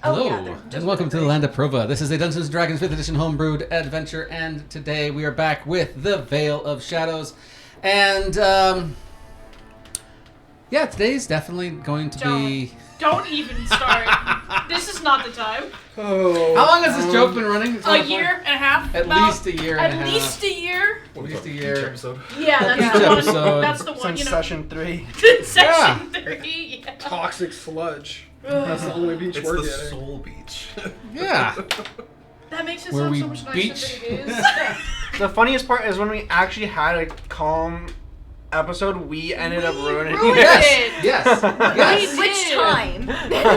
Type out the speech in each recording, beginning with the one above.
Hello, and welcome to the land of Prova. This is a Dungeons & Dragons 5th edition homebrewed adventure, and today we are back with the Veil of Shadows. And, yeah, today's definitely going to be... Don't even start. This is not the time. Oh. How long has this joke been running? A year and a half. At least a year and a half. At least a year. At least a year. Episode? Yeah, that's Each the one. episode. That's the one. Since You know. session 3. Session 3. Yeah. Toxic sludge. That's the only beach It's we're the getting. soul beach. Yeah. That makes it Where sound we so much nicer beach. than it is. The funniest part is when we actually had a calm episode, we ended up ruining ruined it. it. Yes. Yes. Which time?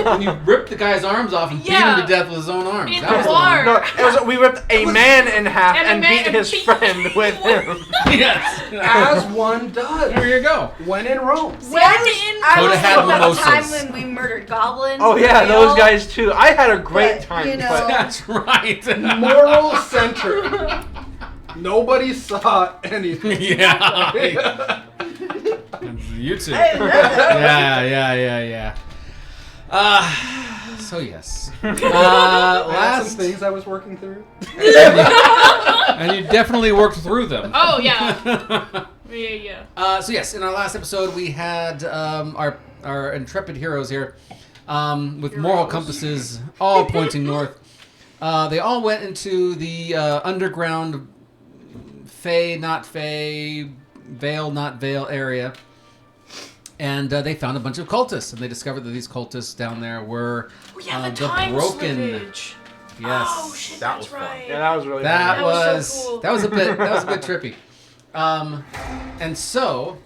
When you ripped the guy's arms off and beat him to death with his own arms. In That the was bar. No, it was, we ripped a man in half And a and man beat his beat friend with him. Yes. As one does. There you go. When in Rome. I Coulda was had talking about the time mimosas. when we murdered goblins. Oh yeah, and those all. guys too. I had a great But, time. you know- but That's right. moral center. Nobody saw anything. Yeah. You too. Yeah. So yes. I had Last, some things I was working through. and you definitely worked through them. Oh, yeah. Yeah. So yes, in our last episode we had our intrepid heroes here, with moral compasses all pointing north. They all went into the underground Fey, not Fey, Veil, not Veil area. And they found a bunch of cultists, and they discovered that these cultists down there were We have the time broken. slippage. Yes, Oh, shit, That that's was fun. right. yeah, that was really that That fun. was so cool. that was a bit trippy. And so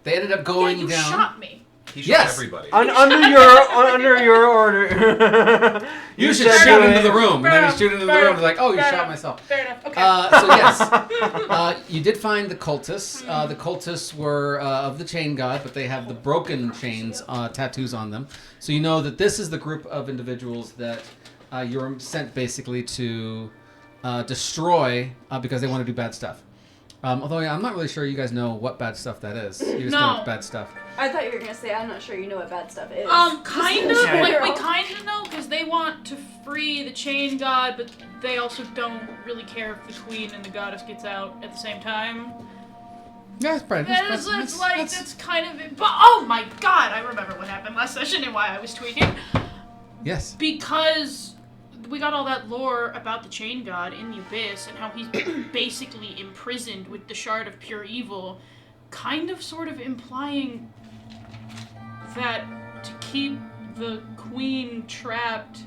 they ended up going yeah, you down. shot me. He shot Yes. everybody. Under your order. You should said shoot do into it. the room, and then you shoot into the Fair room. It's like, oh, you enough. shot myself. Fair enough. Okay. So yes, you did find the cultists. The cultists were of the chain god, but they have the broken chains tattoos on them. So you know that this is the group of individuals that you're sent basically to destroy because they want to do bad stuff. Although I'm not really sure you guys know what bad stuff that is. You just know it's bad stuff. I thought you were gonna say I'm not sure you know what bad stuff is. Kind of. Yeah. Like, we kind of know, because they want to free the chain god, but they also don't really care if the queen and the goddess gets out at the same time. Yeah, it's probably. That's kind of it. But, oh my god, I remember what happened last session and why I was tweaking. Yes. Because we got all that lore about the chain god in the abyss and how he's basically imprisoned with the shard of pure evil, kind of sort of implying that to keep the queen trapped,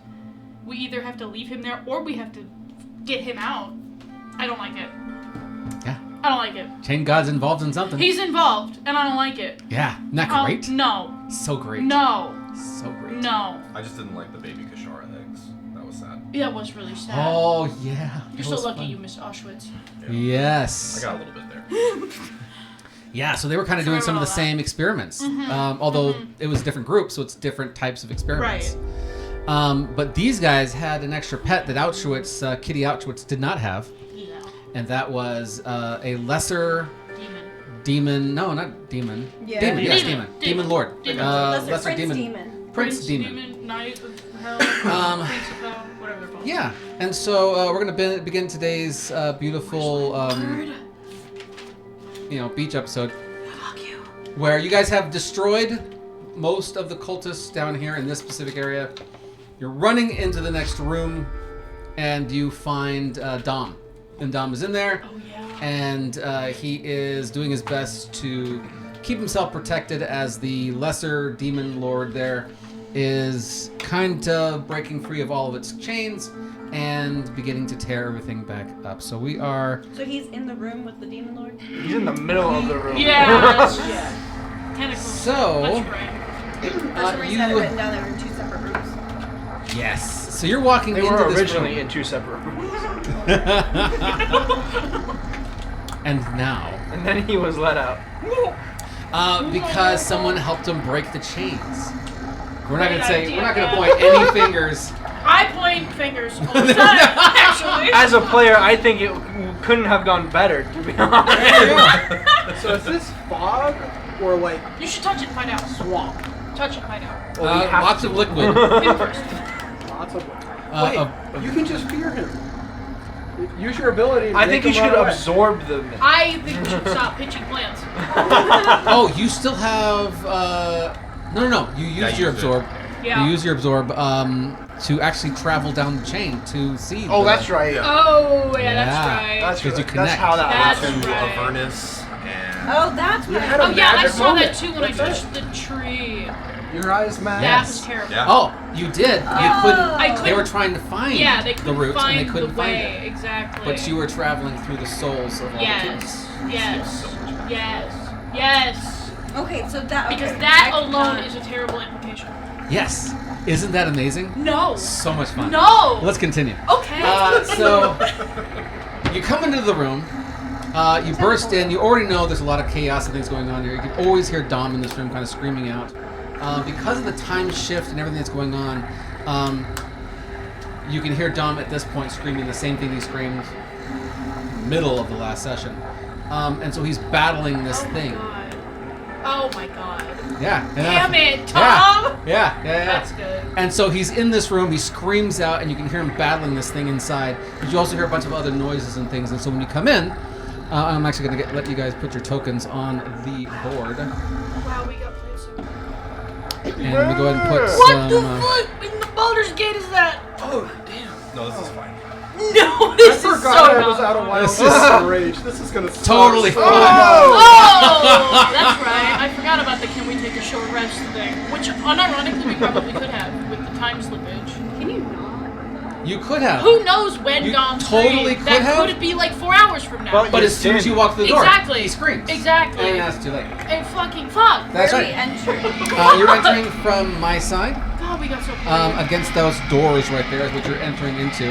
we either have to leave him there or we have to get him out. I don't like it. Yeah. I don't like it. Chain god's involved in something. He's involved, and I don't like it. Yeah. Isn't that great? No. So great. No. So great. No. I just didn't like the baby Kashara eggs. That was sad. Yeah, it was really sad. Oh yeah. You're That so was lucky fun. you missed Auschwitz. Yes. I got a little bit there. Yeah, so they were kind of doing some of the same experiments, although it was different groups, so it's different types of experiments. Right. But these guys had an extra pet that Auschwitz, Kitty Auschwitz, did not have, Yeah. and that was a lesser Demon. demon. No, not demon. Yeah. Demon. Yes, Demon. demon. Demon Lord. Demon. Lesser Prince Demon. Prince demon. Knight of Hell, Prince of Hell, whatever they're called. Yeah, and so we're gonna begin today's beautiful, beach episode. Where you guys have destroyed most of the cultists down here in this specific area. You're running into the next room, and you find Dom. And Dom is in there, Oh, yeah. and he is doing his best to keep himself protected as the lesser demon lord there is kind of breaking free of all of its chains and beginning to tear everything back up. So we are... So he's in the room with the demon lord? He's in the middle of the room. Yeah. Yeah. Tentacles. So, Much brain. That's the reason I had it written down there in 2 separate rooms. Yes. So you're walking They into were this originally room. in 2 separate rooms. And now... And then he was let out. Because someone helped him break the chains. We're not Great gonna say. idea, We're not gonna man. point any fingers. I point fingers all the time, actually. As a player, I think it couldn't have gone better, to be honest. So is this fog or like You should touch it and find out. swamp? Touch it and find out. Well, we have Lots to- of liquid. Him first. Lots Wait, of- you can just fear him. Use your ability. To I make think you him should run away. absorb the mist. I think we should stop pitching plans. Oh, you still have. No. You Yeah, used your use it. absorb. Yeah. You use your absorb to actually travel down the chain to see. Oh, the- that's right. Oh, yeah, that's Yeah. right. That's 'Cause you right. connect. That's how that That's happens. To right. Avernus and Oh, that's You right. had a Oh, yeah, I magic saw moment. that too when I That's touched the tree. Your eyes match. That Yes. was terrible. Yeah. Oh, you did. You Oh. couldn't. I They couldn't- were trying to find Yeah, they the couldn't route find and they couldn't the find way. it. Exactly. But you were traveling through the souls of all the kids. Yes. Yes. Yes. Okay, so that Because okay. that I alone cannot- is a terrible implication. Yes. Isn't that amazing? No. So much fun. No. Let's continue. Okay. So you come into the room. You burst in. You already know there's a lot of chaos and things going on here. You can always hear Dom in this room kind of screaming out. Because of the time shift and everything that's going on, you can hear Dom at this point screaming the same thing he screamed middle of the last session. And so he's battling this thing. Oh my god. Yeah. Damn it, Tom! Yeah. That's good. And so he's in this room, he screams out, and you can hear him battling this thing inside. But you also hear a bunch of other noises and things. And so when you come in, I'm actually going to let you guys put your tokens on the board. Wow, we got places. And let me go ahead and put What some... the fuck in the Baldur's Gate is that? Oh, damn. no, this is fine. No, this I is forgot so I was not. out of wild This is- rage. This is gonna suck Totally so fine. much. Oh, that's right. I forgot about the can we take a short rest thing, which unironically we probably could have with the time slippage. Can you not? You could have. Who knows when You Dom's totally free? could have. That could be like 4 hours from now. But as soon as you walk through the door, Exactly. he screams. Exactly. And that's too late. And fucking fuck. That's Where right. we entering? You're entering from my side, God, we got so close. against those doors right there is what you're entering into.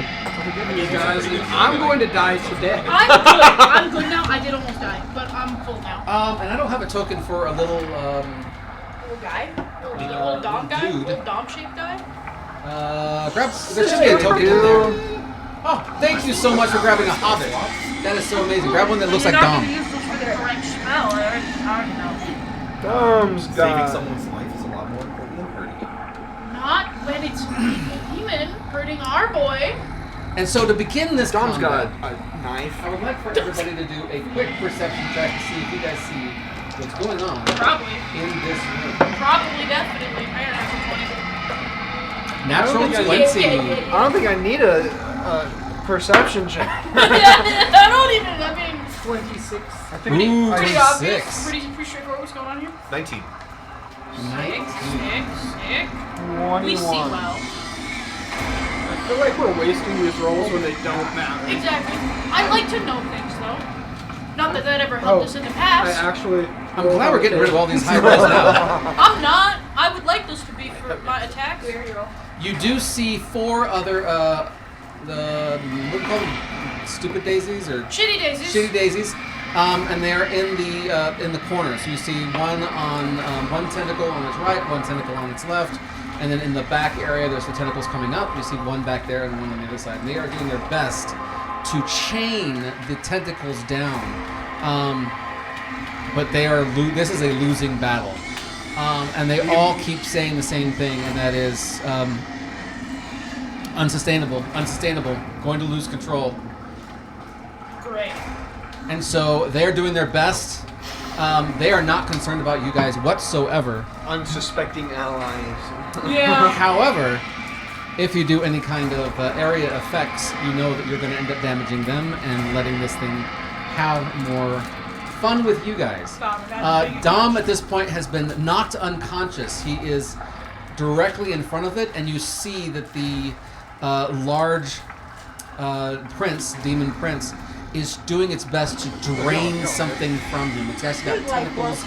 You guys, I'm going to die today. I'm good. I'm good now. I did almost die, but I'm full now. And I don't have a token for a little, Little guy? Little dom guy? Dude. Little dom-shaped guy? grab, there should be a token in there. Oh, thank you so much for grabbing a hobbit. That is so amazing. Grab one that looks like You're not Dom. gonna use this for the correct spell. I already know. Dom's Saving got. someone's life is a lot more important than hurting it. Not when it's a demon hurting our boy. And so to begin this Dom's got combat, a knife. I would like for everybody to do a quick perception check to see if you guys see what's going on Probably. in this room. Probably, definitely. I got a Natural I don't 20. think I don't think I need a perception check. I don't even, I mean, 26. I think Ooh, pretty 26. obvious. Pretty straightforward what's going on here. 19. Sick. 21. We see well. I feel like we're wasting these rolls when they don't matter. Exactly. I like to know things, though. Not that that ever helped us in the I past. actually. I'm glad we're getting rid of all these high rolls now. I'm not. I would like this to be for my attacks. You do see 4 other, what do you call them? Stupid daisies or Shitty daisies. shitty daisies, and they are in the corner. So you see one on one tentacle on its right, one tentacle on its left, and then in the back area there's the tentacles coming up. You see one back there and one on the other side. And they are doing their best to chain the tentacles down, but they are this is a losing battle, and they all keep saying the same thing, and that is unsustainable, going to lose control. Great. And so they're doing their best. They are not concerned about you guys whatsoever. Unsuspecting allies. Yeah. However, if you do any kind of area effects, you know that you're going to end up damaging them and letting this thing have more fun with you guys. Dom at this point has been knocked unconscious. He is directly in front of it, and you see that the large demon prince, is doing its best to drain something from him. It's actually got tentacles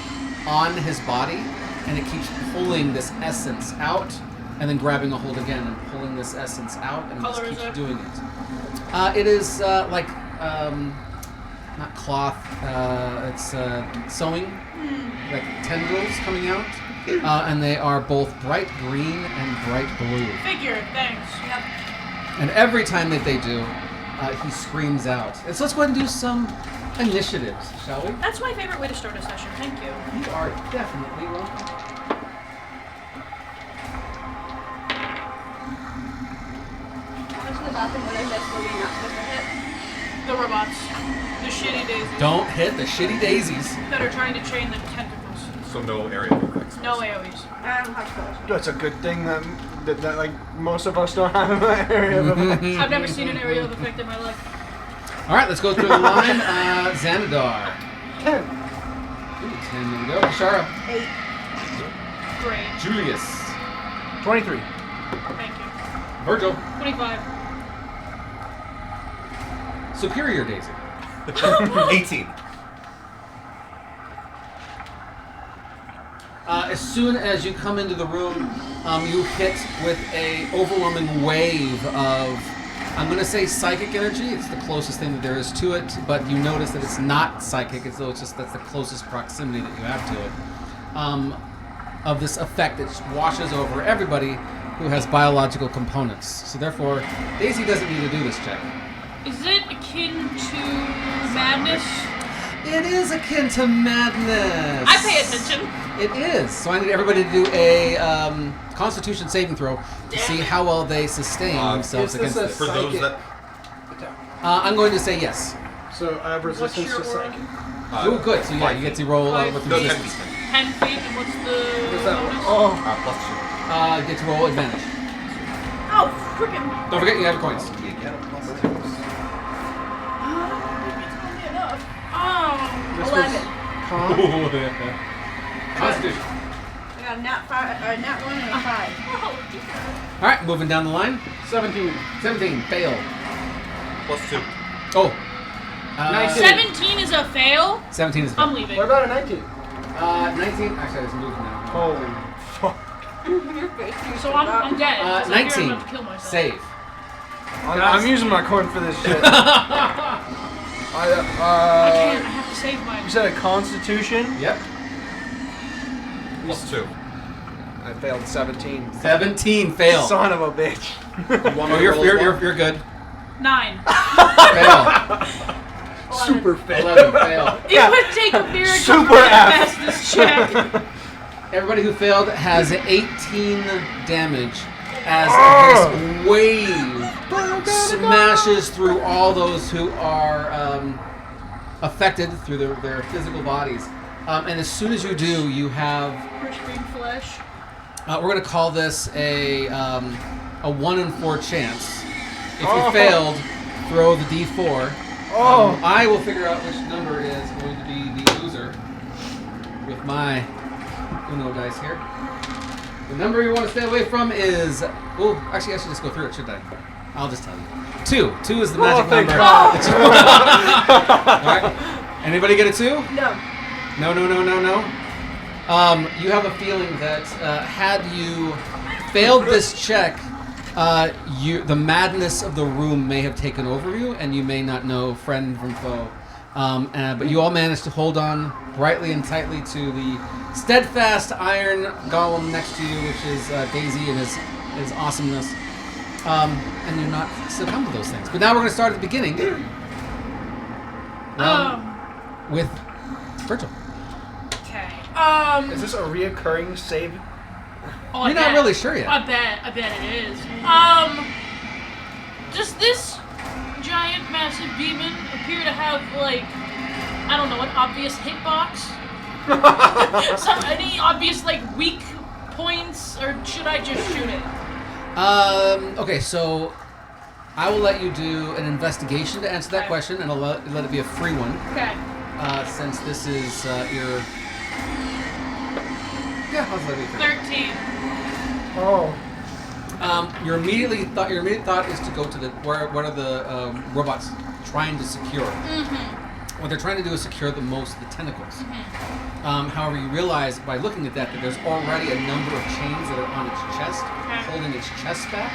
on his body, and it keeps pulling this essence out, and then grabbing a hold again and pulling this essence out, and it just Color is keeps it? doing it. It is like not cloth. It's sewing, like tendrils coming out, and they are both bright green and bright blue. Figured. Thanks. Yep. And every time that they do, he screams out. And so let's go ahead and do some initiatives, shall we? That's my favorite way to start a session. Thank you. You are definitely welcome. happen when I miss what you're not supposed to hit? The robots. The shitty daisies. Don't hit the shitty daisies. That are trying to chain the tentacles. So no area effects. No AoEs. I don't have spells. That's a good thing that like most of us don't have in that area of effect. I've never seen an area of effect in my life. All right, let's go through the line. Xanadar. 10. Ooh, 10. There we go. Kishara. 8. Great. Julius. 23. Thank you. Virgil. 25. Superior Daisy. 18. As soon as you come into the room, you hit with a overwhelming wave of, I'm going to say psychic energy. It's the closest thing that there is to it, but you notice that it's not psychic, as though it's just that's the closest proximity that you have to it. Of this effect that just washes over everybody who has biological components. So therefore, Daisy doesn't need to do this check. Is it akin to madness? It is akin to madness. I pay attention. It is. So I need everybody to do a Constitution saving throw to see how well they sustain themselves is this against a it. For those Psychic. that I'm going to say yes. So I have resistance your to aura? psychic. Oh, good. So yeah, you get to roll with No, 10 resistance. feet. 10 feet, and what's the What's that? bonus? Oh, Plus 2. You get to roll advantage. Oh, freaking. Don't forget you have coins. You get a plus 2. enough. Oh. this 11. was con. Constitution. I got a nat 1 and a 5. All right, moving down the line. 17. 17, fail. Plus 2. Oh. 19. 17 is a fail? 17 is a fail. I'm leaving. What about a 19? 19. Actually, I just moved now. Holy fuck. Your face. So I'm dead. So I fear I'm 19. about to kill myself. Save. I'm using my coin for this shit. I can't. I have to save mine. You said a Constitution? Yep. Plus 2. I failed 17. 17, fail. Son of a bitch. Oh, you're good. 9. Fail. Super fit. 11, fail. It would take a miracle Super for me to F. pass this check. Everybody who failed has 18 damage as this wave smashes through all those who are affected through their physical bodies. And as soon as you do, you have... Rich green flesh. we're going to call this a 1 in 4 chance. If you failed, throw the D4. I will figure out which number is going to be the loser with my Uno dice here. The number you want to stay away from is... Oh, actually, I should just go through it, shouldn't I? I'll just tell you. 2. 2 is the magic thank number. God. All right. Anybody get a 2? No. No. You have a feeling that had you failed this check, the madness of the room may have taken over you, and you may not know friend from foe. But you all managed to hold on brightly and tightly to the steadfast iron golem next to you, which is Daisy and his awesomeness. And you're not succumb to those things. But now we're going to start at the beginning with Virgil. Okay. Is this a reoccurring save? Oh, I You're not bet. really sure yet. I bet it is. Does this giant, massive demon appear to have, like, I don't know, an obvious hitbox? Any obvious, like, weak points? Or should I just shoot it? Okay, so I will let you do an investigation to answer that Okay. question, and I'll let it be a free one, Okay. since this is your... Yeah, I'll let it be free. 13. Oh. Your immediate thought is to go to what are the robots trying to secure? What they're trying to do is secure the tentacles. However, you realize by looking at that there's already a number of chains that are on its chest, holding its chest back,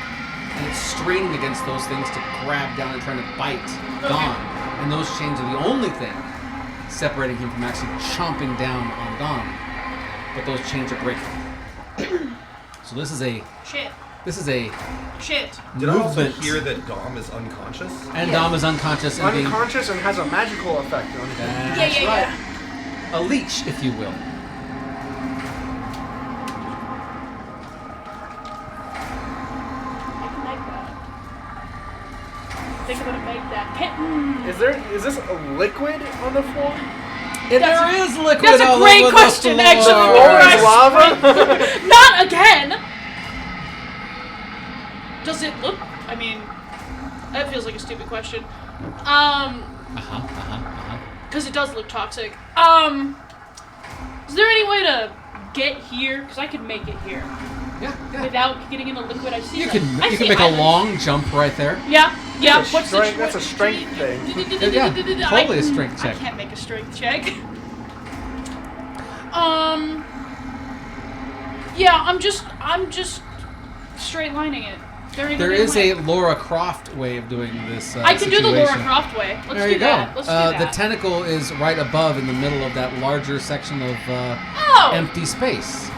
and it's straining against those things to grab down and trying to bite Dawn. And those chains are the only thing separating him from actually chomping down on Dawn. But those chains are breaking. So this is a Shit. movement. Did I also hear that Dom is unconscious? And Dom is unconscious and being... Unconscious and has a magical effect on him. That's right. A leech, if you will. Is this a liquid on the floor? There is liquid That's a all great over question, the actually. floor. Floor Right. is lava? Not again! Does it look... I mean, that feels like a stupid question. Because it does look toxic. Is there any way to get here? Because I could make it here. Yeah. Without getting in a liquid. I see You that. can I you see can make a islands. long jump right there. Yeah. That's a What's strength- the that's a strength thing. Yeah, totally a strength check. I can't make a strength check. Yeah, I'm just straight lining it. There is a Laura Croft way of doing this. I can do the Laura situation. Croft way. Let's There do you go. that. Let's do that. The tentacle is right above in the middle of that larger section of Oh! empty space.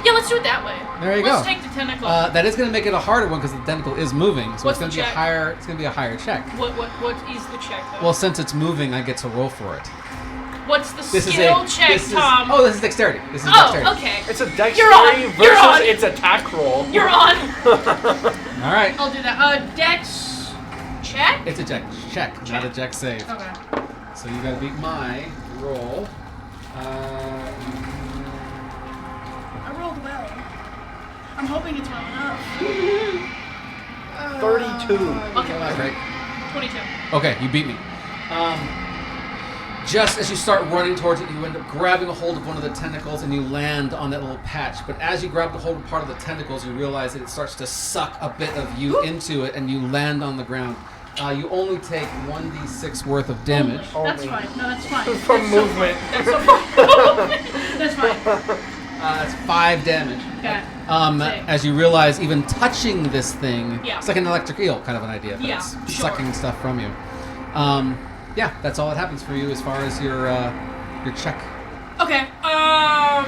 Yeah, let's do it that way. There you Let's go. take the tentacle. That is going to make it a harder one because the tentacle is moving, so What's it's going the to be a check? higher. It's going to be a higher check. What is the check though? Well, since it's moving, I get to roll for it. What's the This skill is check, Tom? Oh, this is dexterity. This is Oh, dexterity. okay. It's a You're dexterity on. versus You're on. its attack roll. You're on. All right. I'll do that. Dex check? It's a check, not a check save. Okay. So you got to beat my roll. I rolled well. I'm hoping it's well enough. 32. Okay. Great. 22. Okay, you beat me. Just as you start running towards it, you end up grabbing a hold of one of the tentacles and you land on that little patch. But as you grab a hold of part of the tentacles, you realize that it starts to suck a bit of you into it and you land on the ground. You only take 1d6 worth of damage. That's Only. fine. No, that's fine. From That's movement. So fine. That's fine. That's 5 damage. Okay. Same. As you realize, even touching this thing, Yeah. it's like an electric eel kind of an idea. But Yeah, it's sure. sucking stuff from you. Yeah, that's all that happens for you as far as your check. Okay.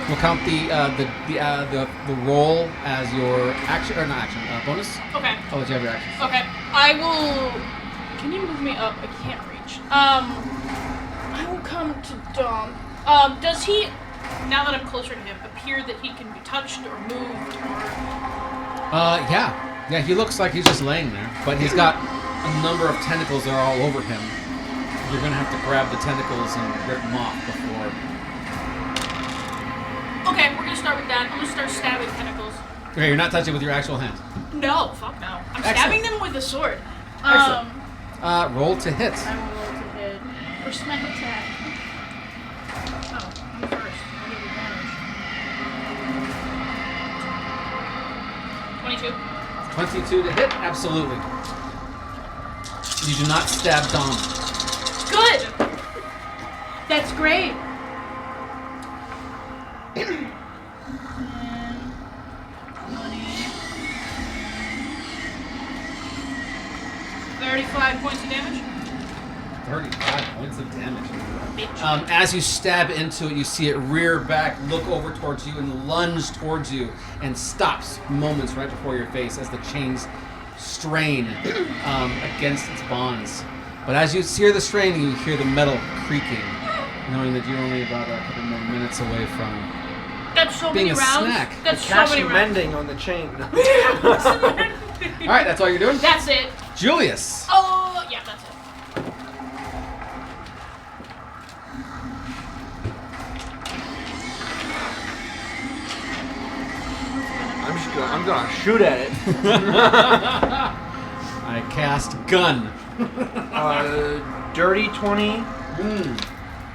We'll count the roll as your action or not action bonus. Okay. I'll let you have your action. Okay. I will. Can you move me up? I can't reach. I will come to Dom. Does he, now that I'm closer to him, appear that he can be touched or moved or? Yeah. He looks like he's just laying there, but he's got a number of tentacles that are all over him. You're gonna have to grab the tentacles and rip them off before. Okay, we're gonna start with that. I'm gonna start stabbing tentacles. Okay, you're not touching with your actual hand. No, fuck no. I'm Excellent. stabbing them with a sword. Excellent. Roll to hit. I will roll to hit. First my attack. Oh, you first. I'll give you advantage. 22. 22 to hit, absolutely. You do not stab Dom. Good! That's great. 35 points of damage. 35 points of damage. Bitch. As you stab into it, you see it rear back, look over towards you, and lunge towards you, and stops moments right before your face as the chains strain against its bonds. But as you hear the straining, you hear the metal creaking, knowing that you're only about a couple more minutes away from That's so being many a rounds. snack. That's so Cash many rounds. mending on the chain. All right, that's all you're doing? That's it. Julius. Oh, yeah, that's it. I'm gonna shoot at it. I cast gun. Dirty 20 Mm.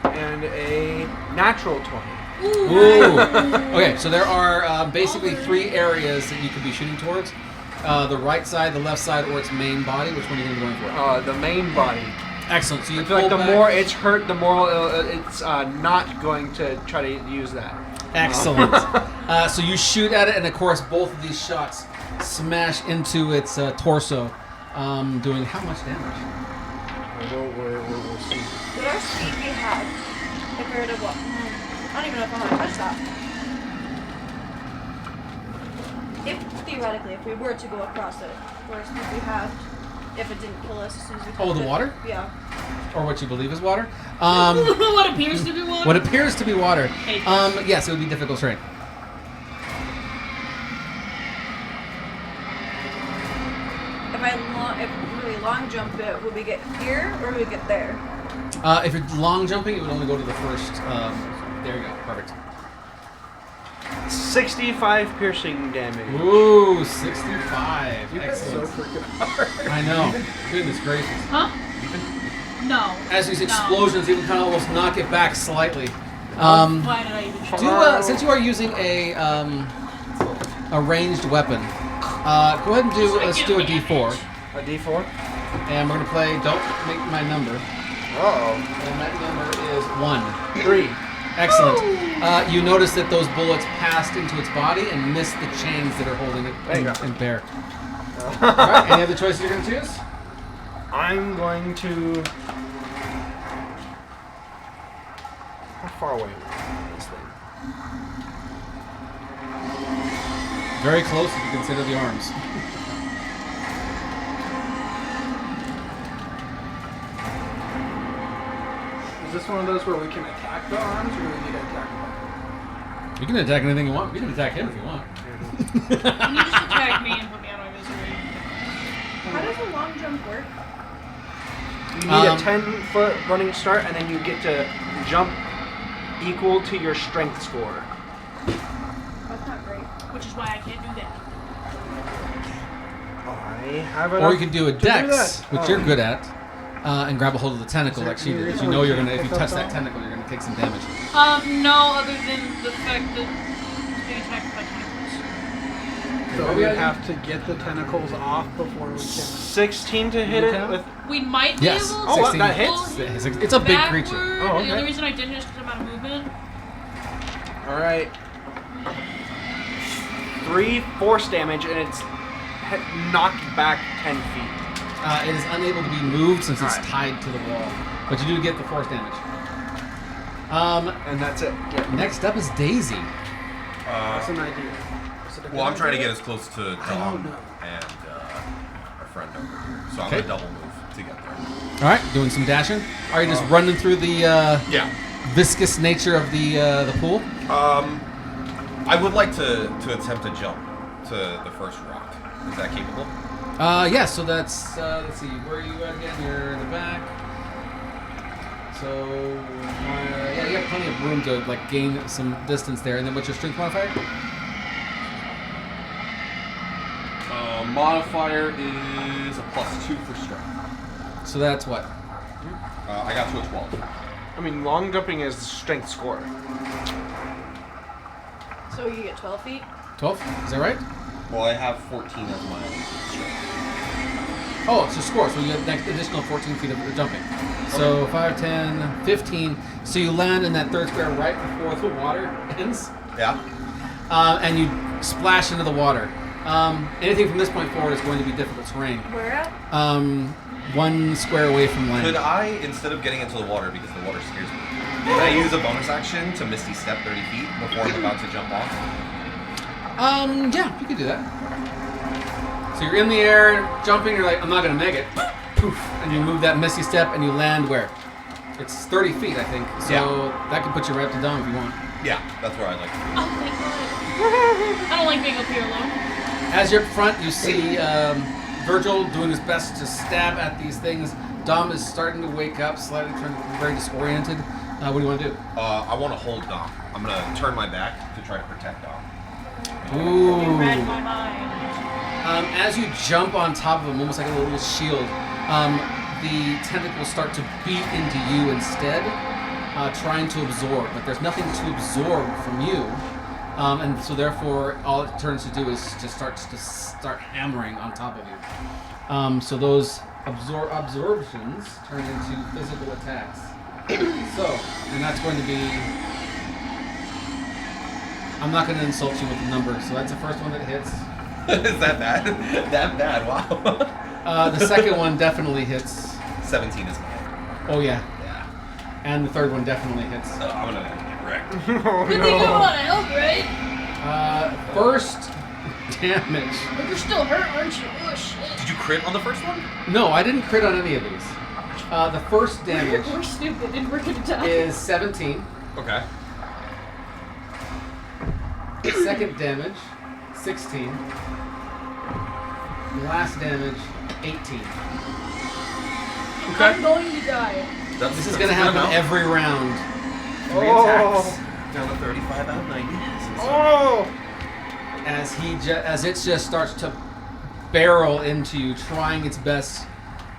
and a natural 20. Ooh. Okay, so there are basically 3 areas that you could be shooting towards. The right side, the left side, or its main body. Which one are you going to be going for? The main body. Excellent. So you I feel like pull the back. more it's hurt, the more it's not going to try to use that. Excellent. So you shoot at it, and of course, both of these shots smash into its torso, doing how much damage? We'll see. Would our speed be had if we were to what? I don't even know if I want to touch that. If theoretically, if we were to go across it, would our speed be halved if it didn't pull us as soon as we touched Oh, the it? water? Yeah. Or what you believe is water? What appears to be water? What appears to be water. Hate Yes, it would be difficult terrain. If we really long jump it, would we get here or would we get there? If you're long jumping, it would only go to the first. There you go. Perfect. 65 piercing damage. Ooh, 65. You hit so Excellent. freaking hard. I know. Goodness gracious. Huh? No. As these No. explosions even kind of almost knock it back slightly. Why did I even try? Since you are using a ranged weapon, go ahead and let's do a D4. A D4? And we're going to play Don't Make My Number. Uh-oh. And that number is 1. 3. Excellent. You notice that those bullets passed into its body and missed the chains that are holding it There you go. in bear. Alright, any other choices you're going to choose? I'm going to... How far away is this thing? Very close if you consider the arms. Is this one of those where we can attack the arms, or do we need to attack them? You can attack anything you want. You can attack him if you want. Can you just attack me and put me out of my misery? How does a long jump work? You need a 10-foot running start, and then you get to jump equal to your strength score. That's not great. Which is why I can't do that. I have enough Or you can do a to dex, that. which you're good at, and grab a hold of the tentacle like she did. 'Cause you know you're gonna, if you touch that tentacle, you're gonna take some damage. No, other than the fact that it's being attacked by tentacles. So we have to get the tentacles off before we can. 16 to hit it with... We might be Yes. able to 16. that hits. pull It's a big backward. creature. Oh, okay. The only reason I didn't is because I'm out of movement. Alright. 3 force damage, and it's knocked back 10 feet. It is unable to be moved since it's Alright. tied to the wall, but you do get the force damage. And that's it. Yeah. Next up is Daisy. That's an idea. Is it a Well, I'm good trying to idea? get as close to don't Dom know. and our friend over here. So I'm Okay. gonna double move to get there. All right, doing some dashing. Are you just running through the Yeah. viscous nature of the pool? I would like to attempt a jump to the first rock. Is that capable? Yeah. So that's let's see. Where are you at again? You're in the back. So yeah, you have plenty of room to like gain some distance there. And then what's your strength modifier? Modifier is a +2 for strength. So that's what? I got to a 12. I mean, long jumping is strength score. So you get 12 feet? 12? Is that right? Well, I have 14 as my strength. Oh, it's a score. So you get an additional 14 feet of jumping. So 5, 10, 15. So you land in that third square right before the water ends. Yeah. And you splash into the water. Anything from this point forward is going to be difficult terrain. Where at? 1 square away from land. Could I, instead of getting into the water because the water scares me, could I use a bonus action to Misty Step 30 feet before I'm about to jump off? Yeah, you could do that. So you're in the air, jumping, you're like, I'm not going to make it. Poof. And you move that Misty Step and you land where? It's 30 feet, I think. So Yeah. that could put you right up to Dom if you want. Yeah, that's where I'd like to be. Oh, thank God. I don't like being up here alone. As you're up front, you see Virgil doing his best to stab at these things. Dom is starting to wake up, slightly turning very disoriented. What do you want to do? I want to hold Dom. I'm going to turn my back to try to protect Dom. Ooh. You read my mind. As you jump on top of him, almost like a little shield, the tentacles start to beat into you instead, trying to absorb. But there's nothing to absorb from you. And so therefore, all it turns to do is just start hammering on top of you. So those absorptions turn into physical attacks. So, and that's going to be... I'm not going to insult you with the number, so that's the first one that hits. Is that bad? That bad, wow. The second one definitely hits. 17 is mine. Oh yeah. Yeah. And the third one definitely hits. So I'm going to get wrecked. Oh, Good thing you no. want to help, right? First damage. But you're still hurt, aren't you? Oh, shit. Did you crit on the first one? No, I didn't crit on any of these. The first damage We're stupid and we're gonna die. is 17. Okay. Second damage, 16. Last damage, 18. I'm going to die. This is going to happen every round. 3 attacks. Down to 35 out of 90. Oh! As it just starts to barrel into you, trying its best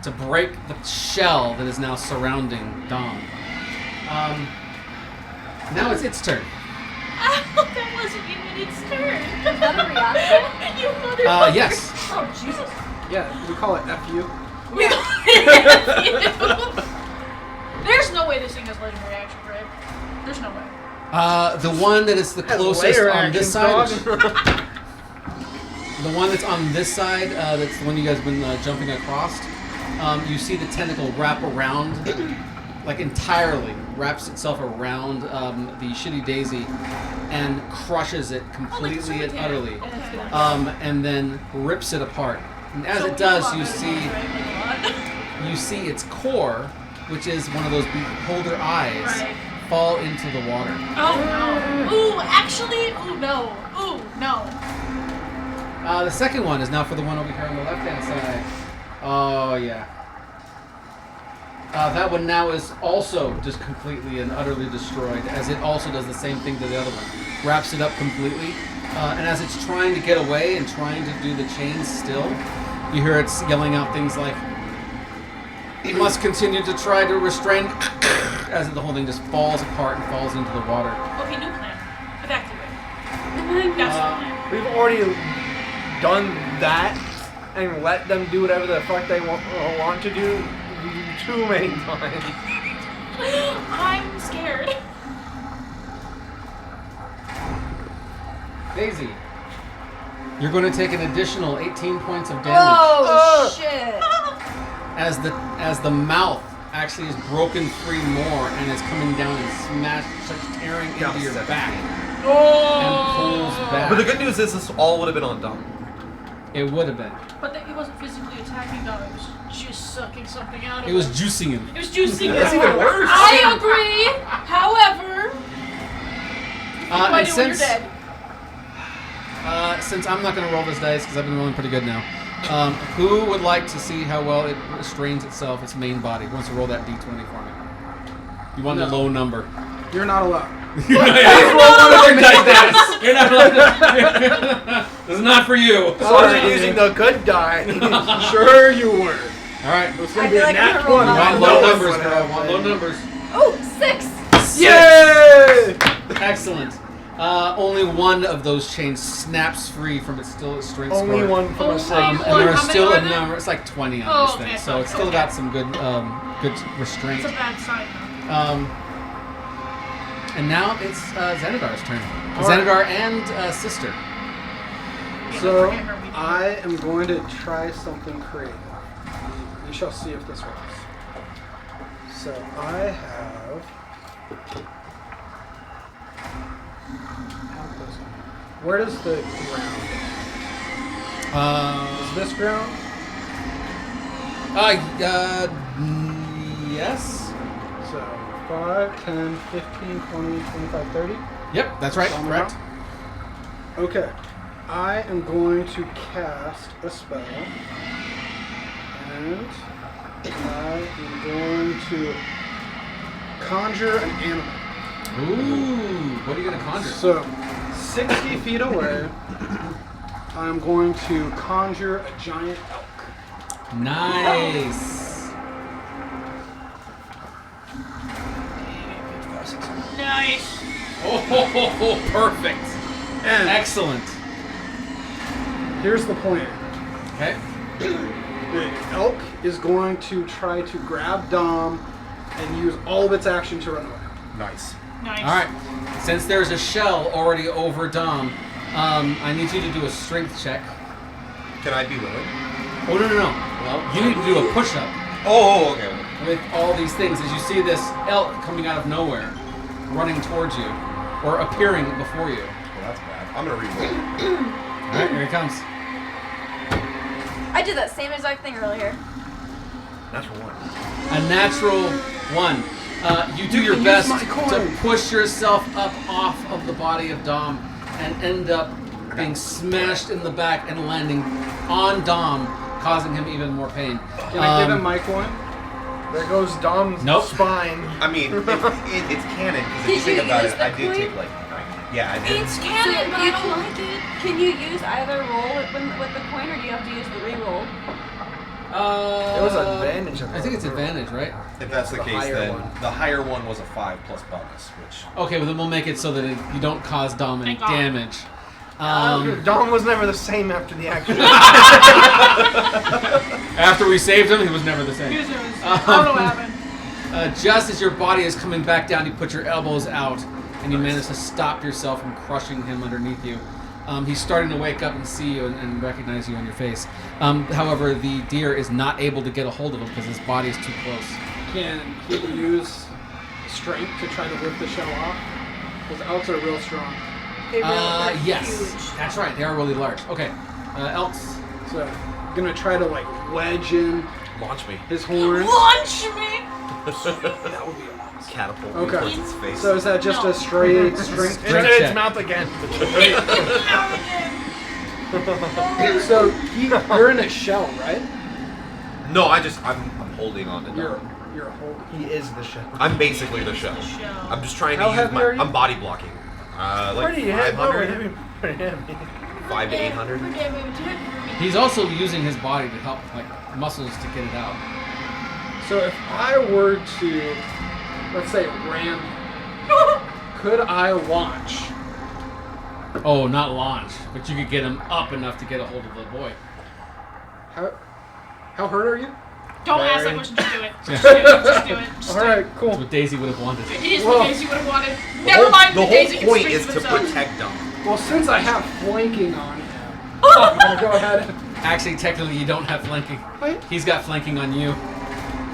to break the shell that is now surrounding Dom. Now it's its turn. That wasn't even its turn. Is that a reaction? You motherfucker. Yes. Oh, Jesus. Yeah, we call it FU. There's no way this thing has legendary action, right? There's no way. The one that is the closest layer on this actions, side. dog. The one that's on this side, that's the one you guys have been jumping across. You see the tentacle wrap around, like entirely, wraps itself around the shitty daisy and crushes it completely and utterly. And then rips it apart. And as it does, you see its core, which is one of those beholder eyes, Right. fall into the water. Oh no. Ooh, actually, ooh no. Ooh, no. The second one is now for the one over here on the left-hand side. Oh, yeah. That one now is also just completely and utterly destroyed, as it also does the same thing to the other one. Wraps it up completely. And as it's trying to get away and trying to do the chains still, you hear it yelling out things like, "You must continue to try to restrain," as the whole thing just falls apart and falls into the water. Okay, new plan. Evacuate. That's the plan. We've already done that and let them do whatever the fuck they want to do too many times. I'm scared. Daisy, you're going to take an additional 18 points of damage. Oh, shit. As the mouth actually is broken free more and is coming down and starts tearing into your back and pulls back. But the good news is this all would have been on Dom. It would have been. But he wasn't physically attacking them. It was just sucking something out of It was him. juicing him. It was juicing That's him. even worse. I agree. However, what do I And do when you're dead? since I'm not going to roll this dice because I've been rolling pretty good now, who would like to see how well it restrains itself, its main body? Who wants to roll that d20 for me? You want the No. low number. You're not allowed. You're not allowed to- This is not for you. Sorry, using the good die. Sure you were. All right. It was I gonna be feel a like I'm nat gonna roll 20. Want that. low No, numbers, what girl. Want low happened. numbers. Oh, 6. Yay! Excellent. Only one of those chains snaps free from its strength Only score. one from a Only six. one. And there are How many still are a there? number. It's like 20 on Oh, this okay, thing, so it's still okay. got some good restraint. It's a bad sign, though. And now it's Xanadar's turn. All right. Xanadar and Sister. Yeah, So don't forget her, we- I am going to try something creative. We shall see if this works. So I have. Where does the ground? Is this ground? Yes. So 5, 10, 15, 20, 25, 30. Yep, that's right. On the Correct. Okay. I am going to cast a spell. And I am going to conjure an animal. Ooh, what are you gonna conjure? So, 60 feet away, I'm going to conjure a giant elk. Nice. Nice. Oh, perfect. And Excellent. here's the plan. Okay. The elk is going to try to grab Dom and use all of its action to run away. Nice. Nice. All right. Since there's a shell already over Dom, I need you to do a strength check. Can I be willing? Oh no. Well, you need to do a push-up Oh, okay. with all these things as you see this elk coming out of nowhere, running towards you, or appearing before you. Well, that's bad. I'm gonna reroll. All right, here he comes. I did that same exact thing earlier. Natural one. A natural one. You do your can best use my coin. to push yourself up off of the body of Dom and end up being smashed in the back and landing on Dom, causing him even more pain. Can I give him my coin? There goes Dom's Nope. spine. I mean, it's canon because if you Did think you about use it, the I did coin? take like 9. Yeah, I did. It's canon, but I you don't can- like it. Can you use either roll with the coin, or do you have to use the re-roll? It was advantage. I think it's advantage, right? If that's the The case, higher then one. the higher one was a 5 plus bonus, which Okay, well then we'll make it so that you don't cause Dom any Thank God. damage. Dom was never the same after the action. After we saved him, he was never the same. Here's yours. I don't know what happened. Just as your body is coming back down, you put your elbows out, and you manage to stop yourself from crushing him underneath you. He's starting to wake up and see you and recognize you on your face. However, the deer is not able to get a hold of him because his body is too close. Can he use strength to try to lift the shell off? Because elks are real strong. They really Yes, huge. that's right. They are really large. Okay, elks. So gonna try to like wedge in launch me. his horns. Launch me! That would be awesome. Catapult me Okay. towards its face. So is that just No. a straight strength Strength Into its check. mouth again. So you're in a shell, right? No, I'm holding on to You're Dom. you're holding. He is the shell. I'm basically the shell. Shell. I'm just trying to How use heavy my. are you? I'm body blocking. Like Pretty heavy. 500, Pretty heavy. 5 to 800. He's also using his body to help, like muscles, to get it out. So if I were to, let's say, ram, could I launch? Oh, not launch, but you could get him up enough to get a hold of the boy. How hurt are you? Don't ask that Very- question, just do it. Just do it. Just do it. Just All do right, it. That's cool. what Daisy would have wanted. It is Well, what Daisy would have wanted. Never mind, The Daisy whole can point speak is for to themselves. protect Dom. Well, since I have flanking on him, I'm gonna go ahead. Actually, technically, you don't have flanking. Wait. He's got flanking on you.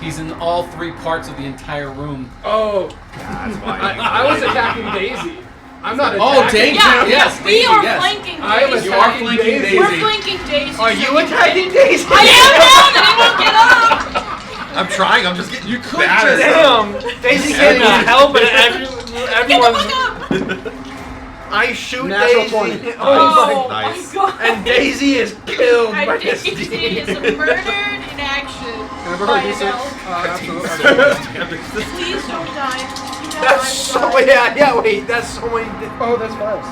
He's in all 3 parts of the entire room. Oh, That's why. I was attacking Daisy. I'm not attacking. Oh, Daisy! Yeah, Yes, we Daisy, are yes. flanking I am Daisy. You are attacking flanking Daisy. Daisy. We're flanking Daisy. Are so you can attacking get- Daisy? I am now that he won't get up! I'm trying. I'm just getting You could battered. Damn! Daisy can't even help it. Get the Everyone's. fuck up! I shoot Natural Daisy. 20. Oh Oh Nice. my god. And Daisy is killed by And this Daisy deer. is murdered in action. Can I borrow by a an D6? elf. Absolutely. Please don't die. No, That's I so. will die. Yeah, wait. That's so many. Oh, that's fives.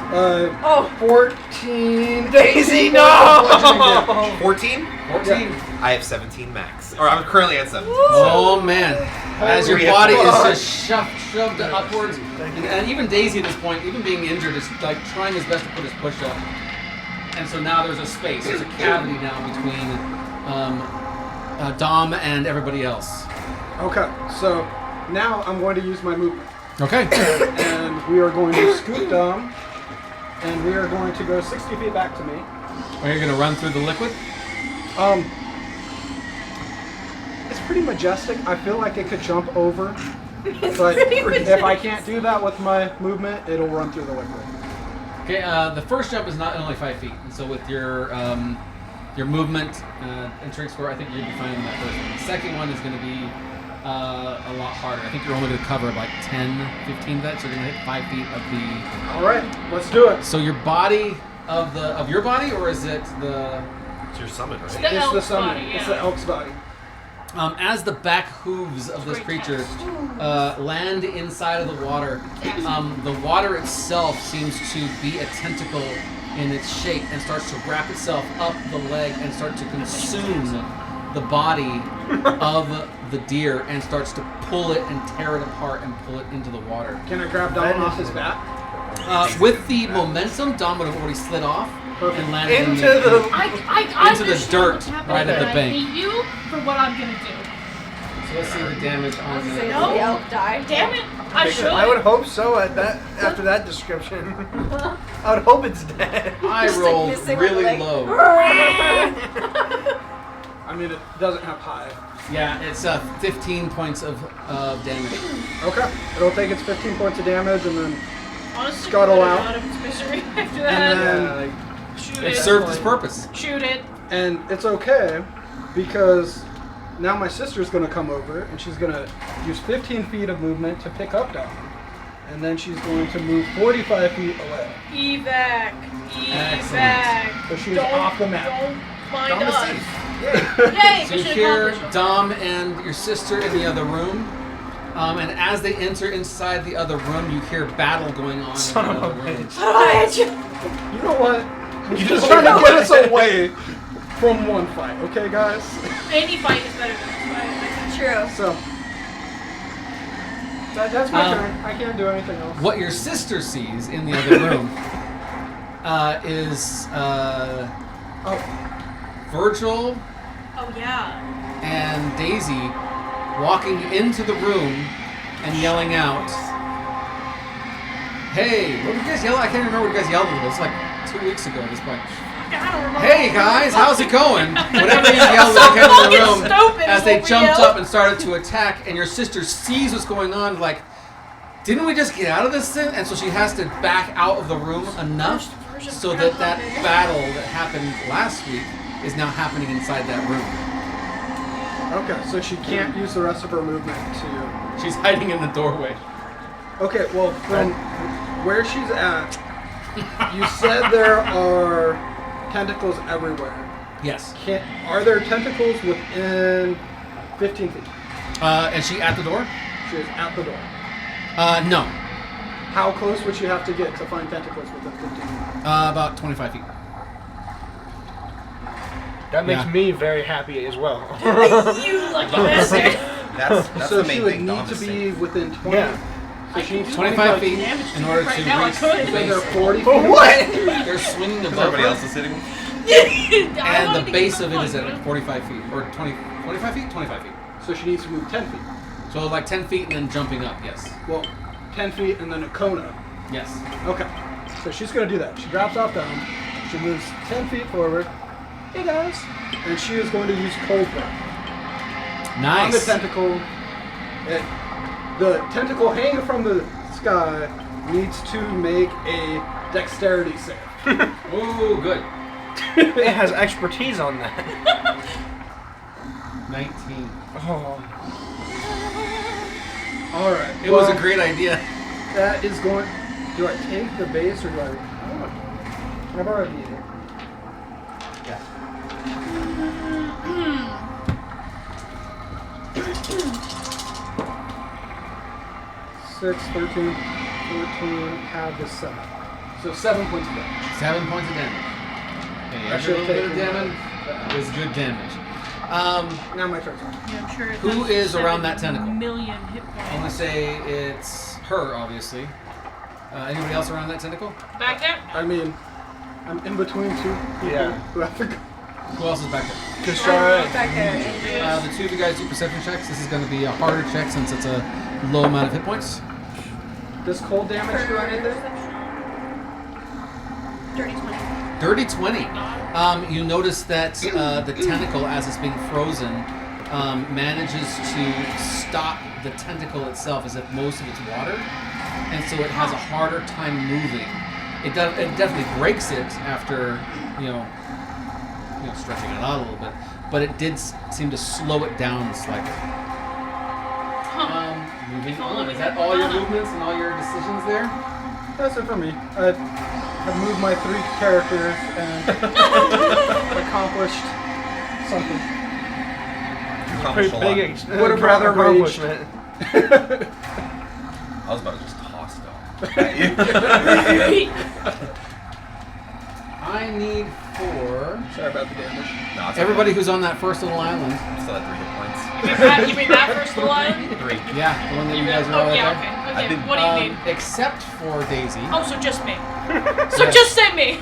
Oh, 14. Daisy, no! 14? 14. I have 17 max. Or I'm currently at 17. Oh man! As your Holy body is fuck. just shoved upwards, and even Daisy at this point, even being injured, is like trying his best to put his push up. And so now there's a space, there's a cavity now between Dom and everybody else. Okay, so now I'm going to use my movement. Okay. And we are going to scoot down, and we are going to go 60 feet back to me. Are you gonna run through the liquid? It's pretty majestic. I feel like it could jump over, but if I can't do that with my movement, it'll run through the liquid. Okay. The first jump is not only 5 feet, and so with your movement and strength score, I think you'll be fine in that first one. The second one is going to be a lot harder. I think you're only going to cover like 10, 15 of that, so you're going to hit 5 feet of the. All right, let's do it. So your body of your body, or is it the? It's your summon, right? The It's the elk's summon. body, It's yeah. the elk's body. As the back hooves of this Great creature text. land inside of the water, the water itself seems to be a tentacle in its shape and starts to wrap itself up the leg and start to consume the body of the deer and starts to pull it and tear it apart and pull it into the water. Can I grab Dom off his back? With the momentum, Dom would have already slid off and landed Into in the. I Into the understand dirt what's happening, right at the but bank. I hate you for what I'm gonna do. So let's see the damage I on was gonna say, the. does the elk die? Damn it! I should. I would hope so. At that, after that description, I would hope it's dead. I Just, like, rolled missing really one leg. low. I mean, it doesn't have high. Yeah, it's 15 points of damage. Okay, it'll take its 15 points of damage, and then Honestly, Scuttle let it out. of its misery after And that. then- Yeah, like, Shoot It it. served its purpose. Shoot it. and it's okay because now my sister's gonna come over and she's gonna use 15 feet of movement to pick up Dom, and then she's going to move 45 feet away. Evac. Excellent. Evac. So she's Don't- off the map. Don't find Dom is us. safe. Yay, So you mission hear accomplished. Dom and your sister in the other room. And as they enter inside the other room, you hear battle going on Son in of the a other room. bitch. You know what? You're just trying to get us away from one fight, okay, guys? Any fight is better than this fight. True. So that's my turn. I can't do anything else. What your sister sees in the other room is Virgil Oh yeah. and Daisy walking into the room and yelling out, "Hey, what did you guys yell? I can't remember what you guys yelled at. It was like 2 weeks ago at this point. I don't remember. Hey guys, how's it going?" Whatever you yelled when you came into the room, Stupid as is they what we jumped yelled. up and started to attack, and your sister sees what's going on, like, didn't we just get out of this thing? And so she has to back out of the room enough so that that battle that happened last week is now happening inside that room. Okay, so she can't use the rest of her movement to. She's hiding in the doorway. Okay, well, from where she's at, you said there are tentacles everywhere. Yes. Are there tentacles within 15 feet? Is she at the door? She is at the door. No. How close would she have to get to find tentacles within 15 feet? About 25 feet. That makes Yeah. me very happy as well. You lucky bastard. That's So the she main would thing. need Dom to is be safe. within 20. Yeah. So she needs 25 feet damage in to order you right to now, I reach could. the So base. they're 40 feet. For what? They're swinging Because above everybody her, else is hitting. and the base of it is at 45 feet, or 25 feet? 25 feet. So she needs to move 10 feet. So like 10 feet and then jumping up, yes. Well, 10 feet and then a cone up. Yes. Okay. So she's going to do that. She drops off down. She moves 10 feet forward. Hey guys. And she is going to use cold breath. On the Nice. tentacle. The tentacle hanging from the sky needs to make a dexterity save. Oh, good. It has expertise on that. 19. Oh. Alright. It was a great idea. That is going. Do I take the base or do I don't know. Can I borrow a D8? Yeah. 6, 13, 14, add the 7. So 7 points of damage. 7 points of damage. Okay, I every should little bit of take damage was good damage. Now my turn. Yeah, I'm sure it Who has is around 7 that tentacle? million hit I'm points. gonna say it's her, obviously. Anybody else around that tentacle? Back there? I mean, I'm in between two people Yeah. who have to go. Who else is back there? Kashara. Back there. The two of you guys do perception checks. This is going to be a harder check since it's a low amount of hit points. Does cold damage do anything? Dirty 20. Dirty 20. You notice that the tentacle, as it's being frozen, manages to stop the tentacle itself as if most of it's water, and so it has a harder time moving. It definitely breaks it after stretching it out a little bit, but it did seem to slow it down slightly. Moving on. Is that all your movements and all your decisions there? That's it for me. I've moved my 3 characters and accomplished something. You accomplished a lot. Big Would have rather raged. accomplishment. I was about to just toss Dom at you. I need for Sorry about the damage. No, it's everybody okay. who's on that first little island. I still had 3 hit points. You mean that first line? 3. Yeah, the one that you guys are Oh, all yeah, right okay. there. I've Okay, been- what do you need? Except for Daisy, Oh, so just me. So Yes. just say me.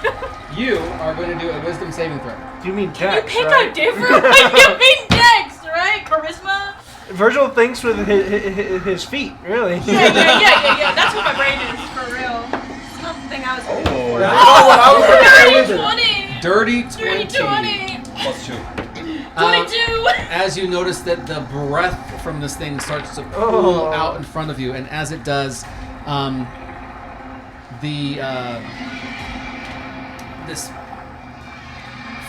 you are going to do a wisdom saving throw. Do you mean You Dex, pick right? a different one. You mean Dex, right? Charisma? Virgil thinks with his feet, really. Yeah. That's what my brain is, for real. It's not the thing I was hoping Oh, That's not what I was going to say Dirty either. 20! Dirty Dirty 20. 20! plus 2. 22! As you notice that the breath from this thing starts to pull Oh. out in front of you, and as it does, this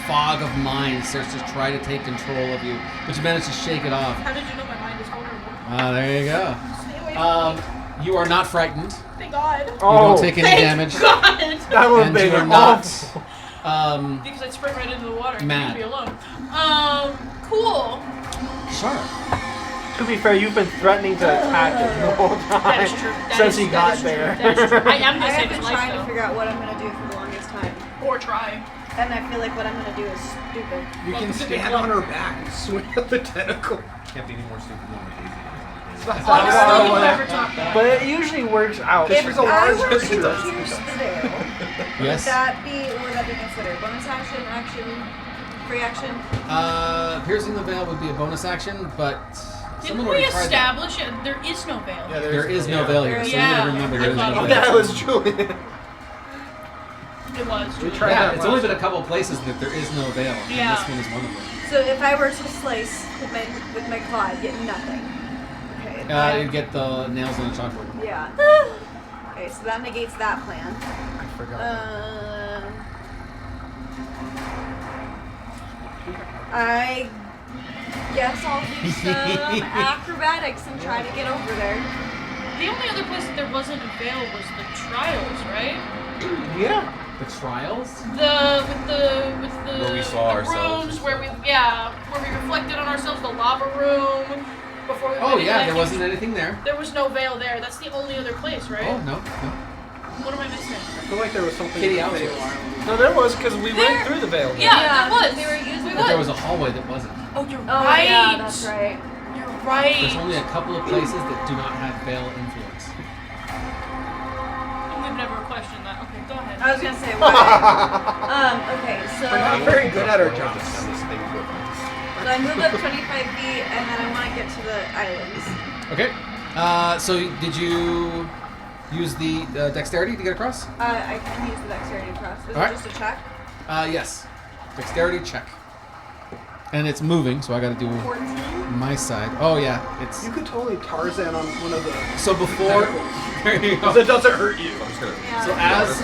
fog of mind starts to try to take control of you, but you manage to shake it off. How did you know my mind is vulnerable? Ah, there you go. Stay away from me. You are not frightened. Thank God. You Oh, don't take any Thank damage. God! that would have And been you are not awful. Because I'd sprint right into the water and Mad. leave me alone. Cool. Sure. To be fair, you've been threatening to attack him the whole time That is true. since he got there. That is true. I am I gonna have save been his trying to life figure out what I'm gonna do for the longest time, though. Or try. and I feel like what I'm gonna do is stupid. You Well, can it's a big stand club. on her back and swing at the tentacle. Can't be any more stupid than what Daisy is. Honestly, whoever taught that. But it usually works out. If If she's a I large were to sister. pierce the veil, Yes. what would that be considered? Bonus action, free action? Piercing the veil would be a bonus action, but Didn't someone we already tried that. establish it? There is no veil. Yeah, There is no veil here, so you Yeah. gotta remember there is I no thought veil. That was Julian. It was. We Julie. tried Yeah, that it's only last been a couple places that there is no veil, and Yeah. this one is one of them. So if I were to slice with my claw, I'd get nothing. Okay. You get the nails on the chalkboard. Yeah. Okay, so that negates that plan. I forgot. I guess I'll do some acrobatics and try to get over there. The only other place that there wasn't a veil was the trials, right? Yeah. The trials? With the Where we saw the ourselves rooms and where we reflected on ourselves, the lava room before we Oh went in, yeah, like, there wasn't anything there. There was no veil there. That's the only other place, right? Oh no. What am I missing? I feel like there was something Kitty in the Outdoors. Veil Island. No, there was because we There- went through the veil. Yeah, there was. They were using We But there would. was a hallway that wasn't. Oh, you're Oh right. yeah, that's right. You're right. There's only a couple of places that do not have veil influence. We've never questioned that. Okay, go ahead. I was gonna say why. Okay, so We're not very good at our Just jobs. send this thing with us. so I moved up 25 feet, and then I want to get to the islands. Okay. So did you use the dexterity to get across? I can use the dexterity cross. Is Alright. it just a check? Yes. Dexterity check. And it's moving, so I got to do 14. my side. Oh yeah, it's You could totally Tarzan on one of the. so before. There you go. Because it doesn't hurt you. I'm just gonna. Yeah. So as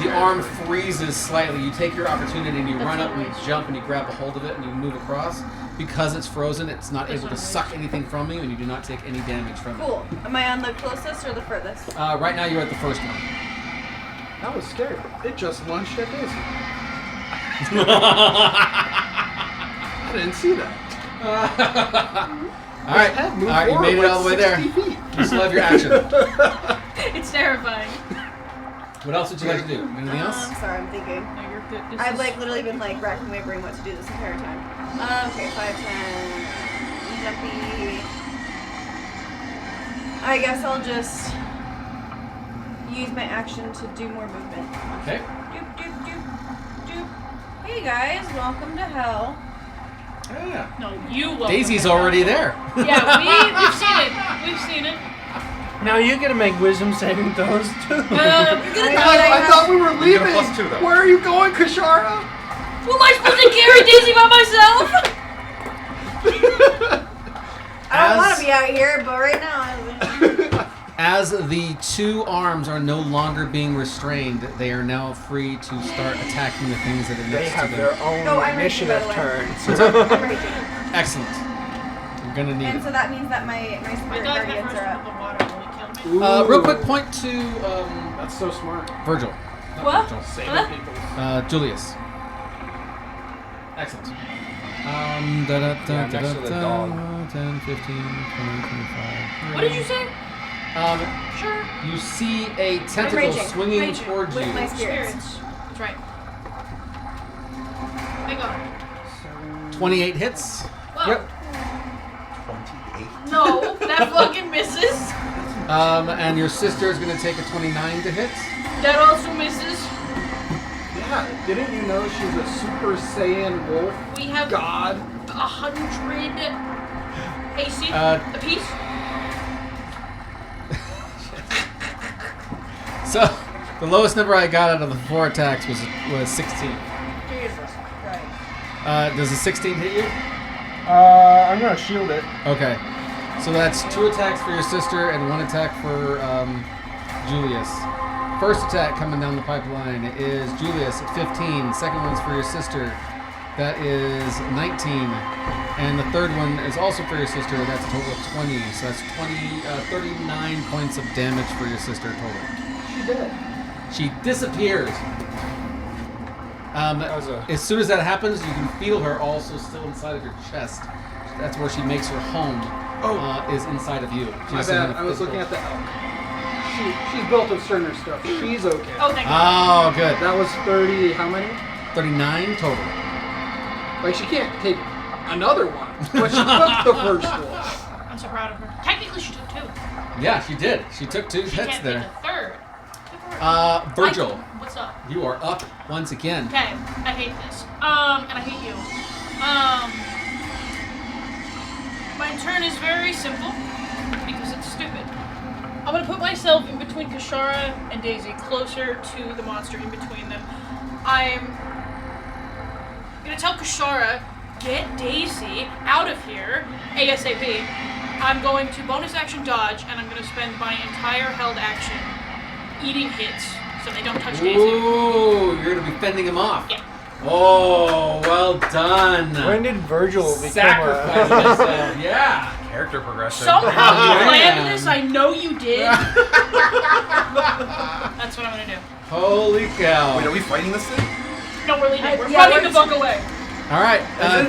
the arm freezes slightly, you take your opportunity and you That's run up and you always- jump and you grab a hold of it and you move across. Because it's frozen, it's not That's able to what I'm suck anything from you, and you do not take any damage from Cool. Am I on the closest or the furthest? it. Right now, you're at the first one. That was scary. It just launched at Daisy. I didn't see that. All right, Head moved all right, you forward made it like all the way there. 60 feet. You still have your action. It's terrifying. What else would you like to do? Anything else? Sorry, I'm thinking. No, you're good. This I've is- like literally been like racking my brain what to do this entire time. Okay, 5, 10, jumpy. I guess I'll just use my action to do more movement. Okay. Doop, doop, doop, doop. Hey guys, welcome to hell. Yeah. No, you will. Daisy's already there. Yeah, we've seen it. We've seen it. Now you gotta make wisdom saving throws too. You're gonna I thought we were You get a leaving. +2 though. Where are you going, Kashara? Who am I supposed to carry Daisy by myself? I don't want As- to be out here, but right now I As the two arms are no longer being restrained, they are now free to start attacking the things that are They next have to their them. own Oh, I'm raging, by initiative the way. turns. I'm raging. Excellent. You're gonna need And it. so that means that my My spirit dog guardians first are into up. the water will kill me. Real quick point to That's so smart. Virgil. Not What? Virgil. Saving Huh? people. Julius. Excellent. next to the dog. 10, 15, 20, 25. What did you say? Sure. You see a tentacle raging. swinging Raging. towards With you. my spirits. That's right. Hang on. 28 hits. Whoa. Yep. 28. No, that fucking misses. And your sister is going to take a 29 to hit. That also misses. Yeah, didn't you know she's a Super Saiyan wolf? We have God. 100 AC apiece. So, the lowest number I got out of the 4 attacks was 16. Jesus Christ. Does a 16 hit you? I'm gonna shield it. Okay. So that's 2 attacks for your sister and 1 attack for Julius. First attack coming down the pipeline is Julius at 15. Second one's for your sister. That is 19. And the third one is also for your sister. That's a total of 20. So that's 39 points of damage for your sister total. She did. She disappears. As soon as that happens, you can feel her also still inside of your chest. That's where she makes her home. Is inside of you. My bad. I was looking at the elk. She's built of sterner stuff. She's okay. Oh, thank God. Oh, good. That was 30. How many? 39 total. Like she can't take another one, but she took the first one. I'm so proud of her. Technically, she took 2. Yeah, she did. She took 2 She hits can't there. take a third. Virgil, What's up? you are up once again. Okay, I hate this. And I hate you. My turn is very simple because it's stupid. I'm gonna put myself in between Kashara and Daisy, closer to the monster in between them. I'm gonna tell Kashara, get Daisy out of here ASAP. I'm going to bonus action dodge, and I'm gonna spend my entire held action eating hits so they don't touch Daisy. Ooh, you're gonna be fending him off. Yeah. Oh, well done. When did Virgil become Sacrificing yourself? Yeah. Character progression. Somehow you Yeah. planned this. I know you did. That's what I'm gonna do. Holy cow. Wait, are we fighting this thing? No, we're leaving. We're Yeah, running the fuck away. All right. Has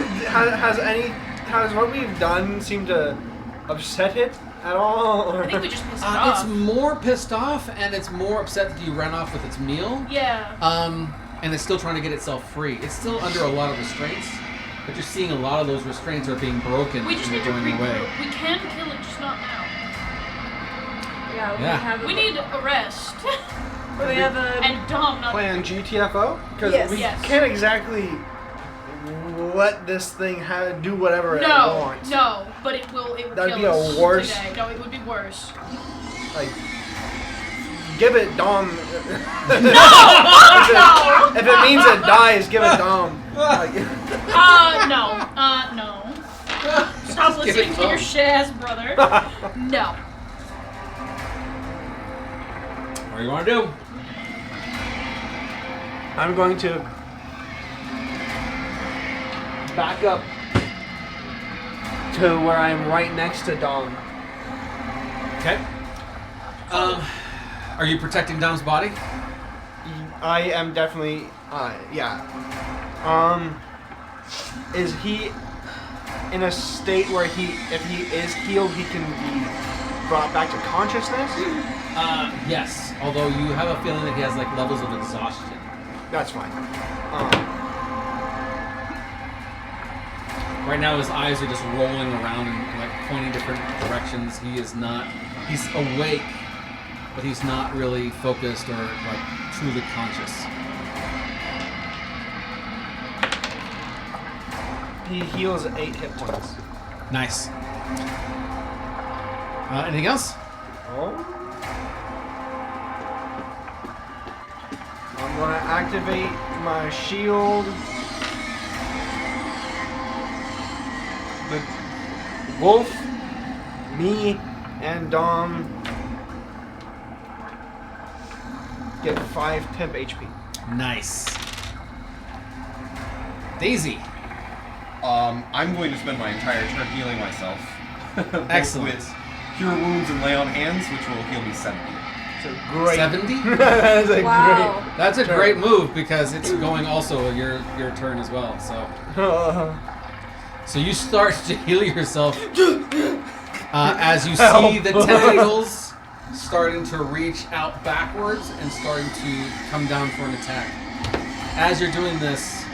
what we've done seemed to upset it at all? I think we just pissed it It's off. more pissed off, and it's more upset that you ran off with its meal. Yeah. And it's still trying to get itself free. It's still under a lot of restraints, but you're seeing a lot of those restraints are being broken We just and need to they're going away. regroup. We can kill it, just not now. Yeah, We need a rest. We have a And Dom, not Plan GTFO? Because Yes. we Yes. can't exactly let this thing do whatever it no, wants. no, but it would That'd kill be a us worse- today. No, it would be worse. Like, give it Dom. No! If it means it dies, give it Dom. Like, No. Stop Give listening it to your Dom. shaz, brother. No. What do you want to do? I'm going to back up to where I'm right next to Dom. Okay. Are you protecting Dom's body? I am definitely, yeah. Is he in a state where if he is healed, he can be brought back to consciousness? Yes. Although you have a feeling that he has like levels of exhaustion. That's fine. Right now his eyes are just rolling around and like pointing different directions. He's awake, but he's not really focused or like truly conscious. He heals 8 hit points. Nice. Anything else? I'm gonna activate my shield. The wolf, me, and Dom get 5 temp HP. Nice. Daisy. I'm going to spend my entire turn healing myself. Both Excellent. with Cure Wounds and Lay on Hands, which will heal me 70. So great. 70? That's a wow. That's a Sure. great move because it's going also your turn as well. So great. so you start to heal yourself as you see the tentacles starting to reach out backwards and starting to come down for an attack. As you're doing this,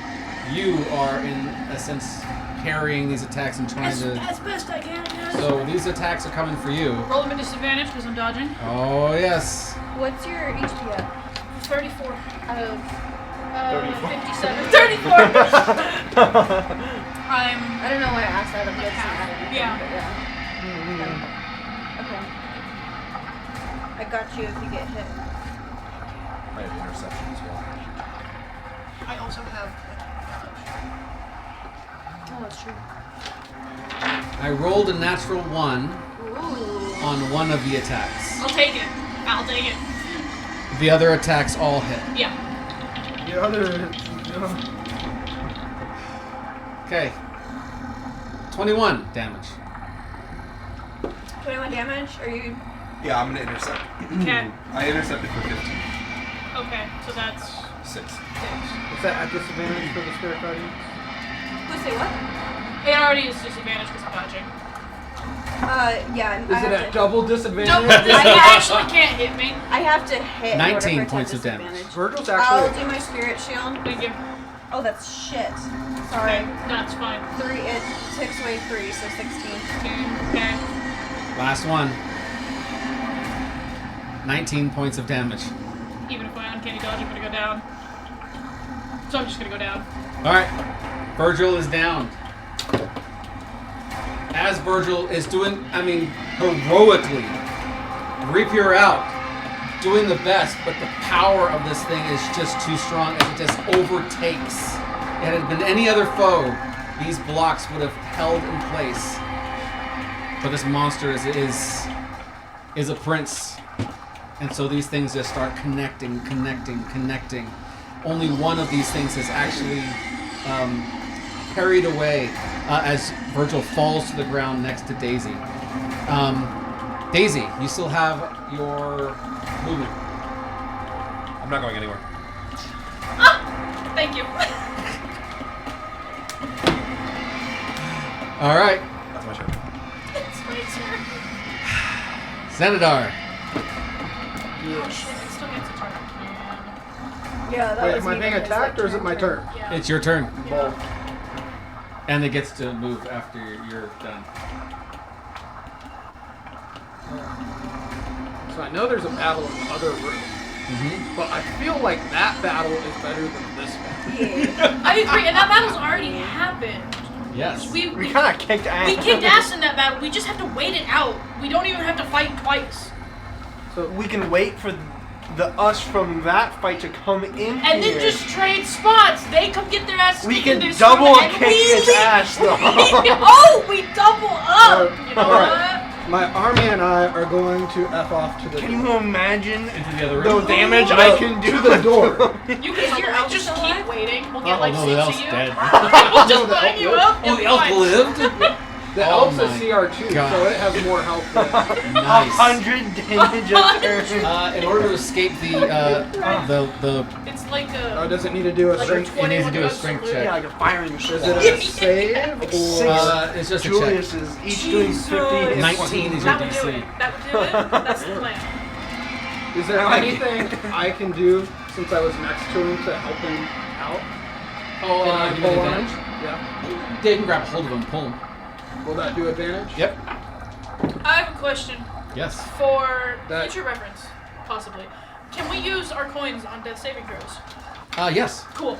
you are in a sense parrying these attacks and trying to. As best I can, yes. So these attacks are coming for you. Roll them at disadvantage because I'm dodging. Oh yes. What's your HP at? 34 out of 57. 34! I don't know why I asked that. It doesn't matter. Yeah. But okay. I got you if you get hit. I have interception as well. I also have. Oh, that's true. I rolled a natural 1 Ooh. on one of the attacks. I'll take it. I'll take it. The other attacks all hit. Yeah. The other. Okay. 21 damage. 21 damage? Are you? Yeah, I'm going to intercept. Okay. I intercepted for 15. Okay, so that's 6. Is that at disadvantage for the spirit guardian? Let's say what? It already is disadvantage because I'm dodging. Yeah. Is it at double disadvantage? No, this actually can't hit me. I have to hit. in order 19 for it to have points of damage. disadvantage. Virgil's I'll actually. do my spirit shield. Thank you. Oh, that's shit. Sorry. That's fine. 3. It takes away 3, so 16. Okay. Last one. 19 points of damage. Even if I uncanny dodge, I'm gonna go down. So I'm just gonna go down. All right, Virgil is down. As Virgil is doing, heroically, Rapier out, doing the best, but the power of this thing is just too strong as it just overtakes. Had it been any other foe, these blocks would have held in place. But this monster is a prince. And so these things just start connecting. Only one of these things is actually carried away as Virgil falls to the ground next to Daisy. Daisy, you still have your movement. I'm not going anywhere. Thank you. All right, That's my turn. It's my turn. Xanadar. Oh shit, it still gets a turn. Yeah, that Wait, was am I me being when it was, attacked like, or is it my turn? Yeah. It's your turn. Yeah. And it gets to move after you're done. So I know there's a battle in the other room, but I feel like that battle is better than this battle. Yeah. I agree, and that battle's already happened. Yes. We kind of kicked ass. we kicked ass in that battle. We just have to wait it out. We don't even have to fight twice. So We can wait for the us from that fight to come in And here. then just trade spots. They come get their ass We kicked can in their double sword, and kick we its leave. ass, though. We double up. You know Alright. what? my army and I are going to F off to the Can you imagine Into the other the room. damage No, I can do to the door. You Is can your double. elf Just still keep alive? waiting. We'll get Oh, like no, 6 the of elf's you. dead. We'll just No, the line elf you lived. up. Oh, You'll the be elf fine. lived? The Oh elf's a my CR2, God. so it has more health than Nice. 100 damage a turn. In order to escape the It's like a. does it need to do a like strength? a It needs to do a 21 strength salute. check. Yeah, like a firing Is squad. it a save or? it's just a check. Julius is each doing 50. and 19 is your That would do DC. it. That would do it. That's the plan. Is there I like anything I can do since I was next to him to help him out? Oh, Can I give pull it on him? advantage? Yeah. Yeah, you can grab hold of him, pull him. Will that do advantage? Yep. I have a question Yes. for That- future reference, possibly. Can we use our coins on death saving throws? Yes. Cool.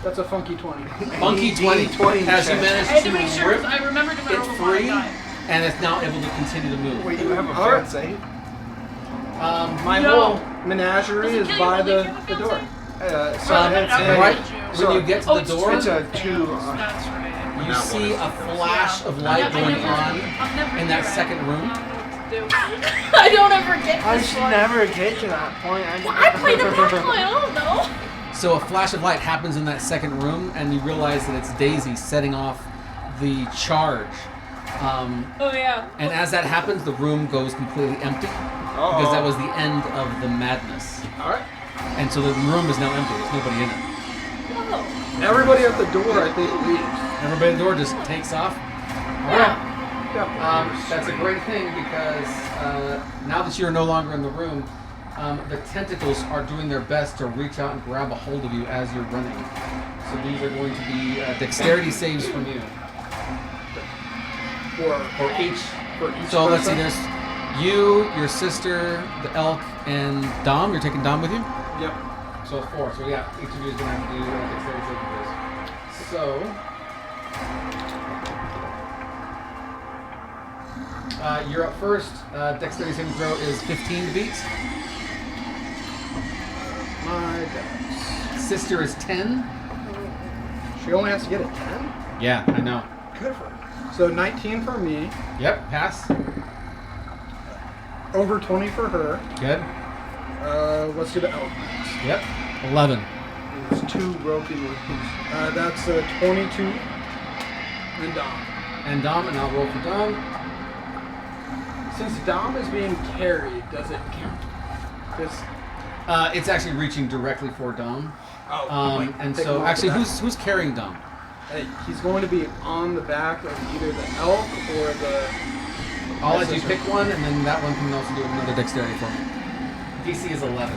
That's a funky 20. Funky 20. 20 As you check. manage I had to to make sure rip because I remembered to it roll free, die. and it's now able to continue to move. Wait, you have a Alright. fail save? My No. whole menagerie Does it is kill you by when you the kill the door. fiancé? So Oh, it's right you. when you get to Oh, the it's door, It's a 2. That's right. you Not see one a is- flash of light going on in that second room. I don't ever get I this should one. never get to that point. I played the back line. I don't know. So a flash of light happens in that second room, and you realize that it's Daisy setting off the charge. Oh yeah. And as that happens, the room goes completely empty because that was the end of the madness. Alright. And so the room is now empty. There's nobody in it. Oh. Everybody at the door, I think, leaves. Everybody at the door just takes off. Yeah. That's a great thing because now that you're no longer in the room, the tentacles are doing their best to reach out and grab a hold of you as you're running. So these are going to be dexterity saves from you. For each So let's see, person. there's you, your sister, the elk, and Dom. You're taking Dom with you? Yep. So 4. So yeah, each of you is going to have to do dexterity saving throws. So you're up first. Dexterity saving throw is 15 to beat. My dice. Sister is 10. She only has to get a 10? Yeah, I know. Good for her. So 19 for me, Yep, pass. over 20 for her. Good. Let's do the elk next. Yep. 11. It's 2 broken rooms. That's 22. And Dom. And Dom, and I'll roll for Dom. Since Dom is being carried, does it count? Because It's actually reaching directly for Dom. Oh, And take him so, off actually, the back. who's carrying Dom? Hey, he's going to be on the back of either the elk or the. I'll let you pick one, and then that one can also do another dexterity for me. DC is 11.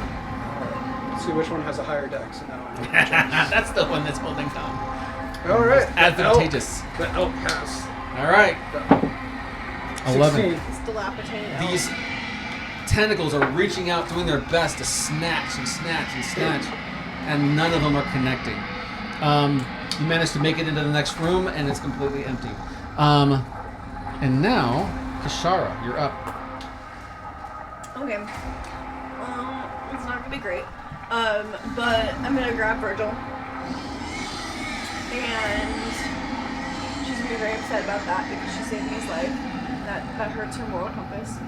Let's see which one has a higher dex. And That's the one that's holding Dom. All right. Advantageous. The elk has All right. the 11. 16. It's dilapidated. elk. These tentacles are reaching out, doing their best to snatch and snatch and snatch, and none of them are connecting. You manage to make it into the next room, and it's completely empty. And now, Kashara, you're up. Okay. It's not gonna be great. But I'm gonna grab Virgil. And she's gonna be very upset about that because she saved me his life. That hurts her moral compass.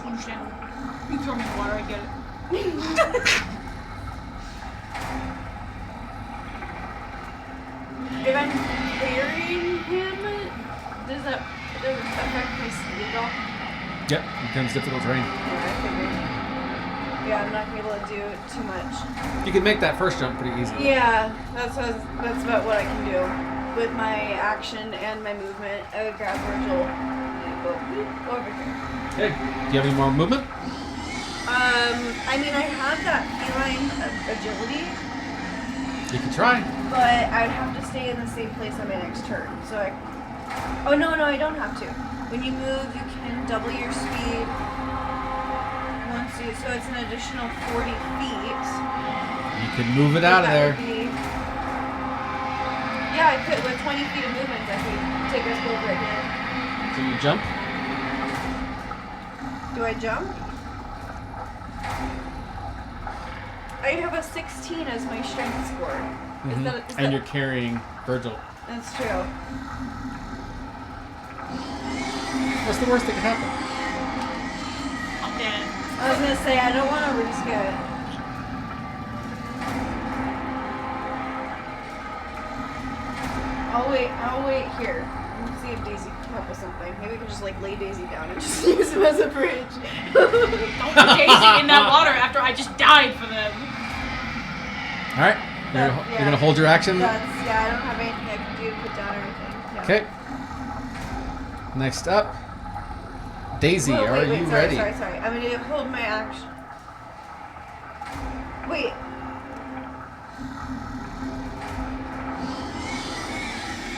Understandable. You throw me in the water, I get it. If I'm burying him, does that affect my speed at all? Yep, becomes difficult terrain. Yeah, I figured. Yeah, I'm not gonna be able to do too much. You can make that first jump pretty easy. Yeah, that's about what I can do. With my action and my movement, I would grab Virgil and go over here. Okay. Do you have any more movement? I mean, I have that feline agility, You can try. but I'd have to stay in the same place on my next turn. So oh no, I don't have to. When you move, you can double your speed. So it's an additional 40 feet. You can move it out of there. Yeah, I could. With 20 feet of movement, I could take us over again. So you jump. Do I jump? I have a 16 as my strength score. Is that, And you're carrying Virgil. That's true. What's the worst that could happen? I'm dead. I was gonna say I don't want to risk it. I'll wait here. Let's see if Daisy can help with something. Maybe we can just like lay Daisy down and just use him as a bridge. Don't put Daisy in that water after I just died for them. All right. You're gonna hold your action. I don't have anything I can do to put down or anything. Yeah. Okay. Next up, Daisy. Wait, Are you sorry, ready? Sorry. I'm gonna hold my action. Wait.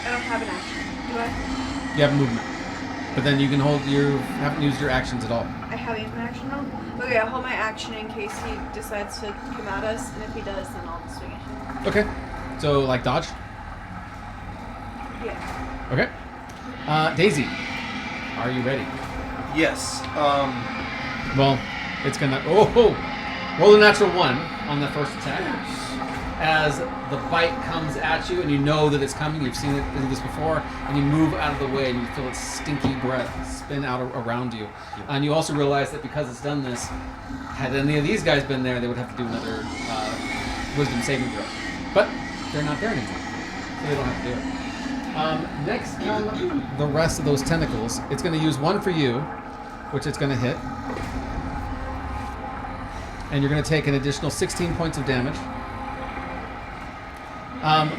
I don't have an action. Do I? You have movement, but then you can hold. You haven't used your actions at all. I haven't used my action now? Okay, I'll hold my action in case he decides to come at us, and if he does, then I'll swing at him. Okay. So like dodge. Yeah. Okay. Daisy, are you ready? Yes. Well, it's gonna. Oh, roll a natural 1 on the first attack. As the bite comes at you, and you know that it's coming, you've seen it do this before, and you move out of the way, and you feel its stinky breath spin out around you. And you also realize that because it's done this, had any of these guys been there, they would have to do another wisdom saving throw. But they're not there anymore, so they don't have to do it. Next come the rest of those tentacles. It's going to use 1 for you, which it's going to hit. And you're going to take an additional 16 points of damage.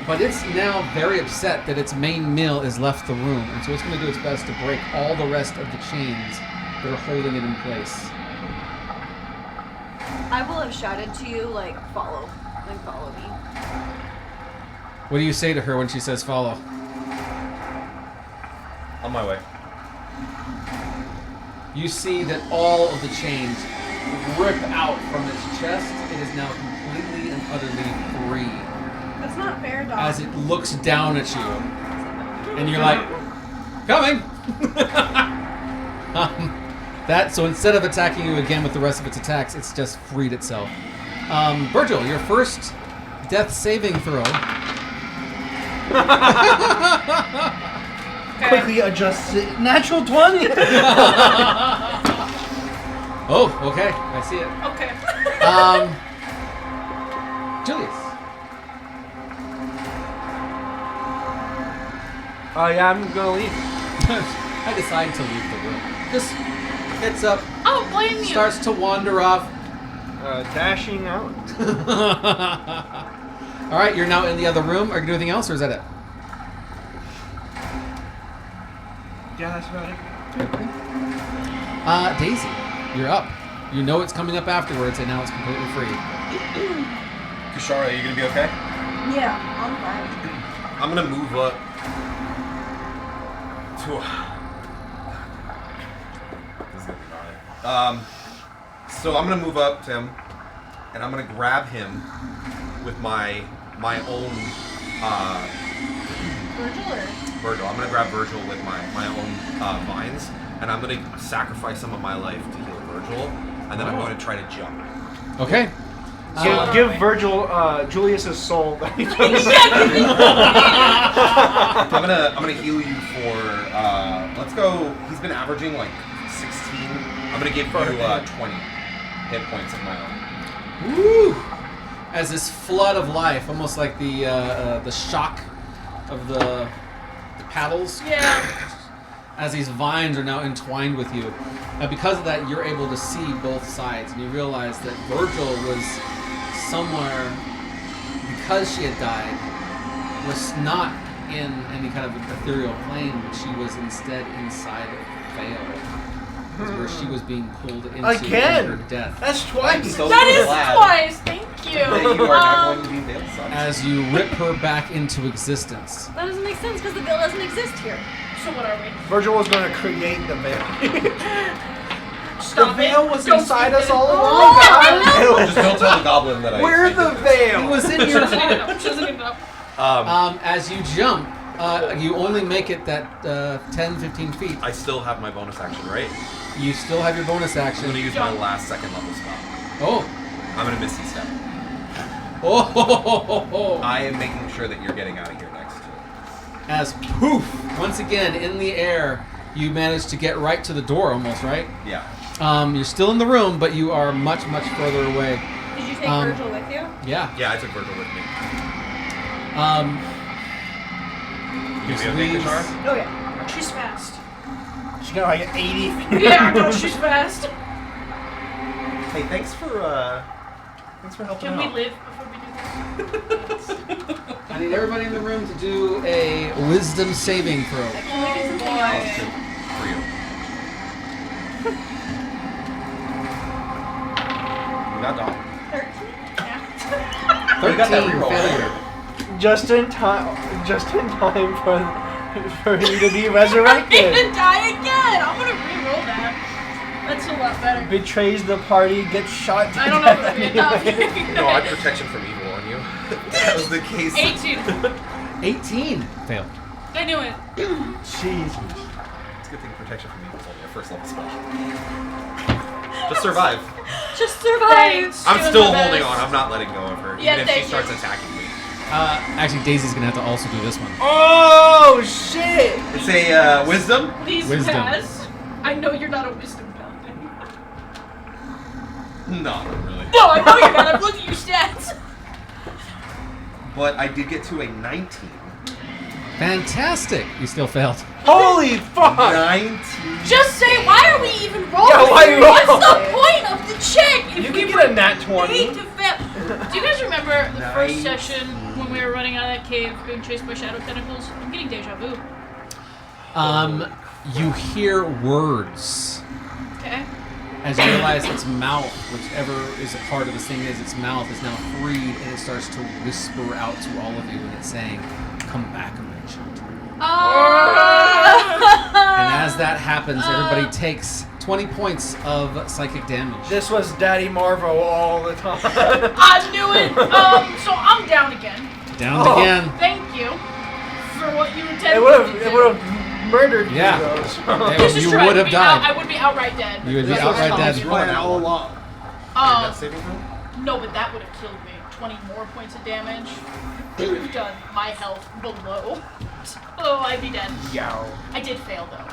But it's now very upset that its main meal has left the room, and so it's going to do its best to break all the rest of the chains that are holding it in place. I will have shouted to you, like, follow me. What do you say to her when she says follow? On my way. You see that all of the chains rip out from its chest. It is now completely and utterly free. That's not fair, dog. As it looks down at you, and you're like, coming! So instead of attacking you again with the rest of its attacks, it's just freed itself. Virgil, your first death saving throw. Quickly adjust it. Natural 20. Oh, okay, I see it. Okay. Julius. Oh yeah, I'm gonna leave. I decide to leave the room. Just heads up. Oh, don't blame you. starts to wander off. Dashing out. All right, you're now in the other room. Are you gonna do anything else, or is that it? Yeah, that's about it. Daisy, you're up. You know it's coming up afterwards, and now it's completely free. Kishara, are you gonna be okay? Yeah, I'm fine. I'm gonna move up to. This is gonna be gnarly. So I'm gonna move up to him, and I'm gonna grab him with my own Virgil. I'm gonna grab Virgil with my own vines, and I'm gonna sacrifice some of my life to heal Virgil, and then I'm going to try to jump. Okay. Give Virgil Julius's soul that he took. I'm gonna heal you for let's go. He's been averaging like 16. I'm gonna give you 20 hit points of my own. Woo! As this flood of life, almost like the shock of the paddles. Yeah. As these vines are now entwined with you. Because of that, you're able to see both sides, and you realize that Virgil was somewhere, because she had died, was not in any kind of ethereal plane, but she was instead inside of Vale, where she was being pulled into her death. That's twice. That is twice. Thank you. That you are not going to be Vale's son. As you rip her back into existence. That doesn't make sense because the veil doesn't exist here. So what are we? Virgil was going to create the veil. Stop The veil it. was Don't inside speak us it. all Oh, along, Just don't tell the goblin that I. Where's I the did veil? It was in She your doesn't even know. She doesn't even know. this. As you jump, you only make it that 10, 15 feet. I still have my bonus action, right? You still have your bonus I'm action. gonna use my last second level spell. Oh. I'm gonna Misty Step. Oh. I am making sure that you're getting out of here next. As poof, once again in the air, you manage to get right to the door almost, right? Yeah. You're still in the room, but you are much, much further away. Did you take Virgil with you? Yeah. Yeah, I took Virgil with me. You This gonna be okay, leaves- Kishara? Oh yeah. She's fast. She's got like 80 feet. Yeah, no, she's fast. Hey, thanks for helping Can we out. live before we do this? I need everybody in the room to do a wisdom saving throw. Can we do something I'll else? do for you. You got dog. 13? Yeah. 13 You got that reroll, failure. Just in time for you to be I'm resurrected. gonna die again. I'm gonna re-roll that. That's a lot better. Betrays the party, gets shot to I don't know death if anyway. No, I have protection from evil on you. That was the case. 18. 18 failed. I knew it. Jesus. It's a good thing protection from evil is only a first level spell. Just survive. Just survive. Thanks. I'm Doing still my holding best. on. I'm not letting go of her. Yeah, even if she thank starts you. attacking me. Actually, Daisy's gonna have to also do this one. Oh shit! It's a wisdom. Please Wisdom. pass. I know you're not a wisdom paladin. No, not really. No, I know you're not. I've looked at your stats. But I did get to a 19. Fantastic. You still failed. Holy fuck! 19. Just say, why are we even rolling? Yeah, why are you What's rolling? the point of the check if You we can were get a nat 20. made to fail? Do you guys remember the first 19. session when we were running out of that cave being chased by shadow tentacles? I'm getting deja vu. You hear words Okay. as you realize its mouth, whichever is a part of this thing is, its mouth is now freed, and it starts to whisper out to all of you, and it's saying, "Come back, my children." And as that happens, everybody takes 20 points of psychic damage. This was Daddy Marvo all the time. I knew it. So I'm down again. Down Oh. again. Thank you for what you intended It would to do. have murdered Yeah. you though. Yeah. This is You true. would have I died. would be outright dead. You would be This was outright Tom's dead. plan all along. Um, saving throw? no, but that would have killed me. 20 more points of damage. It would have done my health below. Oh, I'd be dead. Yow. I did fail though.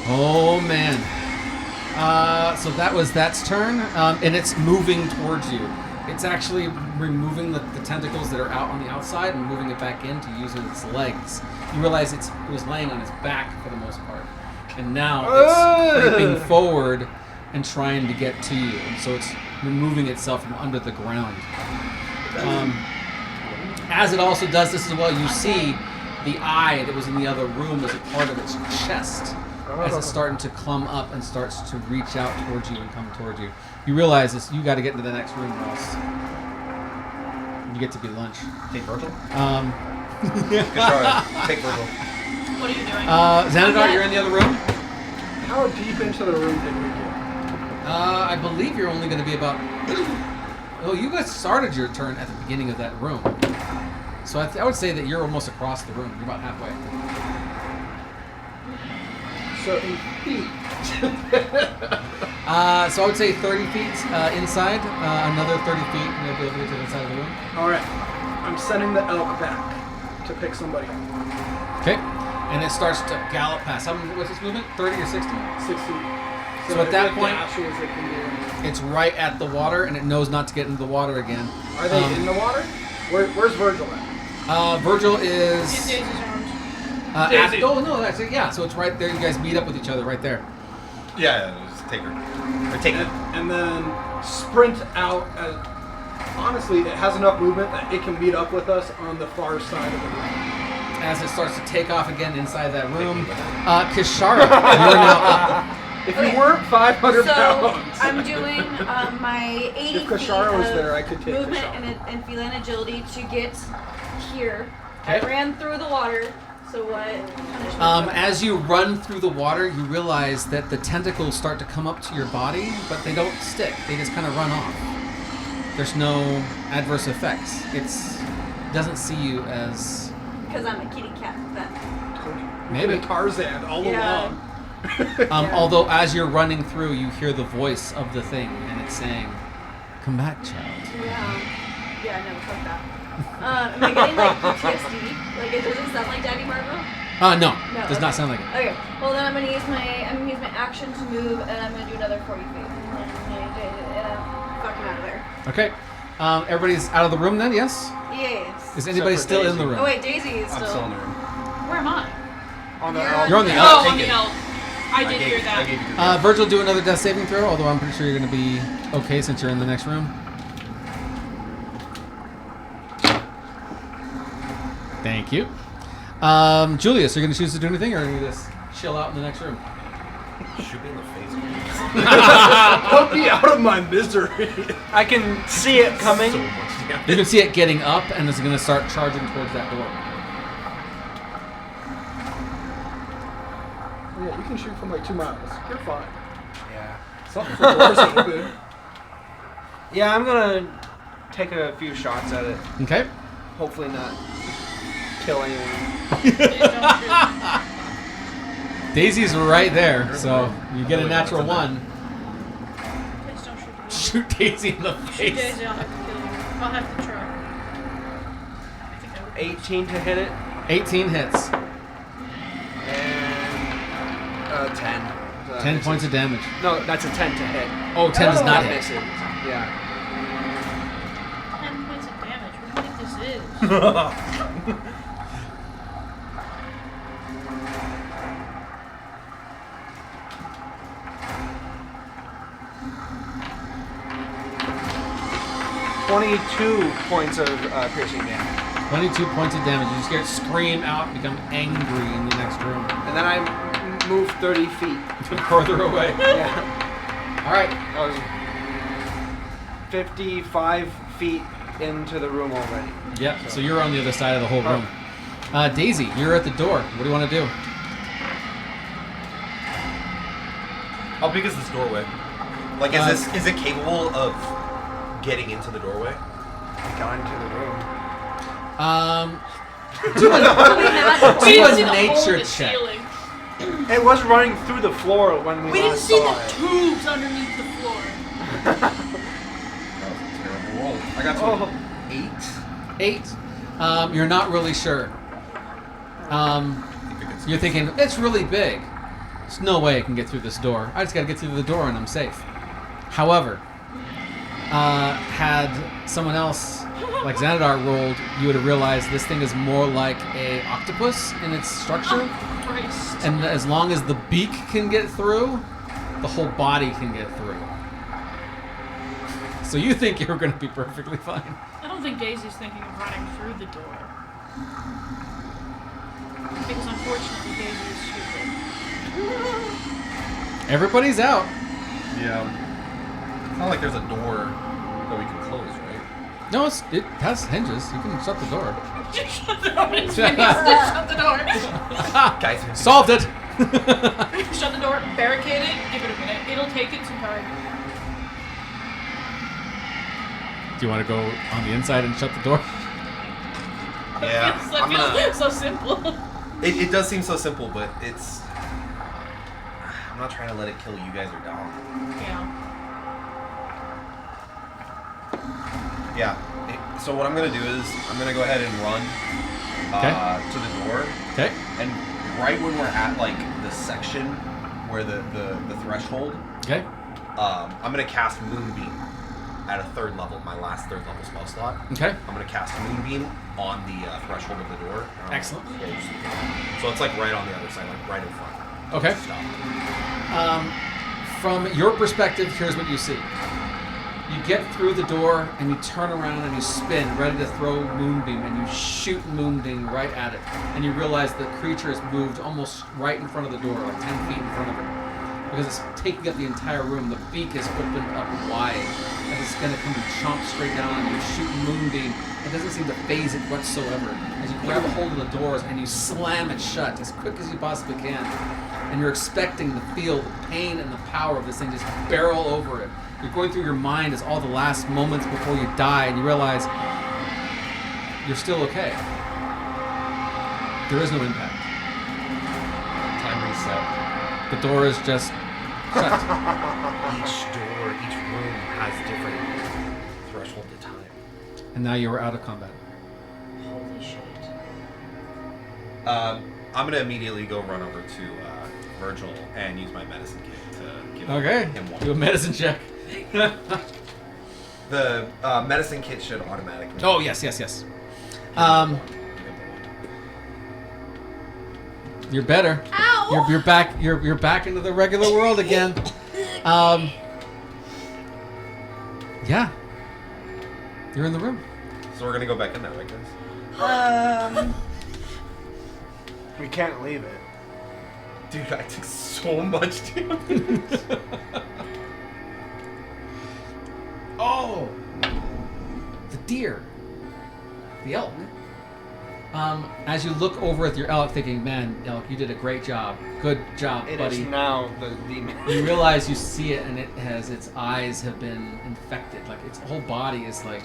Oh man. So that's turn, and it's moving towards you. It's actually removing the tentacles that are out on the outside and moving it back in to use its legs. You realize it was laying on its back for the most part, and now it's creeping forward and trying to get to you. And so it's removing itself from under the ground. As it also does this as well, you see the eye that was in the other room as a part of its chest as it's starting to clumb up and starts to reach out towards you and come towards you. You realize this, you got to get into the next room or else you get to be lunch. Take Virgil. Kashara, take Virgil. What are you doing? Xanadar, you're in the other room. How deep into the room did we get? I believe you're only going to be about... Oh, you guys started your turn at the beginning of that room. So I would say that you're almost across the room. You're about halfway. So in feet. So I would say 30 feet inside, another 30 feet, and you'll be able to get to the side of the room. All right. I'm sending the elk back to pick somebody up. Okay. And it starts to gallop past. What's this movement? 30 or 60? 60. So at that it point, dashes, it can do it. it's right at the water, and it knows not to get into the water again. Are they in the water? Where's Virgil at? Virgil In is... Daisy's arms. Daisy. Oh, no, actually, yeah. So it's right there. You guys meet up with each other right there. Yeah, just take her. Or take it. And then sprint out. Honestly, it has enough movement that it can meet up with us on the far side of the room. As it starts to take off again inside that room. Kishara, you're now up. If Okay. you weren't 500 So pounds. I'm doing my 80 If Kashara feet was of there, I could take movement Kashara. and feline agility to get here. I Okay. ran through the water. So what punishment? As you run through the water, you realize that the tentacles start to come up to your body, but they don't stick. They just kind of run off. There's no adverse effects. It doesn't see you as... Because I'm a kitty cat then. Maybe. Tarzan all Yeah. along. Although as you're running through, you hear the voice of the thing, and it's saying, "Come back, child." Yeah, no, fuck that. Am I getting like PTSD? Like it doesn't sound like Daddy Margot? No, No, does not sound like it. Okay. Well then I'm gonna use my action to move and I'm gonna do another 40 feet. Fuck him out of there. Okay. Everybody's out of the room then, yes? Yes. Is anybody Except for still in Daisy. the room? Oh wait, Daisy is I'm still in the room. Where am I? On the You're on the Oh, elk. on the elk. I did hear I that. gave you Virgil, do another death saving throw, although I'm pretty sure you're going to be okay since you're in the next room. Thank you. Julius, are you going to choose to do anything, or are you just chill out in the next room? Shoot me in the face. Put me out of my misery. I can see it coming. So much damage. You can see it getting up, and it's going to start charging towards that door. Yeah, you can shoot from like 2 miles. You're fine. Yeah. Something for doors open. Yeah, I'm gonna take a few shots at it. Okay. Hopefully not kill anyone. Please don't shoot me. Daisy's right there, so you get a natural one. Please don't shoot me. Shoot Daisy in the Shoot face. Daisy, I'll have to kill you. I'll have to try. I think I would. 18 to hit it, 18 hits. and 10. 10 points of damage. No, that's a 10 to hit. Oh, 10 does not hit. miss it. Yeah. 10 points of damage. What do you think this is? $22 points of piercing damage. 22 points of damage. You just hear it scream out, become angry in the next room. And then I move 30 feet. Further away. Yeah. All right. I was 55 feet into the room already. Yep. So you're on the other side of the whole room. Daisy, you're at the door. What do you want to do? How big is this doorway? Like, is it capable of getting into the doorway? Got into the room. Do a We didn't see the hole in nature the check. ceiling. It was running through the floor when we We didn't last see saw the it. tubes underneath the floor. That was a terrible roll. I got to Oh. 8. 8. You're not really sure. You're thinking, it's really big. There's no way I can get through this door. I just got to get through the door and I'm safe. However, had someone else, like Xanadar, rolled, you would have realized this thing is more like a octopus in its structure. Oh, Christ. And as long as the beak can get through, the whole body can get through. So you think you're going to be perfectly fine. I don't think Daisy's thinking of running through the door. Because unfortunately, Daisy is stupid. Everybody's out. Yeah. It's not like there's a door that we can close, right? No, it has hinges. You can shut the door. Shut the door. It's me. Shut the door. Guys, Solved it. Shut the door. Barricade it. Give it a minute. It'll take it some time. Do you want to go on the inside and shut the door? Yeah. That feels so simple. It does seem so simple, but it's... I'm not trying to let it kill you guys or Dom. Yeah. Yeah. So what I'm going to do is I'm going to go ahead and run to the door. Okay. And right when we're at, like, the section where the threshold, Okay. I'm going to cast Moonbeam at a third level, my last third level spell slot. Okay. I'm going to cast Moonbeam on the threshold of the door. Excellent. Close the door. So it's, like, right on the other side, like, right in front. Okay. Stop. From your perspective, here's what you see. You get through the door and you turn around and you spin, ready to throw Moonbeam, and you shoot Moonbeam right at it. And you realize the creature has moved almost right in front of the door, like 10 feet in front of it. Because it's taking up the entire room. The beak is opened up wide. And it's going to come and chomp straight down on you. Shoot Moonbeam. It doesn't seem to phase it whatsoever. As you grab a hold of the doors and you slam it shut as quick as you possibly can. And you're expecting to feel the pain and the power of this thing just barrel over it. You're going through your mind as all the last moments before you die, and you realize you're still okay. There is no impact. Time reset. The door is just shut. Each door, each room has different threshold of time. And now you are out of combat. Holy shit. I'm gonna immediately go run over to Virgil and use my medicine kit to give him one. Do a medicine check. The medicine kit should automatically. Oh, yes. You're better. Ow! You're back. You're back into the regular world again. Yeah. You're in the room. So we're gonna go back in there, right, guys? We can't leave it. Dude, I took so much damage. Oh, the deer, the elk. As you look over at your elk, thinking, "Man, elk, you did a great job. Good job, It buddy." is now the demon. You realize you see it, and its eyes have been infected. Like its whole body is like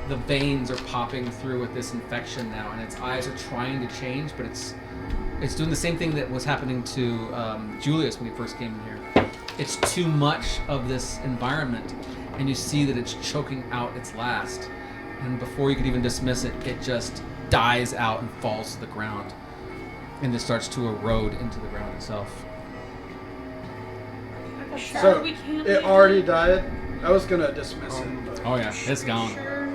the veins are popping through with this infection now, and its eyes are trying to change, but it's doing the same thing that was happening to Julius when he first came in here. It's too much of this environment, and you see that it's choking out its last. And before you could even dismiss it, it just dies out and falls to the ground, and it starts to erode into the ground itself. Sure, So we can't it leave already it. died. I was gonna dismiss it. But Oh yeah, it's gone. Sure.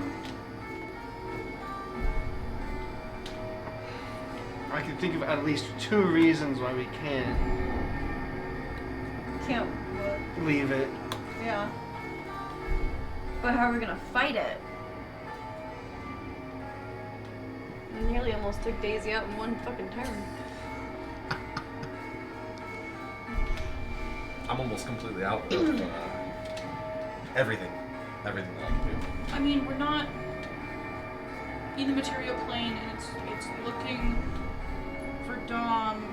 I can think of at least 2 reasons why we can't Can't. What? leave it. Yeah. But how are we gonna fight it? I nearly almost took Daisy out in one fucking turn. I'm almost completely out of everything that I can do. I mean, we're not in the material plane, and it's looking for Dom.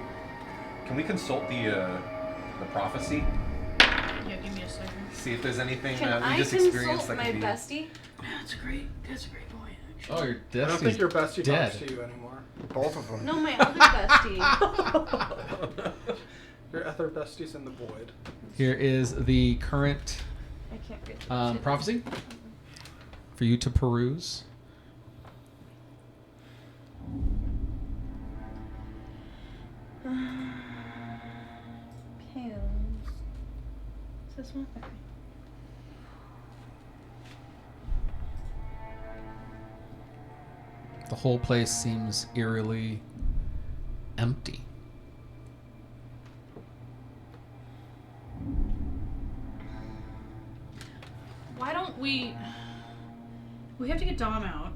Can we consult the prophecy? Yeah, give me a second. See if there's anything Can that we I just experienced consult that my could be. bestie? That's a great point. Actually. Oh, your I don't think your bestie dead. talks to you anymore. Both of them. No, my other bestie. Your other bestie's in the void. Here is the current I can't read that shit. prophecy for you to peruse. Pills. Is this one? Okay. The whole place seems eerily empty. we have to get Dom out,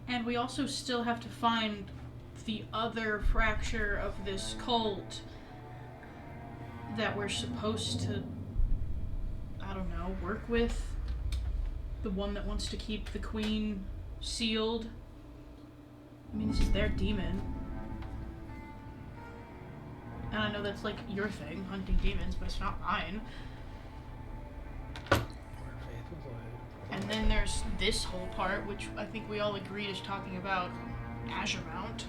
and we also still have to find the other fracture of this cult that we're supposed to, I don't know, work with. The one that wants to keep the queen sealed. I mean, this is their demon. And I know that's like your thing, hunting demons, but it's not mine. And then there's this whole part, which I think we all agreed is talking about Azure Mount.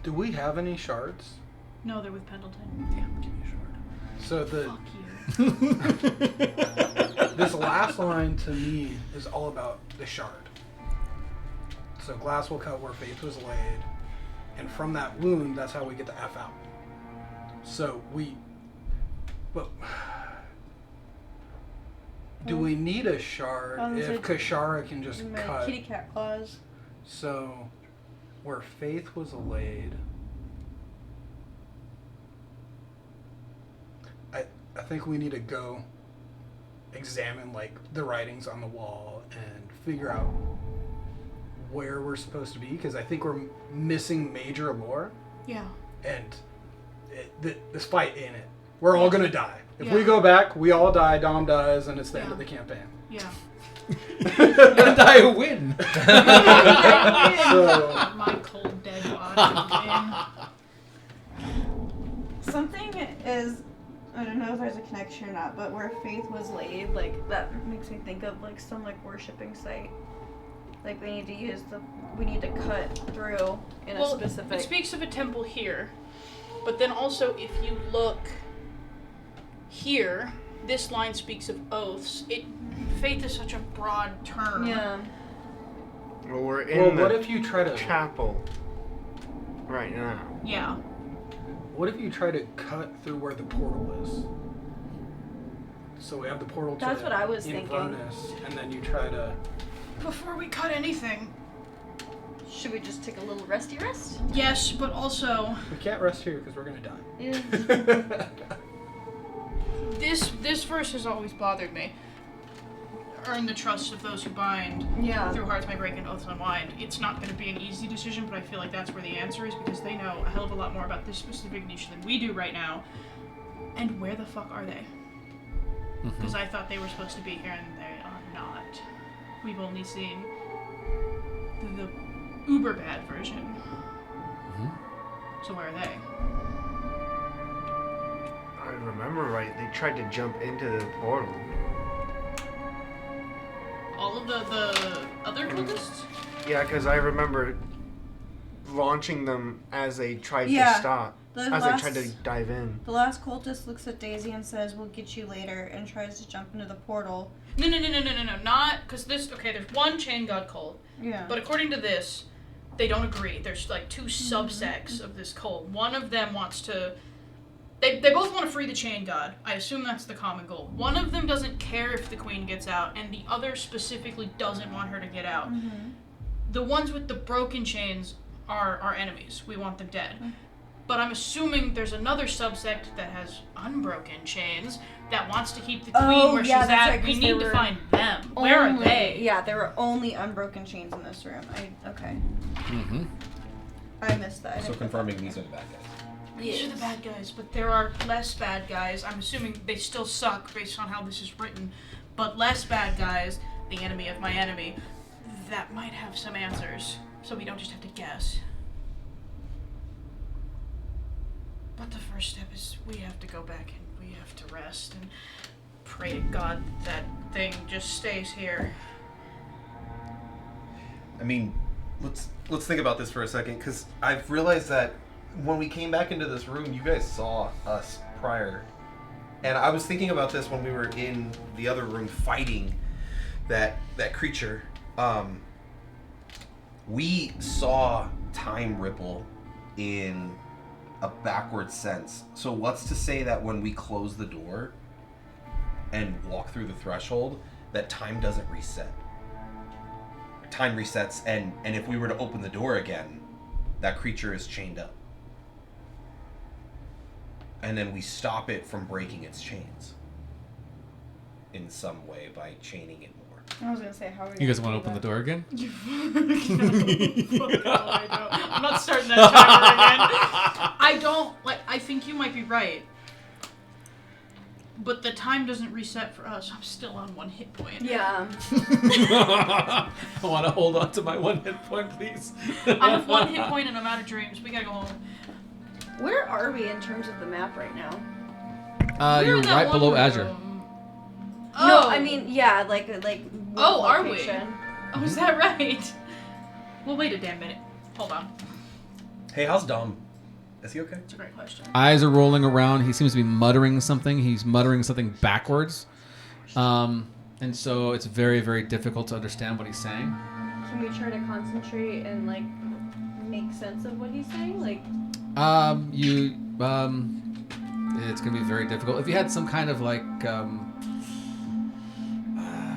Do we have any shards? No, they're with Pendleton. Yeah, give me a shard. So Fuck you. this last line to me is all about the shard. So glass will cut where faith was laid, and from that wound, that's how we get the F out. So do we need a shard if Kashara can just cut? Kitty cat claws. So, where faith was laid, I think we need to go examine like the writings on the wall and figure out where we're supposed to be, because I think we're missing major lore. Yeah. And this fight in it, we're all gonna die. If we go back, we all die. Dom dies, and it's the end of the campaign. Yeah. And I win. So, My cold dead body. Something is, I don't know if there's a connection or not, but where faith was laid, like that makes me think of like some like worshiping site. Like we need to cut through in a specific. It speaks of a temple here, but then also if you look here, this line speaks of oaths. Faith is such a broad term. Yeah. Well, we're in what if you try to chapel right now? Yeah. What if you try to cut through where the portal is? So we have the portal to That's what I was Inverness, and then you try to. Before we cut anything. Should we just take a little resty rest? Yes, but also We can't rest here because we're gonna die. Yeah. this verse has always bothered me. Earn the trust of those who bind. Yeah. Through hearts may break and oaths unwind. It's not going to be an easy decision, but I feel like that's where the answer is, because they know a hell of a lot more about this specific niche than we do right now. And where the fuck are they? Because I thought they were supposed to be here, and they are not. We've only seen the uber bad version. So where are they? I remember right, they tried to jump into the portal. All of the other cultists? Yeah, because I remember launching them as they tried to Yeah. stop. They tried to dive in. The last cultist looks at Daisy and says, "We'll get you later," and tries to jump into the portal. No, not, because this, okay, there's one chain god cult, Yeah. but according to this, they don't agree. There's like two subsects of this cult. One of them wants to, they both want to free the chain god. I assume that's the common goal. One of them doesn't care if the queen gets out, and the other specifically doesn't want her to get out. The ones with the broken chains are our enemies. We want them dead. But I'm assuming there's another subsect that has unbroken chains that wants to keep the queen where she's that's at. right, We 'cause need they to were find them. Where are they? Yeah, there were only unbroken chains in this room. Okay. I missed that. I So didn't put confirming that these there. are the bad guys. These are the bad guys, but there are less bad guys. I'm assuming they still suck based on how this is written, but less bad guys, the enemy of my enemy, that might have some answers, so we don't just have to guess. But the first step is we have to go back and we have to rest and pray to God that thing just stays here. I mean, let's think about this for a second, because I've realized that when we came back into this room, you guys saw us prior, and I was thinking about this when we were in the other room fighting that creature. We saw time ripple in a backward sense. So what's to say that when we close the door and walk through the threshold, that time doesn't reset? Time resets, and if we were to open the door again, that creature is chained up. And then we stop it from breaking its chains. in some way by chaining it more. I was gonna say, how are we You guys gonna want to do open the that? door again? Fuck all I know. I'm not starting that timer again. I don't like. I think you might be right, but the time doesn't reset for us. I'm still on 1 hit point. Yeah. I want to hold on to my 1 hit point, please. I'm at 1 hit point and I'm out of dreams. We gotta go home. Where are we in terms of the map right now? We're You're in that right one below room. Azure. Oh. No, I mean, yeah, like. Oh, are we? location. Oh, is that right? Well, wait a damn minute. Hold on. Hey, how's Dom? Is he okay? That's a great question. Eyes are rolling around. He seems to be muttering something. He's muttering something backwards. And so it's very, very difficult to understand what he's saying. Can we try to concentrate and like make sense of what he's saying? Like, It's going to be very difficult. If you had some kind of like,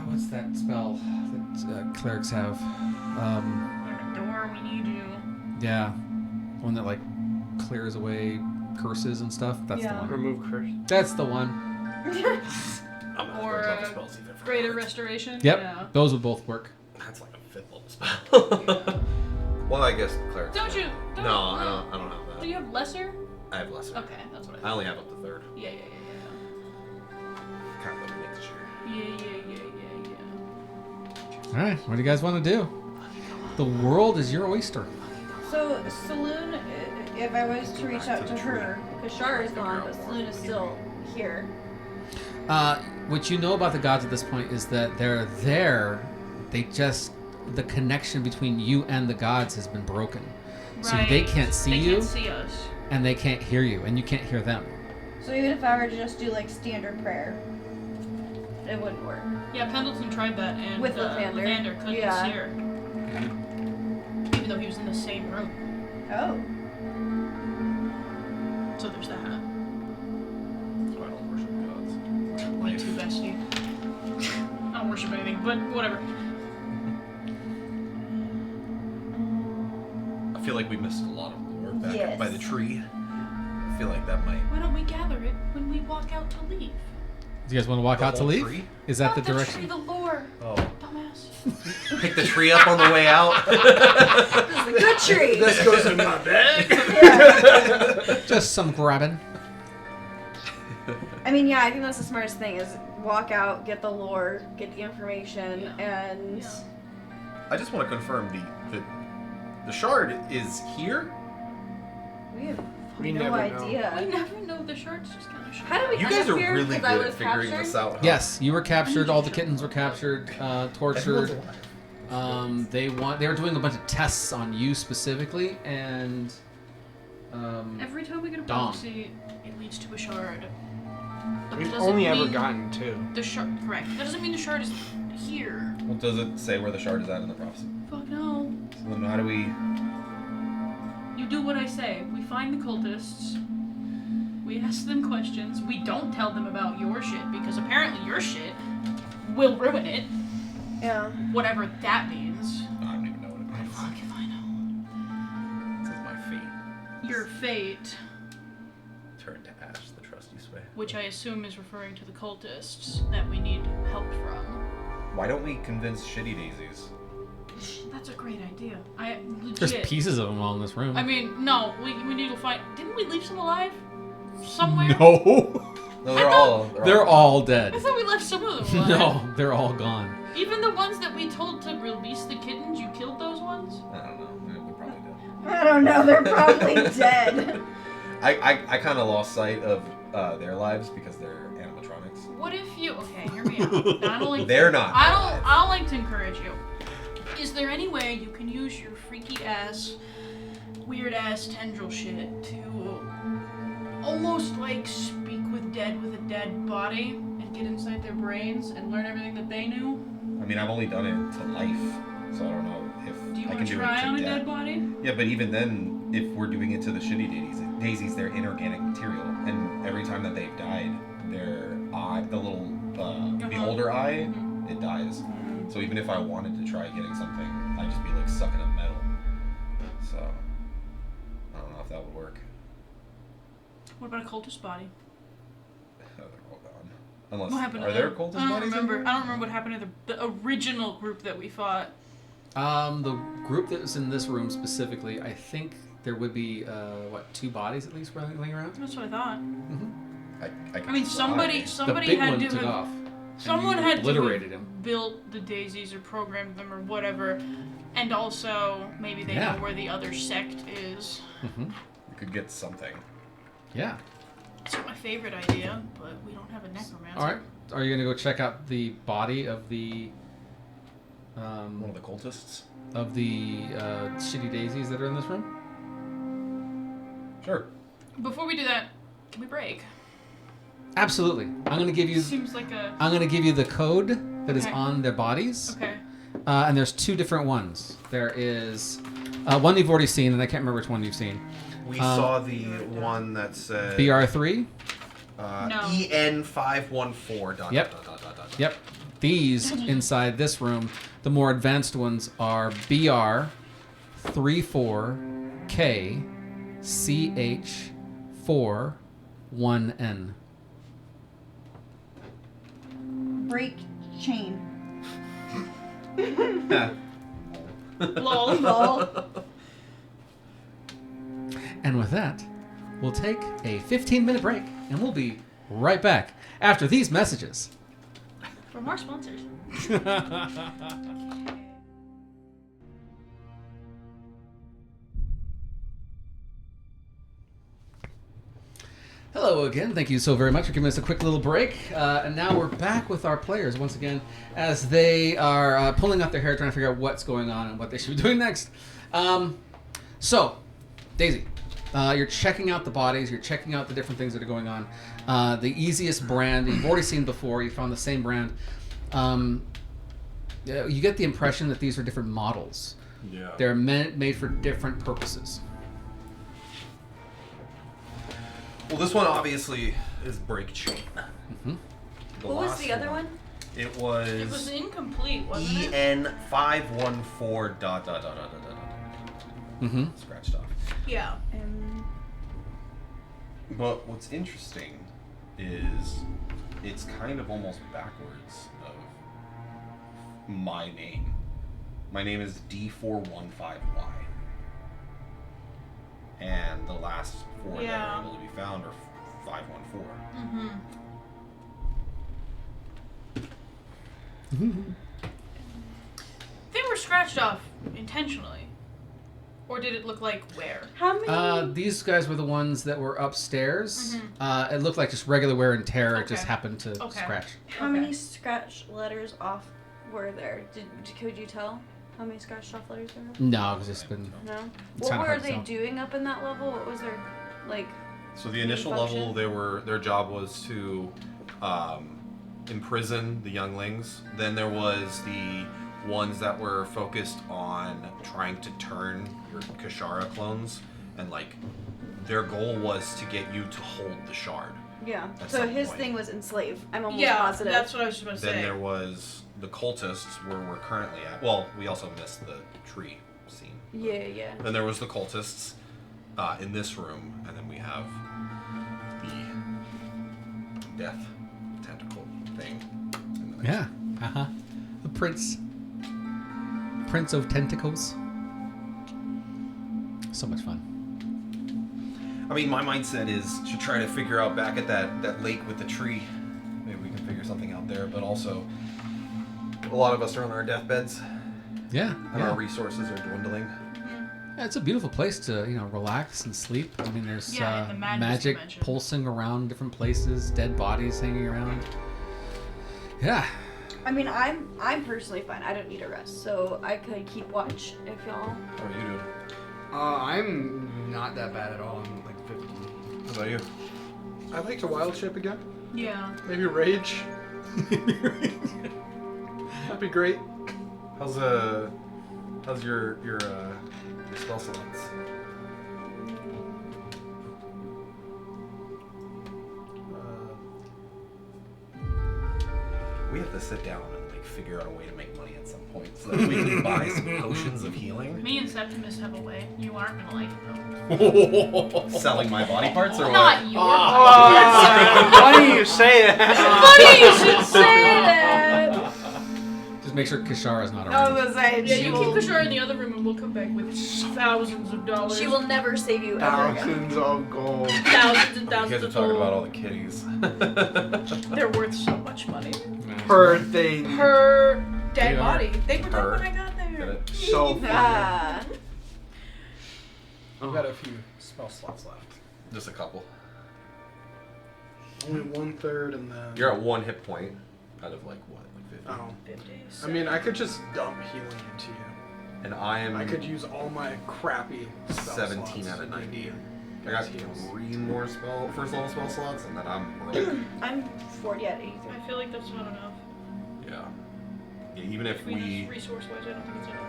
what's that spell that clerics have? Door, we need you. Yeah, one that like clears away curses and stuff. That's the Yeah. one. Remove curse. That's the one. I'm not Or, sure what spells either for Greater cards. restoration. Yep, Yeah. those would both work. That's like a 5th level spell. Well, I guess clerics. Don't can. you? Don't, No, I don't have that. Do you have lesser? I have lesser. Okay, that's what I I thought. only have up to 3rd. Yeah. Kind of like makes sure. Yeah. All right, what do you guys want to do? The world is your oyster. so Saloon, if I was to reach out to her, because Shar is gone, but Saloon is still here. What you know about the gods at this point is that they're there. They just the connection between you and the gods has been broken, so they can't see They you can't see us. and they can't hear you, and you can't hear them. So even if I were to just do like standard prayer, it wouldn't work. Yeah, Pendleton tried that, and With Lathander. Lathander couldn't Yeah. see her, even though he was in the same room. Oh. So there's that. So I don't worship gods. Me too, bestie. I don't worship anything, but whatever. I feel like we missed a lot of lore back Yes. by the tree. I feel like that might. Why don't we gather it when we walk out to leave? Do you guys want to walk The out to whole leave? tree? Is that Not the Tree, direction? the lore. Oh. Dumbass. Pick the tree up on the way out. This is a good tree. This goes in my bag. Yeah. Just some grabbing. I mean, yeah, I think that's the smartest thing is walk out, get the lore, get the information, and Yeah. I just want to confirm the shard is here. we have We no never know. idea. We never know. The shards just kind of show. How do we You guys end up are here? really 'Cause I good was at figuring captured? this out. Huh? Yes, you were captured. All the Sure. kittens were captured, tortured. Everyone's alive. They were doing a bunch of tests on you specifically, and Every time we get a Dom. prophecy, it leads to a shard. But We've that doesn't only ever mean gotten 2. the shard. Correct. That doesn't mean the shard is here. Well, does it say where the shard is at in the prophecy? Fuck no. So then how do we? You do what I say. We find the cultists. We ask them questions. We don't tell them about your shit because apparently your shit will ruin it. Yeah. Whatever that means. I don't even know what it means. Fuck if I know. This is my fate. Your fate, Turn to ash, the trust you sway. which I assume is referring to the cultists that we need help from. Why don't we convince Shitty Daisies? That's a great idea. I legit. there's pieces of them all in this room. I mean, no, we need to find. Didn't we leave some alive? Somewhere? No, No, they're all I dead. thought we left some of them alive. No, they're all gone. Even the ones that we told to release the kittens, you killed those ones? I don't know. We probably did. I don't know. They're probably dead. I kind of lost sight of their lives because they're animatronics. What if you? Okay, hear me out. I don't like. They're not. I don't like to encourage you. Is there any way you can use your freaky ass, weird ass tendril shit to almost like speak with a dead body and get inside their brains and learn everything that they knew? I mean, I've only done it to life, so I don't know if Do you I want can to do try it to on a death. dead body? Yeah, but even then, if we're doing it to the Shitty Daisies, they're inorganic material, and every time that they've died, their eye, the little beholder eye, it dies. So even if I wanted to try getting something, I'd just be like sucking up metal. So I don't know if that would work. What about a cultist body? Oh, they're all gone. Unless What happened are to there them? cultist I don't bodies? in remember. here? I don't remember what happened to the original group that we fought. The group that was in this room specifically, I think there would be 2 bodies at least laying around. That's what I thought. I I mean, somebody The big had one to took have. off. Someone and you had to obliterated have him. built the daisies or programmed them or whatever, and also maybe they Yeah. know where the other sect is. Mm-hmm. We could get something. Yeah. It's my favorite idea, but we don't have a necromancer. All right. Are you gonna go check out the body of the One of the cultists. shitty daisies that are in this room? Sure. Before we do that, can we break? Absolutely. I'm gonna give you. Seems like a. I'm gonna give you the code that is Okay. on their bodies. Okay. And there's 2 different ones. There is one you've already seen, and I can't remember which one you've seen. We saw the one that said BR3. No. EN514. Dot, Yep. dot, dot, dot, dot. Yep. These inside this room, the more advanced ones are BR34KCH41N. Break chain. Lol. Lol. And with that, we'll take a 15-minute break, and we'll be right back after these messages. For more sponsors. Hello again. Thank you so very much for giving us a quick little break. And now we're back with our players once again as they are pulling out their hair, trying to figure out what's going on and what they should be doing next. So, Daisy, you're checking out the bodies. You're checking out the different things that are going on. The easiest brand you've already seen before. You found the same brand. You get the impression that these are different models. Yeah. They're made for different purposes. Well, this one obviously is break chain. Mm-hmm. What was the other one? It It was was incomplete, wasn't it? EN514. Dot, dot, dot, dot, dot, dot, dot. Mm-hmm. Scratched off. Yeah. But what's interesting is it's kind of almost backwards of my name. My name is D415Y. And the last 4 that Yeah. are able to be found are 514. Mm-hmm. They were scratched off intentionally. Or did it look like where? How many? These guys were the ones that were upstairs. Mhm. It looked like just regular wear and tear. It just Okay. happened to Okay. scratch. How Okay. many scratch letters off were there? Could you tell how many scratched off letters there were? No, because it's been. No. It's What kinda were hard to they tell. doing up in that level? What was their like? So the initial level, their job was to imprison the younglings. Then there was the ones that were focused on trying to turn your Kashara clones, and like their goal was to get you to hold the shard. Yeah. At So some his point. thing was enslave. I'm almost Yeah, positive. that's what I was just going to Then say. there was the cultists where we're currently at. Well, we also missed the tree scene. Yeah. Then there was the cultists in this room, and then we have the death tentacle thing. in the next Yeah. Uh huh. The Prince of Tentacles. So much fun. I mean, my mindset is to try to figure out back at that lake with the tree. Maybe we can figure something out there, but also a lot of us are on our deathbeds Yeah. and Yeah. our resources are dwindling. Yeah, it's a beautiful place to relax and sleep. I mean, there's Yeah, in the madness magic dimension. pulsing around different places, dead bodies hanging around. Yeah. I mean, I'm personally fine. I don't need a rest, so I could keep watch if y'all. How are you doing? I'm not that bad at all. I'm like 50. How about you? I'd like to wild shape again. Yeah. Maybe rage. That'd be great. How's your spell slots? We have to sit down and like figure out a way to make money at some point so that we can buy some potions of healing. Me and Septimus have a way. You aren't gonna like it though. Selling my body parts or Not what? your Funny you say that. Funny you should say that. Just make sure Kishara's not I around. was gonna say, Yeah, she you will, keep Kishara in the other room and we'll come back with thousands of dollars. she will never save you ever again. Thousands of gold. Thousands and You thousands guys are of talking gold. about all the kitties. They're worth so much money. Per thing. Her dead They are. body. They were dead Her. when I got Get there. it? So funny. Ah. We've got a few spell slots left. Just a couple. Only 1/3 and then... You're at 1 hit point out of like what, like 50. Oh. 50, I mean, I could just dump healing into you. And I am I could use all my crappy spell 17 slots out of 90. into I got guys' heals. 3 more first level spell slots, and then I'm broke. I'm 40 at 83. I feel like that's not enough. Yeah. Yeah. Even if we, Resource-wise, I don't think it's enough.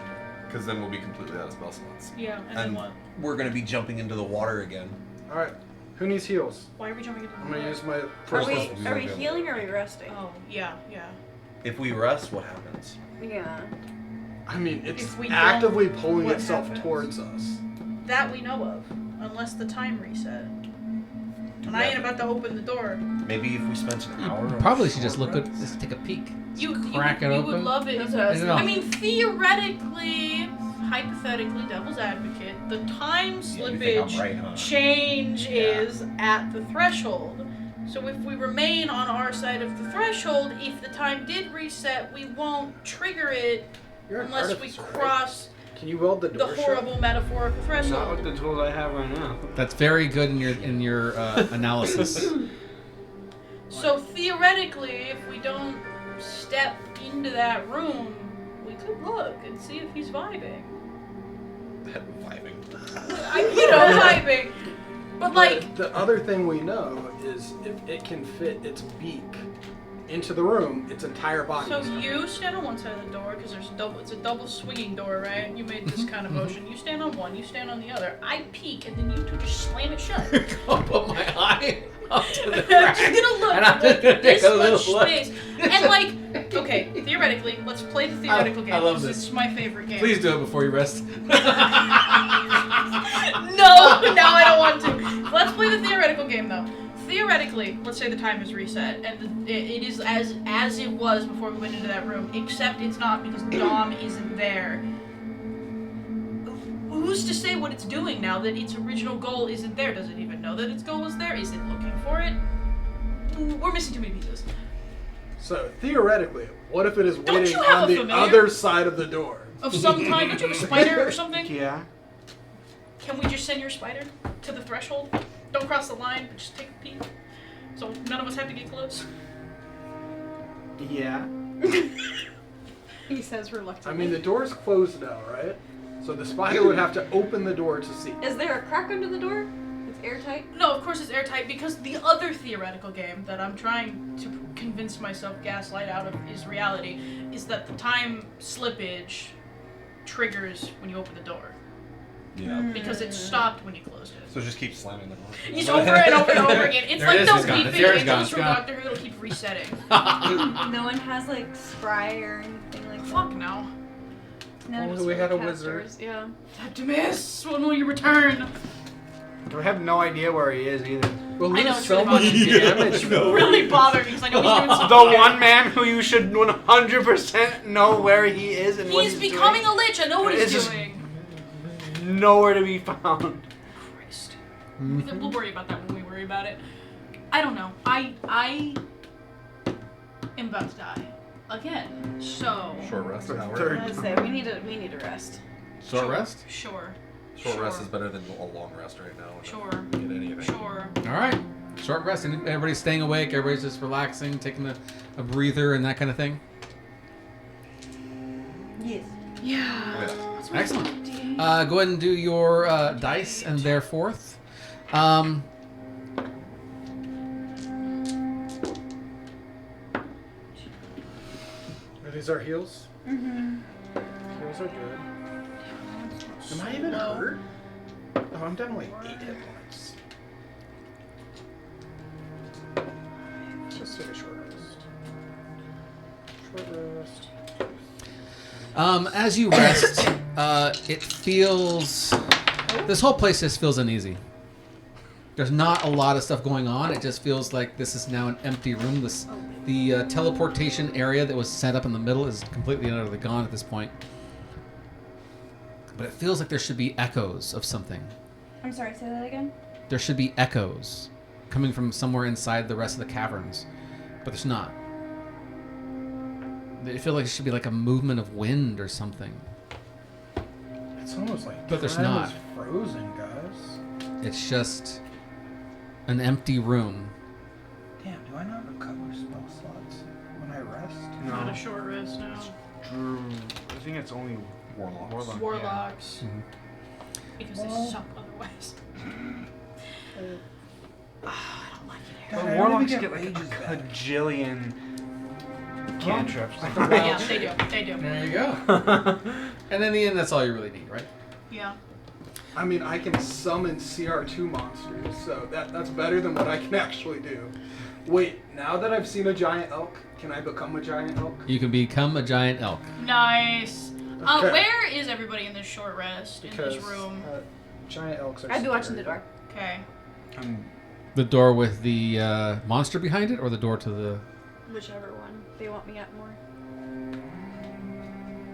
because then we'll be completely out of spell slots. Yeah, and then And what? we're gonna be jumping into the water again. All right. Who needs heals? Why are we jumping into the I'm gonna water? use my Are first we, level. are we healing or are we resting? Oh, yeah, yeah. If we rest, what happens? Yeah. I mean, it's If we don't, actively pulling what itself happens? towards us. That we know of. Unless the time reset. And I ain't about to open the door. Maybe if we spent an hour. on Probably the should just shore look at, rest? just take a peek. You Crack it you open. would love it. That's what I was I know. I mean, theoretically, hypothetically, devil's advocate, the time Yeah, you think I'm slippage right, huh? change Yeah. is at the threshold. So if we remain on our side of the threshold, if the time did reset, we won't trigger it You're an unless we artificer, right? cross Can you weld the the door shut? horrible metaphorical Not threshold. with the tools I have right now. That's very good in your analysis. So theoretically, if we don't step into that room, we could look and see if he's vibing. Vibing. Vibing. But like, the other thing we know is if it can fit its beak into the room, its entire body. so is covered. you stand on one side of the door because there's double. It's a double swinging door, right? You made this kind of motion. You stand on one. You stand on the other. I peek, and then you two just slam it shut. I'll put my eye up to the Just crack. gonna look And I'm like gonna take this a little much look. space, and like, okay, theoretically, let's play the theoretical game. I love 'cause this. It's my favorite game. Please do it before you rest. No, now I don't want to. Let's play the theoretical game though. Theoretically, let's say the time is reset and it is as it was before we went into that room, except it's not because Dom isn't there. Who's to say what it's doing now that its original goal isn't there? Does it even know that its goal is there? Is it looking for it? We're missing too many pieces. So theoretically, what if it is Don't waiting you have on a the familiar? other side of the door? Of some kind, don't you have a spider or something? Yeah. Can we just send your spider to the threshold? Don't cross the line, but just take a peek. So none of us have to get close. Yeah. He says I reluctantly. mean, the door's closed now, right? So the spider would have to open the door to see. Is there a crack under the door? It's airtight? No, of course it's airtight because the other theoretical game that I'm trying to convince myself gaslight out of is reality is that the time slippage triggers when you open the door Yeah. because it stopped when you closed it. So just keep slamming the door. It's over and over and over again. It's There like it is, those it's gone. beeping The air's gone, angels it's from gone. Doctor Who that'll keep resetting. No one has like scry or anything like that. Fuck no. None of Only us we are had a casters. wizard. Yeah. Septimus, when will you return? We have no idea where he is either. We'll I know, lose it's so really much bothering damage. Really bothering me because I know he's doing The something. one man who you should 100% know where he is and what He's he's becoming doing. a lich. I know what he's It's just- doing. Nowhere to be found. Christ. We'll worry about that when we worry about it. I don't know. I am about to die again. So Short rest an hour. Third. Let's say we need to rest. Short rest? Sure. Short rest is better than a long rest right now. Sure. Get anything. Sure. All right. Short rest. And everybody's staying awake. Everybody's just relaxing, taking a breather and that kind of thing. Yes. Yeah. Oh, That's my Excellent. idea. Go ahead and do your dice and their forth. Are these our heals? Mm-hmm. Heals are good. Am I even No. hurt? Oh, I'm down like 8 hit points. Let's take a short rest. Short rest. As you rest, it feels... This whole place just feels uneasy. There's not a lot of stuff going on. It just feels like this is now an empty room. The teleportation area that was set up in the middle is completely and utterly gone at this point. But it feels like there should be echoes of something. I'm sorry, say that again? There should be echoes coming from somewhere inside the rest of the caverns. But there's not. I feel like it should be like a movement of wind or something. It's almost like But there's time not. is frozen, guys. It's just an empty room. Damn, do I not recover spell slots when I rest? Not a short rest now. Drew, I think it's only Warlocks. Warlocks. Mhm. Because they suck otherwise. I don't like it here. God, But I warlocks don't get even like get a rages back. cajillion cantrips. Yeah, they do. They do. There you go. And in the end, that's all you really need, right? Yeah. I mean, I can summon CR2 monsters, so that's better than what I can actually do. Wait, now that I've seen a giant elk, can I become a giant elk? You can become a giant elk. Nice. Okay. Where is everybody in this short rest in Because this room? giant elks are I'd be watching scary. the door. Okay. The door with the monster behind it, or the door to the... Whichever one. They want me at more.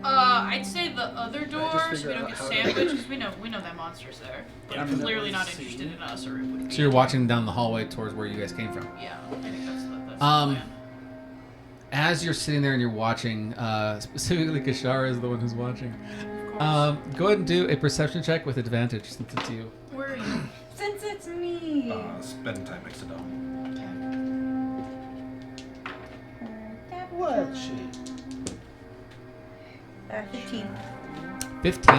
I'd say the other door, so we figured don't out get how to- sandwiched, because we know that monster's there. They're I've never clearly not seen- interested in us, or it would be. So you're watching down the hallway towards where you guys came from. Yeah, I think that's the Um, plan. As you're sitting there and you're watching, specifically Kashara is the one who's watching. Of course. Go ahead and do a perception check with advantage since it's you. Where are you? Since it's me. Spend time next to Dom. What she? 15. 15.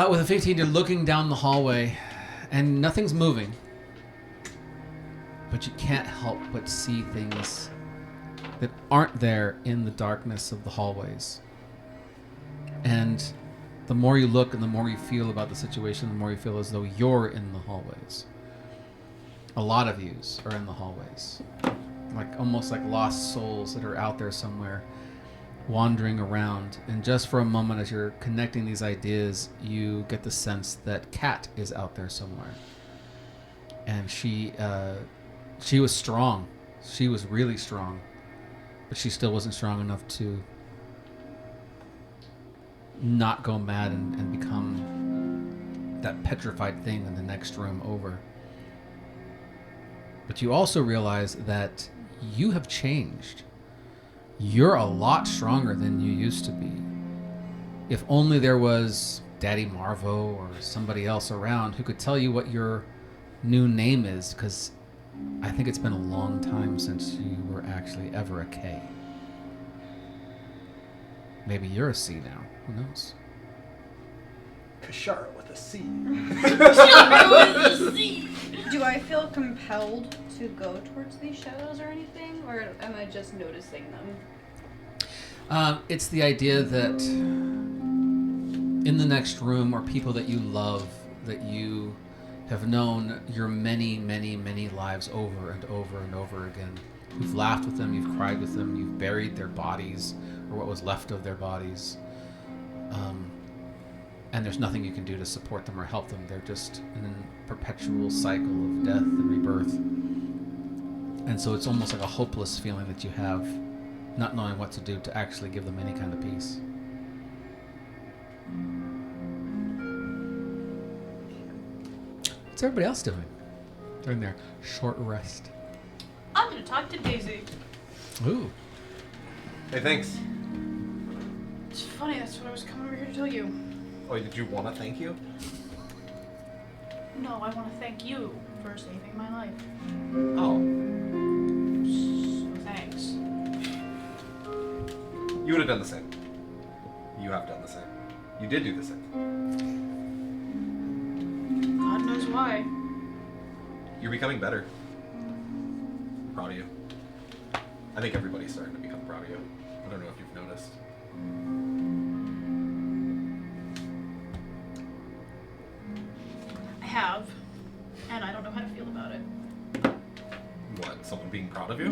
With a 15, you're looking down the hallway, and nothing's moving. But you can't help but see things that aren't there in the darkness of the hallways. And the more you look and the more you feel about the situation, the more you feel as though you're in the hallways. A lot of yous are in the hallways. Like almost like lost souls that are out there somewhere, wandering around. And just for a moment, as you're connecting these ideas, you get the sense that Kat is out there somewhere. And she was strong. She was really strong. But she still wasn't strong enough to not go mad and become that petrified thing in the next room over. But you also realize that you have changed. You're a lot stronger than you used to be. If only there was Daddy Marvo or somebody else around who could tell you what your new name is, because I think it's been a long time since you were actually ever a K. Maybe you're a C now. Who knows? Kashara with a C. Do I feel compelled to go towards these shadows or anything? Or am I just noticing them? It's the idea that in the next room are people that you love, that you have known your many, many, many lives over and over and over again. You've laughed with them, you've cried with them, you've buried their bodies, or what was left of their bodies. And there's nothing you can do to support them or help them. They're just in a perpetual cycle of death and rebirth. And so it's almost like a hopeless feeling that you have, not knowing what to do to actually give them any kind of peace. What's everybody else doing during their short rest? I'm gonna talk to Daisy. Ooh. Hey, thanks. It's funny, that's what I was coming over here to tell you. Oh, did you want to thank you? No, I want to thank you for saving my life. Oh. So thanks. You would have done the same. You have done the same. You did do the same. God knows why. You're becoming better. I'm proud of you. I think everybody's starting to become proud of you. I don't know if you've noticed. I have, and I don't know how to feel about it. What? Someone being proud of you?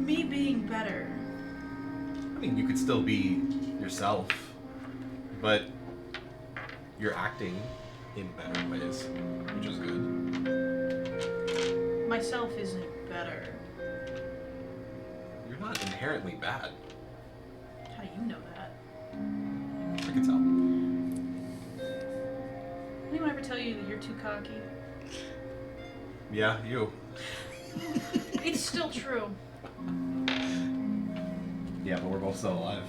Me being better. mean, you could still be yourself, but you're acting in better ways, which is good. Myself isn't better. You're not inherently bad. How do you know that? I can tell. Anyone ever tell you that you're too cocky? Yeah, you. It's still true. Yeah, but we're both still alive.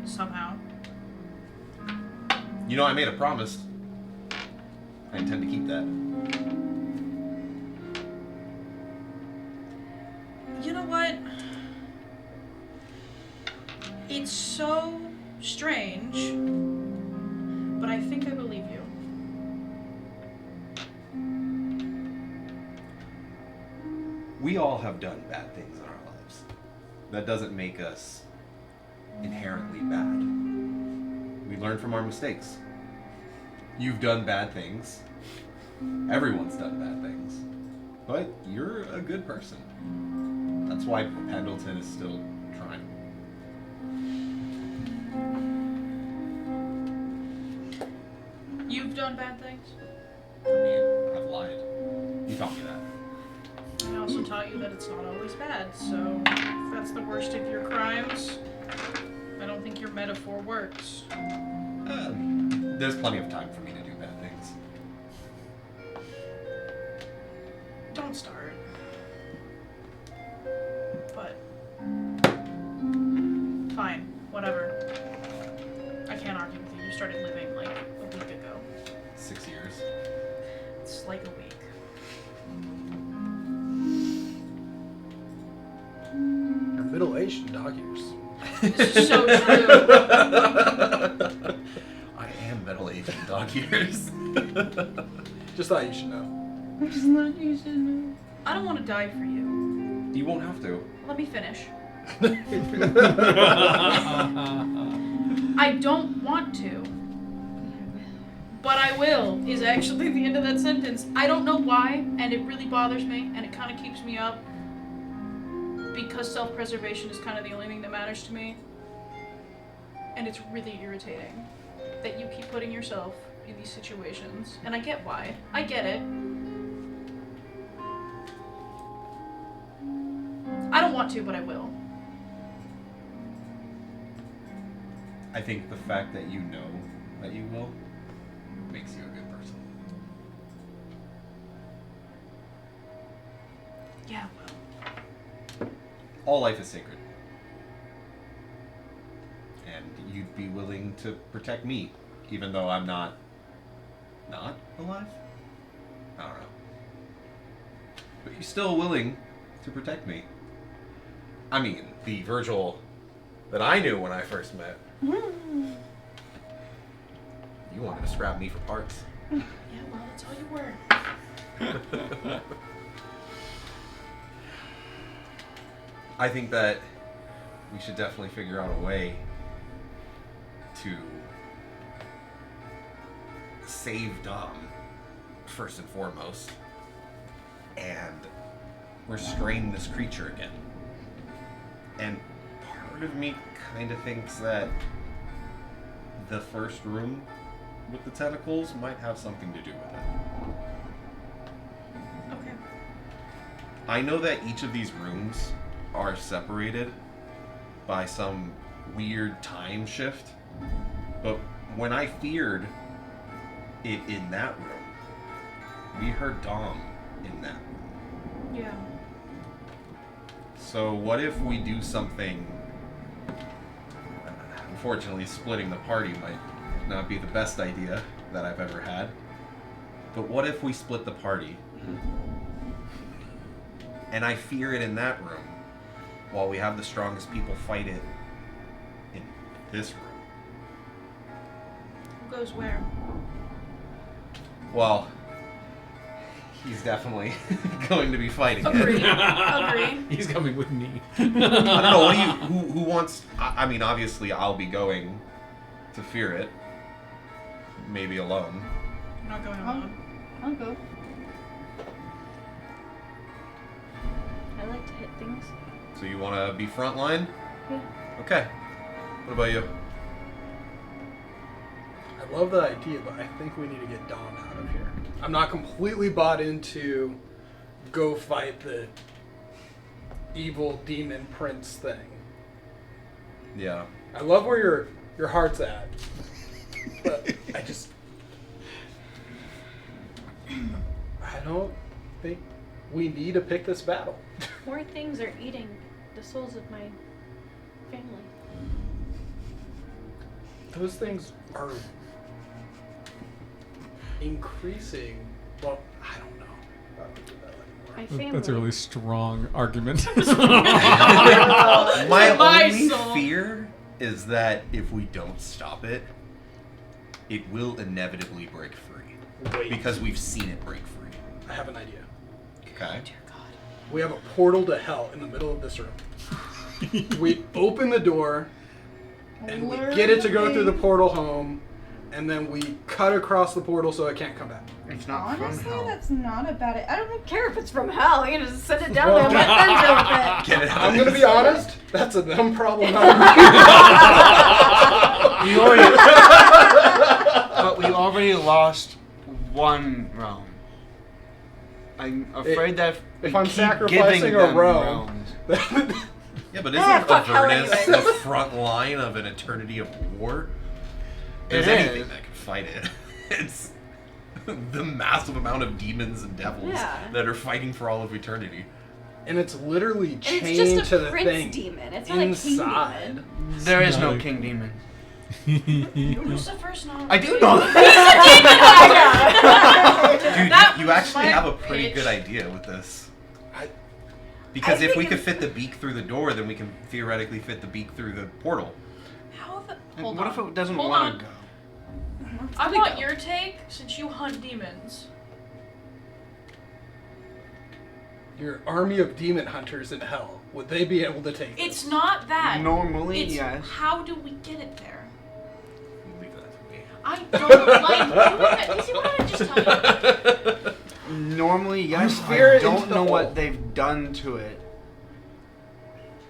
Somehow. You know, I made a promise. I intend to keep that. You know what? It's so strange, but I think I believe you. We all have done bad things in our lives. That doesn't make us inherently bad. We learn from our mistakes. You've done bad things. Everyone's done bad things. But you're a good person. That's why Pendleton is still trying. You've done bad things? I mean, I've lied. You taught me that. I also taught you that it's not always bad, so if that's the worst of your crimes, I don't think your metaphor works. There's plenty of time for me to do bad things. Don't start. But fine, whatever. I can't argue with you. You started living like a week ago. 6 years. It's like a week. You're middle-aged in dog years. This is so true. I am middle-aged in dog years. Just thought you should know. Just not you should know. I don't want to die for you. You won't have to. Let me finish. I don't want to. But I will, is actually the end of that sentence. I don't know why, and it really bothers me, and it kind of keeps me up. Because self-preservation is kind of the only thing that matters to me. And it's really irritating that you keep putting yourself in these situations. And I get why. I get it. I don't want to, but I will. I think the fact that you know that you will makes you a good person. Yeah, well. All life is sacred. And you'd be willing to protect me, even though I'm not alive? I don't know. But you're still willing to protect me. I mean, the Virgil that I knew when I first met. You wanted to scrap me for parts. Yeah, well, that's all you were. I think that we should definitely figure out a way to save Dom, first and foremost, and restrain this creature again. And part of me kind of thinks that the first room with the tentacles might have something to do with it. Okay. I know that each of these rooms are separated by some weird time shift, but when I feared it in that room, we heard Dom in that room. Yeah. So what if we do something? Unfortunately, splitting the party might not be the best idea that I've ever had. But what if we split the party? And I fear it in that room, while we have the strongest people fight it in this room. Who goes where? Well, he's definitely going to be fighting Agree. it. Agree. He's coming with me. I don't know. What do you? Who wants? I mean, obviously, I'll be going to fear it. Maybe alone. I'm not going alone. I'll go. I like to hit things. So you want to be frontline? Yeah. Okay. What about you? I love the idea, but I think we need to get Dom out of here. I'm not completely bought into go fight the evil demon prince thing. Yeah. I love where your heart's at, but I don't think we need to pick this battle. More things are eating the souls of my family. Those things are increasing. Well, I don't know. I don't do that anymore. My family. That's a really strong argument. My My only soul. fear is that if we don't stop it, it will inevitably break free. Wait, Because we've seen it break free. I have an idea. Okay? We have a portal to hell in the middle of this room. We open the door, and we get it to go through the portal home, and then we cut across the portal so it can't come back. It's not Honestly, from hell. that's not a bad idea. I don't even care if it's from hell. You can just send it down there and let them deal with it. Get it out I'm of gonna be the- honest, that's a dumb problem. Not We already, but we already lost one realm. I'm afraid that if we I'm keep sacrificing giving a them realm. realms. Yeah, but Ah, isn't fuck hell Avernus anyways. the front line of an eternity of war? There's It anything is. that can fight it. It's the massive amount of demons and devils Yeah. that are fighting for all of eternity. And it's literally And chained it's just to a the prince thing demon. It's not a king inside. demon. There is no Not a- king demon. Lucifer's not. I do know that. Dude, That you was actually my have a pretty pitch. good idea with this. I- Because I if think we could if- fit the beak through the door, then we can theoretically fit the beak through the portal. How the? Hold What on. if it doesn't Hold want on. to go? I want your take since you hunt demons. Your army of demon hunters in hell, would they be able to take It's this? not that. Normally, It's yes. how do we get it there? Leave that to me. I don't like doing that. You see what I just tell you? Normally, yes. fear I it don't into the know hole. what they've done to it.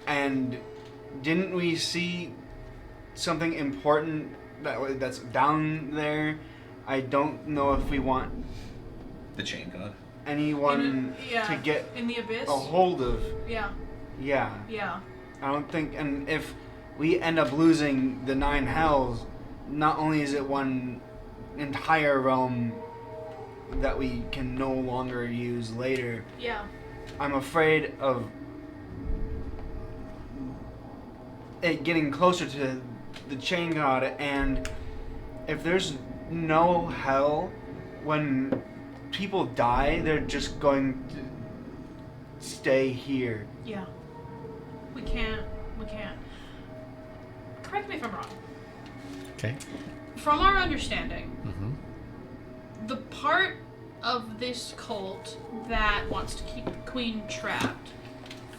And didn't we see something important that's down there? I don't know if we want The chain god. anyone Yeah. to get In the abyss. a hold of. Yeah. Yeah. Yeah. I don't think, and if we end up losing the 9 hells, not only is it one entire realm that we can no longer use later, Yeah. I'm afraid of it getting closer to the chain god, and if there's no hell, when people die, they're just going to stay here. Yeah. We can't. We can't. Correct me if I'm wrong. Okay. From our understanding, Mm-hmm. the part of this cult that wants to keep the queen trapped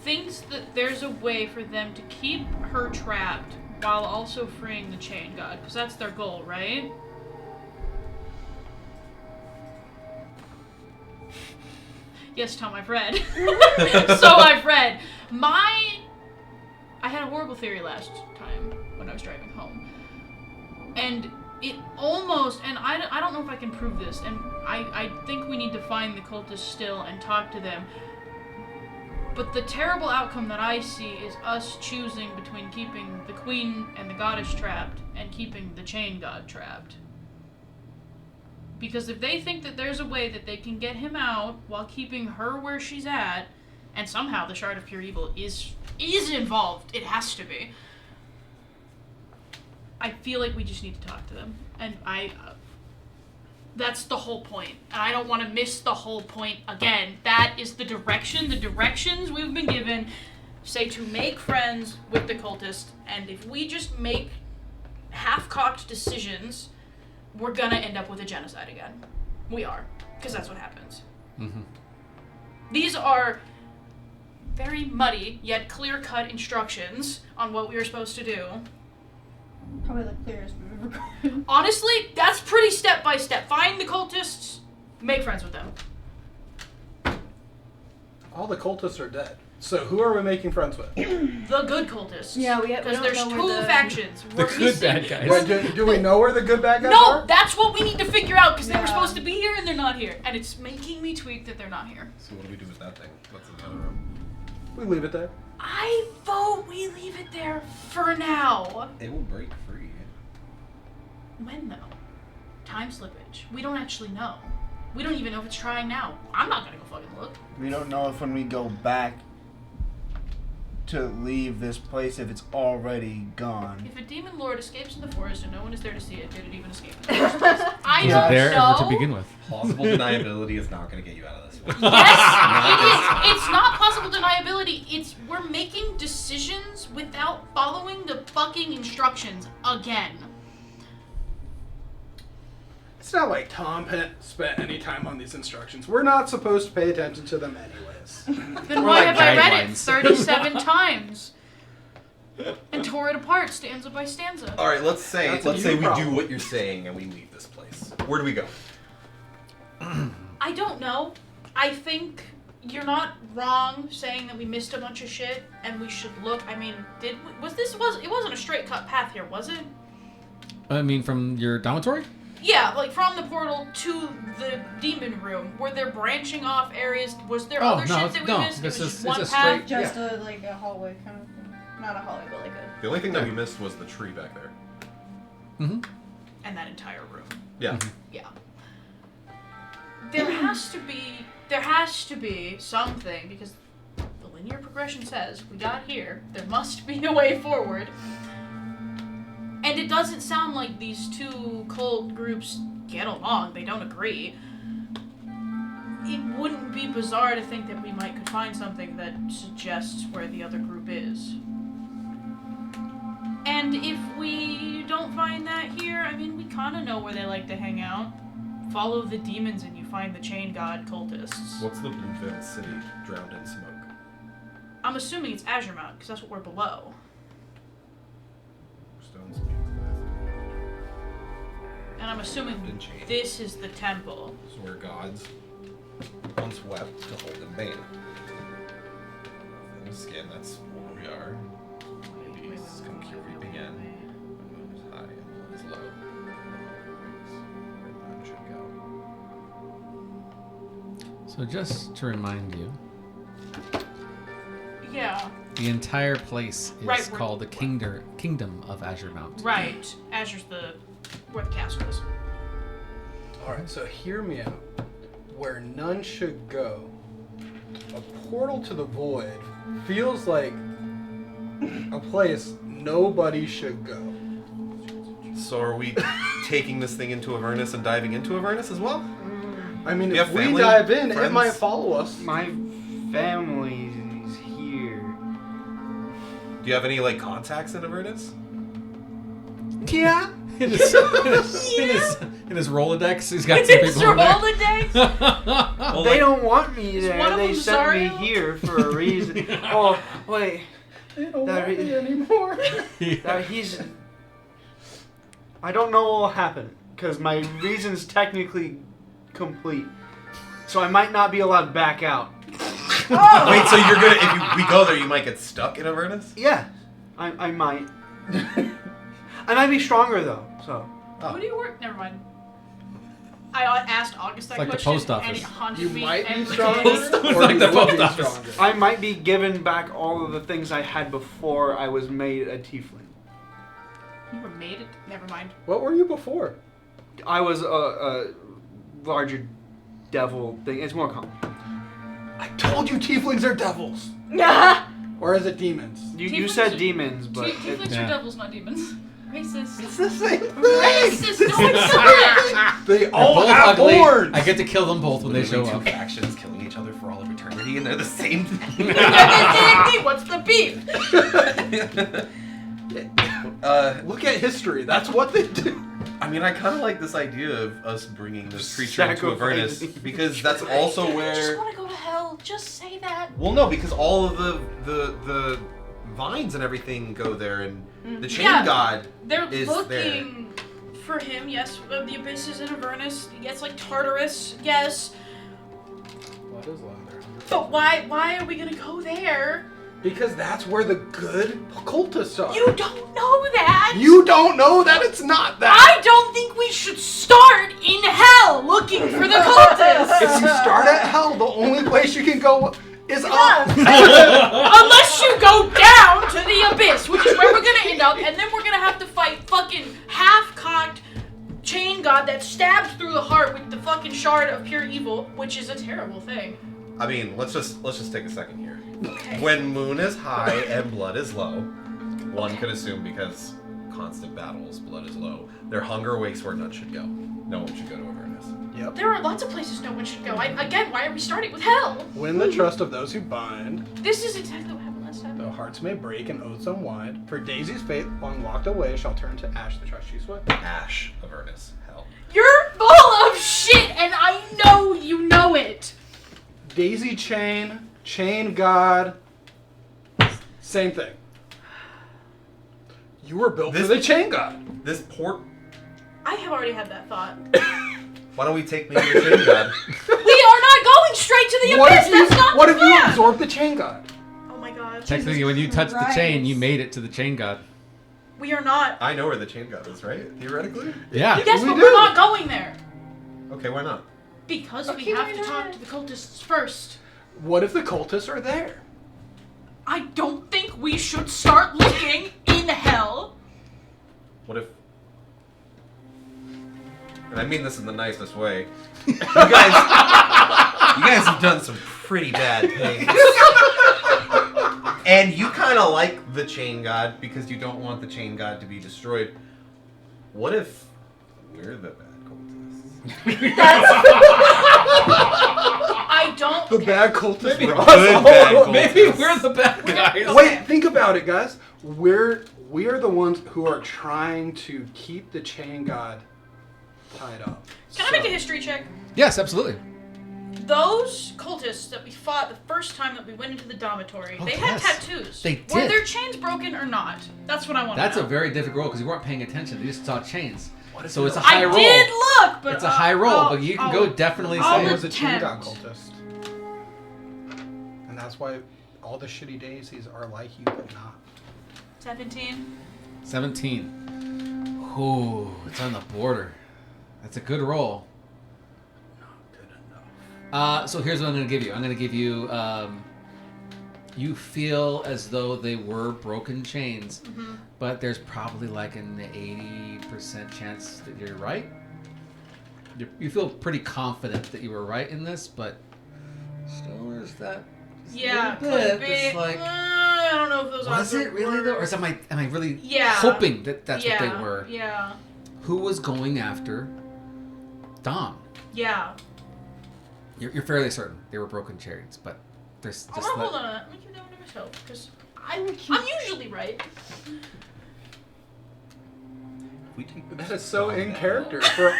thinks that there's a way for them to keep her trapped while also freeing the chain god, because that's their goal, right? Yes, Tom, I've read. So I've read. I had a horrible theory last time when I was driving home. And it almost, and I don't know if I can prove this, and I think we need to find the cultists still and talk to them. But the terrible outcome that I see is us choosing between keeping the queen and the goddess trapped and keeping the chain god trapped. Because if they think that there's a way that they can get him out while keeping her where she's at, and somehow the Shard of Pure Evil is involved, it has to be. I feel like we just need to talk to them, and that's the whole point. And I don't want to miss the whole point again. That is the direction. The directions we've been given say to make friends with the cultist, and if we just make half-cocked decisions, we're gonna end up with a genocide again. We are, because that's what happens. Mm-hmm. These are very muddy yet clear-cut instructions on what we are supposed to do. Probably the clearest we've ever gotten. Honestly, that's pretty step by step. Find the cultists, make friends with them. All the cultists are dead. So who are we making friends with? The good cultists. Yeah, we Because don't there's know two where the- factions. The We're good missing- bad guys. Wait, do we know where the good bad guys No, are? that's what we need to figure out because they were Yeah. supposed to be here and they're not here, and it's making me tweak that they're not here. So what do we do with that thing? What's in the other room? We leave it there. I vote we leave it there for now. It will break free. When though? Time slippage. We don't actually know. We don't even know if it's trying now. I'm not gonna go fucking look. We don't know if when we go back to leave this place, if it's already gone. If a demon lord escapes in the forest and no one is there to see it, did it even escape in the first place? I Was don't it there know. ever to begin with? Possible deniability is not going to get you out of this one. Yes, it is. It's not possible deniability. It's we're making decisions without following the fucking instructions again. It's not like Tom spent any time on these instructions. We're not supposed to pay attention to them anyways. Then Or why like have I read it guidelines. 37 times and tore it apart stanza by stanza? All right, let's say That's a you we problem. do what you're saying and we leave this place. Where do we go? I don't know. I think you're not wrong saying that we missed a bunch of shit and we should look. I mean, it wasn't a straight cut path here, was it? I mean, from your dormitory? Yeah, like from the portal to the demon room. Were there branching off areas? Was there Oh, other no, shit that we no, missed? this It was is- just one it's a path. straight- Just a hallway kind of thing. Not a hallway, but like a. The only thing that we missed was the tree back there. Mm-hmm. And that entire room. Yeah. Yeah. There has to be something because the linear progression says we got here. There must be a way forward. And it doesn't sound like these two cult groups get along. They don't agree. It wouldn't be bizarre to think that we could find something that suggests where the other group is. And if we don't find that here, I mean, we kind of know where they like to hang out. Follow the demons and you find the chain god cultists. What's the blue veiled city drowned in smoke? I'm assuming it's Azure Mount, because that's what we're below. Stones being And I'm assuming in chain. this is the temple. So where gods once wept to hold in vain. In the skin, that's where we are. Maybe it's come creeping in. The moon is high and the blood is low. Where the moon should go. So just to remind you, Yeah, the entire place is Right, we're- called the Kingdom of Azure Mount. right. Azure's where the castle is. Alright, so hear me out. Where none should go, a portal to the void feels like a place nobody should go. So are we taking this thing into Avernus and diving into Avernus as well? I mean, Do if you have we family, dive in, it friends? might follow us. My family's here. Do you have any like contacts in Avernus? Yeah. In his Rolodex, he's got some It's people in there. Rolodex. Well, They like- don't want me Is there. one of They them sent me Zario? here for a reason. Oh, wait. They don't That want me re- anymore. He's. I don't know what will happen because my reason's technically complete, so I might not be allowed back out. Wait, so you're gonna if we go there, you might get stuck in Avernus? Yeah, I might. I might be stronger though. So Who do you work? Never mind. I asked August that It's like the question, post and office. it haunted You me might be every stronger, day. It's or like you the will post be office. stronger. I might be given back all of the things I had before I was made a tiefling. You were made it. Never mind. What were you before? I was a larger devil thing. It's more common. I told you tieflings are devils. Yeah. Or is it demons? You Tieflings said are- demons, but Tieflings Yeah. are devils, not demons. Racist. It's the same thing. Racist. No, it's not. They They're all both have ugly. horns. I get to kill them both when they show Literally up. two factions killing each other for all of eternity, and they're the same thing. What's the beef? Look at history. That's what they do. I mean, I kind of like this idea of us bringing this creature into Avernus Sacrificing. because that's also I just where. want to go to hell. Just say that. Well, no, because all of the vines and everything go there, and the chain Yeah. god. They're Is looking for him. Yes, the abyss is in Avernus. Yes, like Tartarus. Yes, What is louder? But why are we gonna go there? Because that's where the good cultists are. You don't know that! You don't know that it's not that! I don't think we should start in hell looking for the cultists! If you start at hell, the only place you can go is up. Unless you go down to the abyss, which is where we're gonna end up, and then we're gonna have to fight fucking half-cocked chain god that stabs through the heart with the fucking shard of pure evil, which is a terrible thing. I mean, let's just take a second here. Okay. When moon is high and blood is low, one could assume because constant battles, blood is low, their hunger wakes where none should go. No one should go to Avernus. Yep. There are lots of places no one should go. Again, why are we starting with hell? Win the trust of those who bind. This is exactly what happened last time. Though hearts may break and oaths unwind, for Daisy's fate, long locked away, shall turn to ash the trust she sweat. Ash, Avernus, hell. You're full of shit, and I know you know it. Daisy chain god, same thing. You were built for the chain god. This port. I have already had that thought. Why don't we take me to the chain god? We are not going straight to the abyss. That's not What the if you plan. absorb the chain god? Oh my god. Technically, when you touched the chain, you made it to the chain god. We are not. I know where the chain god is, right? Theoretically? Yeah. Yes, we but do. we're not going there. Okay, why not? Because we Okay, have why to not? talk to the cultists first. What if the cultists are there? I don't think we should start looking in hell. What if... And I mean this in the nicest way. You guys have done some pretty bad things. And you kind of like the chain god because you don't want the chain god to be destroyed. What if we're the bad cultists? I don't. The bad cultists Maybe were good us. bad cultists. Maybe we're the bad guys. Wait, think about it, guys. We are the ones who are trying to keep the chain god tied up. Can I make a history check? Yes, absolutely. Those cultists that we fought the first time that we went into the dormitory, Oh, they had yes. tattoos. They Were did. their chains broken or not? That's what I want That's to a know. very difficult roll because you weren't paying attention. You just saw chains. What if So it's a it high I roll. did look, but It's a high roll, I'll- but you can I'll- go definitely I'll say was a chain god attempt. cultist? And that's why all the shitty daisies are like you, but not. 17. 17. Ooh, it's on the border. That's a good roll. Not good enough. So here's what I'm going to give you. I'm going to give you. You feel as though they were broken chains, but there's probably like an 80% chance that you're right. You feel pretty confident that you were right in this, but still there's that. just a Yeah, little bit. could be. It's like, I don't know if those was odds it really were- though, or am I really Yeah. hoping that that's yeah, what they were? Yeah. Who was going after Dom? Yeah. You're fairly certain they were broken chains, but there's I'm just gonna not- hold on. Let me keep that one to myself because I'm usually right. We take That is so in character for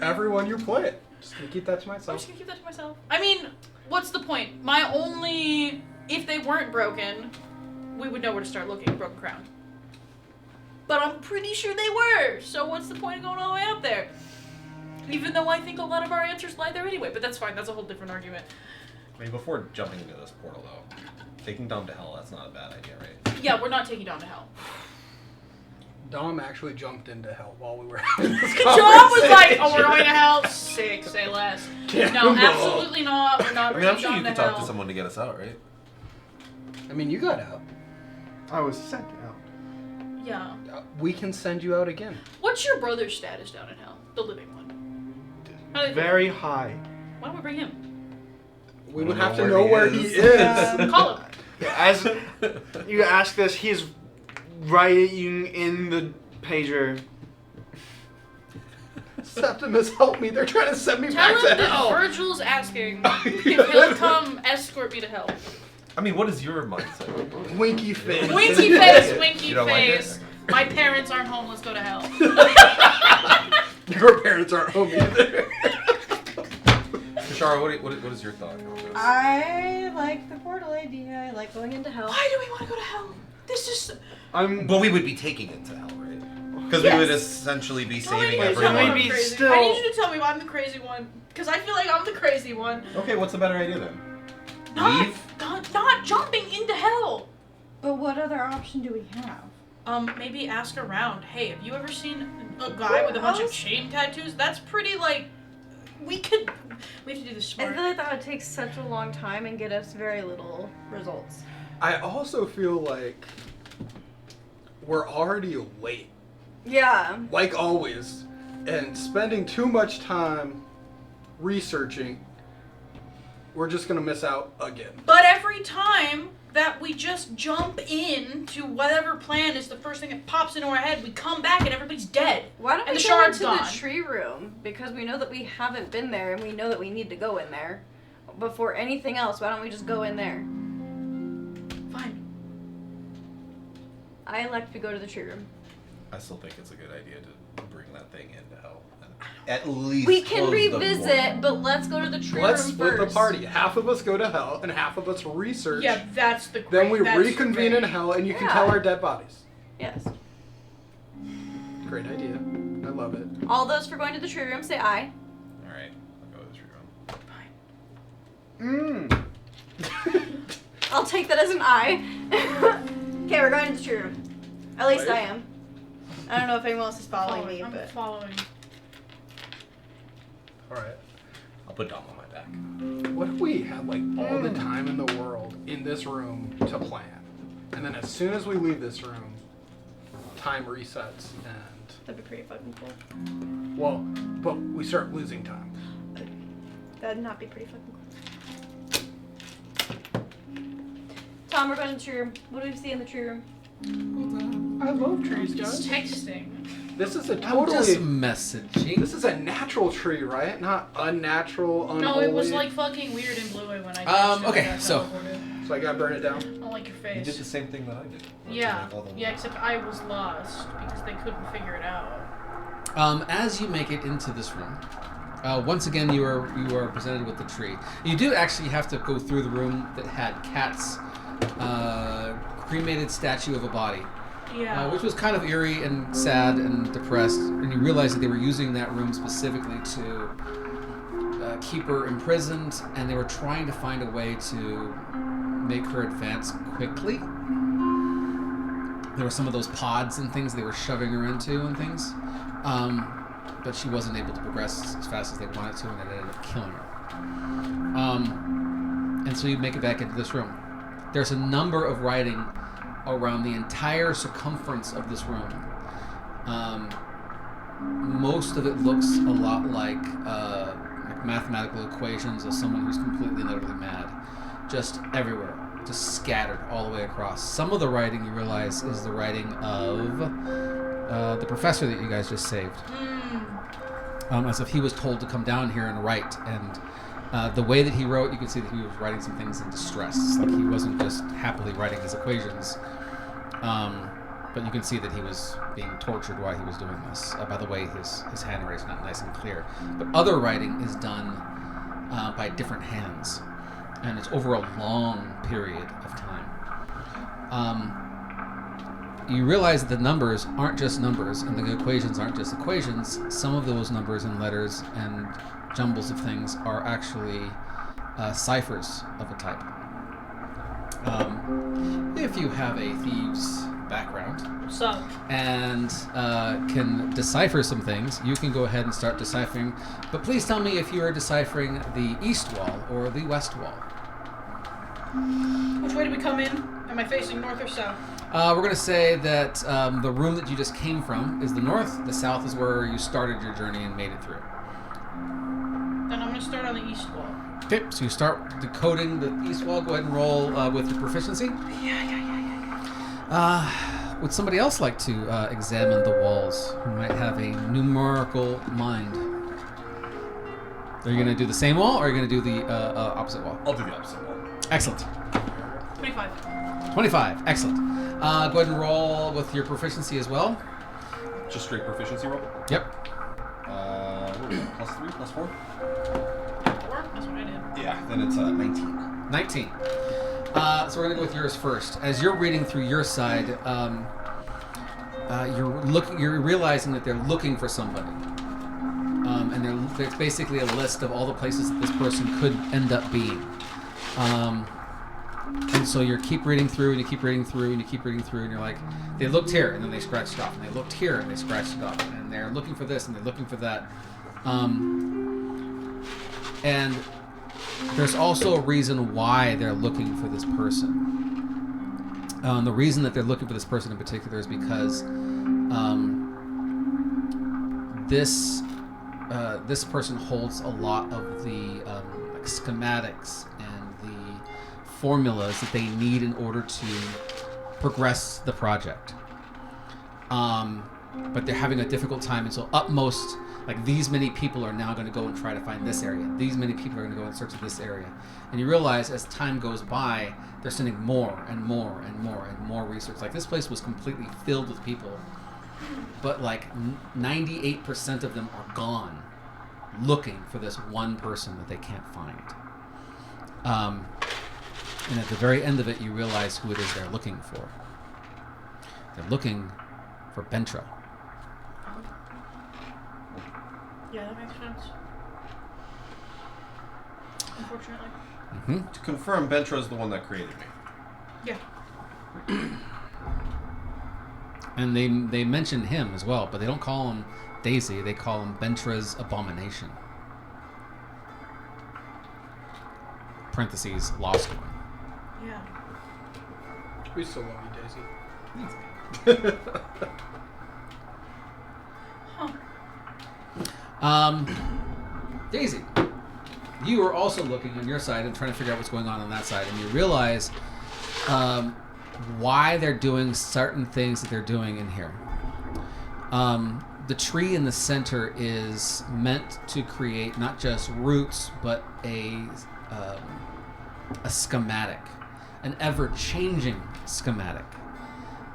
everyone you play. Just gonna keep that to I'm myself. just gonna keep that to myself. I mean, what's the point? My only, if they weren't broken, we would know where to start looking. Broken Crown. But I'm pretty sure they were. So what's the point of going all the way up there? Even though I think a lot of our answers lie there anyway. But that's fine. That's a whole different argument. I mean, before jumping into this portal, though, taking Dom to hell, that's not a bad idea, right? Yeah, we're not taking Dom to hell. Dom actually jumped into hell while we were having this John was like, conversation. "Oh, we're going to hell." Sick. Say less. No, absolutely not. We're not I mean, I'm bringing sure Dom you to could talk hell. to someone to get us out, right? I mean, you got out. I was sent out. Yeah. We can send you out again. What's your brother's status down in hell? The living one. How do they feel? Very high. Why don't we bring him? We We would don't have know to know where where he he is. is. Call him. As you ask this, he's writing in the pager. Septimus, help me. They're trying to send me Tell back him to that hell. Virgil's asking if he'll come escort me to hell. I mean, what is your mindset? Winky face. Winky face, winky You don't like it? face. My parents aren't home, let's go to hell. Your parents aren't home either. Kashara, what is your thought on this? I like the portal idea. I like going into hell. Why do we want to go to hell? This is... But we would be taking it to hell, right? Because we would essentially be saving Wait, tell me everyone. I'm maybe crazy. still- I need you to tell me I'm the crazy one. Because I feel like I'm the crazy one. Okay, what's a better idea then? Leave? Not jumping into hell. But what other option do we have? Maybe ask around. Hey, have you ever seen a guy with a bunch of chain tattoos? That's pretty, like, we have to do this I smart. feel like that would take such a long time and get us very little results. I also feel like we're already late, Yeah. like always, and spending too much time researching, we're just gonna miss out again. But every time that we just jump in to whatever plan is the first thing that pops into our head, we come back and everybody's dead. Why don't And we the go shard's into gone. the tree room? Because we know that we haven't been there and we know that we need to go in there. Before anything else, why don't we just go in there? Fine. I elect to go to the tree room. I still think it's a good idea to bring that thing into hell. At least We can close the door. revisit, but let's go to the tree Let's room split first. the party. Half of us go to hell, and half of us research. Yeah, that's the great. Then we that's reconvene great. in hell, and you can Yeah. tell our dead bodies. Yes. Great idea. I love it. All those for going to the tree room, say aye. Alright, I'll go to the tree room. I'll take that as an aye. Okay, we're going to the tree room. At least Right. I am. I don't know if anyone else is following me, I'm but following. All right. I'll put Dom on my back. What if we had like all the time in the world in this room to plan, and then as soon as we leave this room, time resets and that'd be pretty fucking cool. but we start losing time. That'd not be pretty fucking cool. Tom, we're going to the tree room. What do we see in the tree room? I love trees, It's guys. texting. This is a I'm just totally. messaging. This is a natural tree, right? Not unnatural, unholy. No, it was like fucking weird and blue when I okay, got so- teleported. So I gotta burn it down. I don't like your You face. did the same thing that I did. Yeah, All the- yeah, except I was lost because they couldn't figure it out. As you make it into this room, once again you are presented with the tree. You do actually have to go through the room that had Cat's cremated statue of a body, Yeah. which was kind of eerie and sad and depressed. And you realize that they were using that room specifically to keep her imprisoned, and they were trying to find a way to make her advance quickly. There were some of those pods and things they were shoving her into and things. But she wasn't able to progress as fast as they wanted to, and it ended up killing her. And so you make it back into this room. There's a number of writing around the entire circumference of this room. Most of it looks a lot like mathematical equations of someone who's completely and utterly mad. Just everywhere. Just scattered all the way across. Some of the writing, you realize, is the writing of the professor that you guys just saved. As if he was told to come down here and write. And the way that he wrote, you can see that he was writing some things in distress. Like he wasn't just happily writing his equations. But you can see that he was being tortured while he was doing this. By the way, his handwriting's not nice and clear. But other writing is done by different hands. And it's over a long period of time. You realize that the numbers aren't just numbers, and the equations aren't just equations. Some of those numbers and letters and jumbles of things are actually ciphers of a type. If you have a thieves background So, and can decipher some things, you can go ahead and start deciphering. But please tell me if you are deciphering the east wall or the west wall. which way do we come in? Am I facing north or south? We're going to say that the room that you just came from is the north. The south is where you started your journey and made it through. Then I'm gonna start on the east wall. Okay, so you start decoding the east wall. Go ahead and roll with your proficiency. Would somebody else like to examine the walls who might have a numerical mind? Are you going to do the same wall, or are you going to do the opposite wall? I'll do the opposite wall. Excellent. 25. 25. Excellent. Go ahead and roll with your proficiency as well. Just straight proficiency roll. Yep. What are we at? +3, +4? 4? That's what I did. Yeah, then it's 19. 19. So we're gonna go with yours first. As you're reading through your side, you're realizing that they're looking for somebody, and there's basically a list of all the places that this person could end up being. And so you keep reading through, and you keep reading through, and you keep reading through, and you're like, they looked here, and then they scratched it off, and they looked here, and they scratched it off, and they're looking for this, and they're looking for that. And there's also a reason why they're looking for this person. The reason that they're looking for this person in particular is because this person holds a lot of the like schematics and the formulas that they need in order to progress the project. But they're having a difficult time, and so utmost, like, these many people are now going to go and try to find this area. These many people are going to go in search of this area. And you realize as time goes by, they're sending more and more and more and more research. Like, this place was completely filled with people, but like 98% of them are gone looking for this one person that they can't find. And at the very end of it, you realize who it is they're looking for. They're looking for Bentra. Yeah, that makes sense. Unfortunately. Mm-hmm. To confirm, Bentra is the one that created me. Yeah. And they mention him as well, but they don't call him Daisy. They call him Bentra's abomination. Parentheses, law school. Yeah. We still love you, Daisy. Huh. Daisy, you are also looking on your side and trying to figure out what's going on that side, and you realize why they're doing certain things that they're doing in here. The tree in the center is meant to create not just roots, but a schematic, an ever-changing schematic.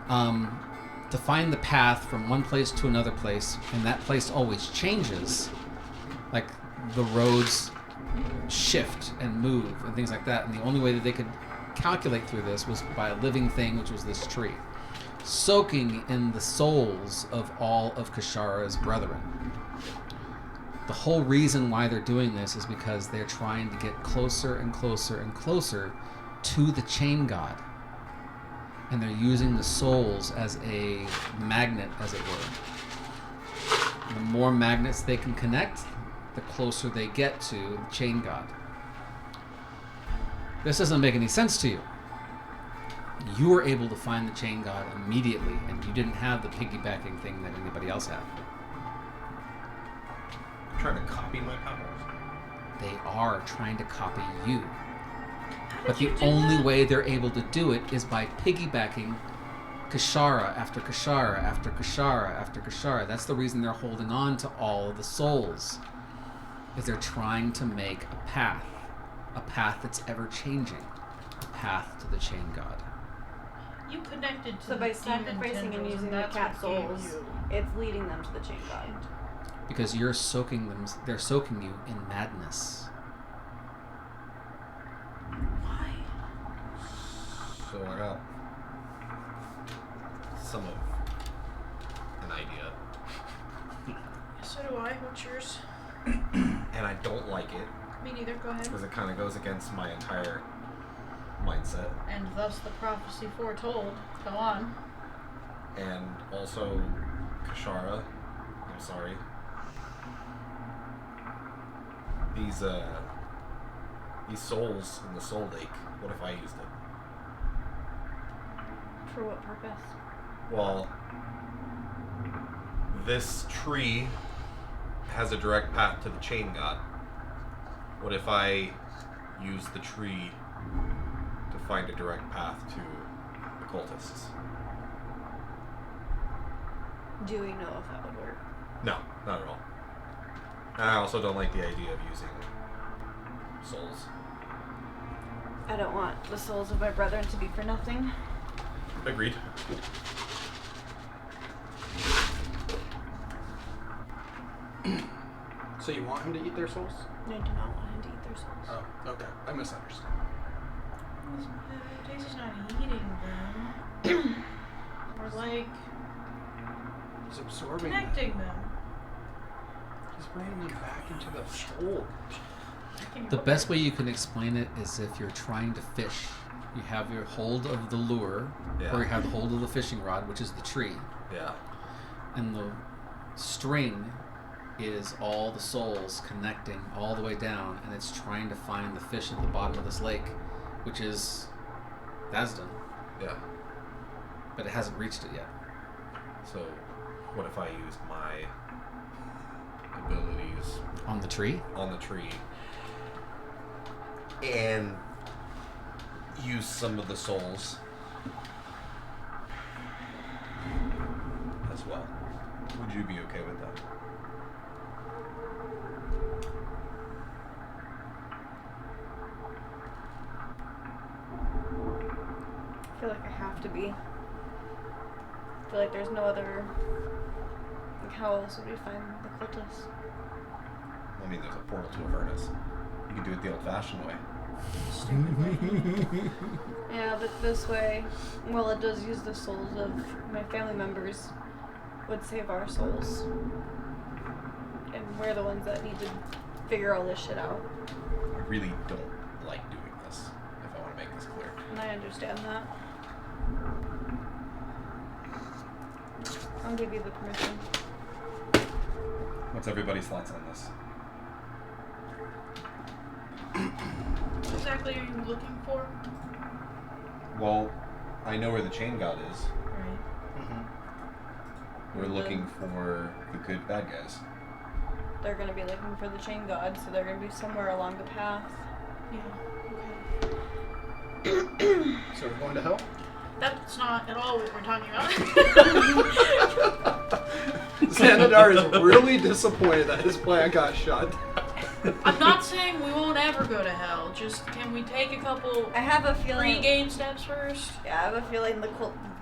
To find the path from one place to another place, and that place always changes. Like, the roads shift and move and things like that, and the only way that they could calculate through this was by a living thing, which was this tree, soaking in the souls of all of Kashara's brethren. The whole reason why they're doing this is because they're trying to get closer and closer and closer to the chain god. And they're using the souls as a magnet, as it were. The more magnets they can connect, the closer they get to the chain god. This doesn't make any sense to you. You were able to find the chain god immediately, and you didn't have the piggybacking thing that anybody else had. Trying to copy my powers. They are trying to copy you. How But did the you do only that? way they're able to do it is by piggybacking Kashara after Kashara after Kashara after Kashara. That's the reason they're holding on to all of the souls. Is they're trying to make a path that's ever changing, a path to the chain god. You connected to So the by demon sacrificing and tendrils, using the that's cat what gave souls, you- it's leading them to the chain god. Because you're soaking them, they're soaking you in madness. Why? So I got some of an idea, So do I. What's yours? and I don't like it Me neither. Go ahead. because it kind of goes against my entire mindset, And thus the prophecy foretold. Go on. and also Kashara. I'm sorry. These souls in the Soul Lake. What if I used it? For what purpose? Well, this tree has a direct path to the chain god. What if I use the tree to find a direct path to the cultists? Do we know if that would work? No, not at all. And I also don't like the idea of using souls. I don't want the souls of my brethren to be for nothing. Agreed. So you want him to eat their souls? I do not want him to eat their souls. Oh, okay. I misunderstood. Daisy's not eating them. Or like He's absorbing them. connecting them. He's bringing them back into the soul. The best way you can explain it is if you're trying to fish. You have your hold of the lure, Yeah. or you have the hold of the fishing rod, which is the tree. Yeah. And the string is all the souls connecting all the way down, and it's trying to find the fish at the bottom of this lake, which is Thasdon, Yeah. but it hasn't reached it yet. So, what if I used my abilities On the tree? on the tree and use some of the souls as well? Would you be okay with that? I feel like I have to be. I feel like there's no other. Like, how else would we find the cultists? I mean, there's a portal to Avernus. You can do it the old-fashioned way. Yeah, but this way, well, it does use the souls of my family members, would save our souls. And we're the ones that need to figure all this shit out. I really don't like doing this, if I want to make this clear. And I understand that. I'll give you the permission. What's everybody's thoughts on this? What exactly are you looking for? Well, I know where the chain god is. Right. We're looking for the good bad guys. They're gonna be looking for the chain god, so they're gonna be somewhere along the path. Yeah. So we're going to hell? That's not at all what we're talking about. Xanadar is really disappointed that his plan got shot. I'm not saying we won't ever go to hell. Just can we take a couple I have a feeling. pre-game steps first? Yeah, I have a feeling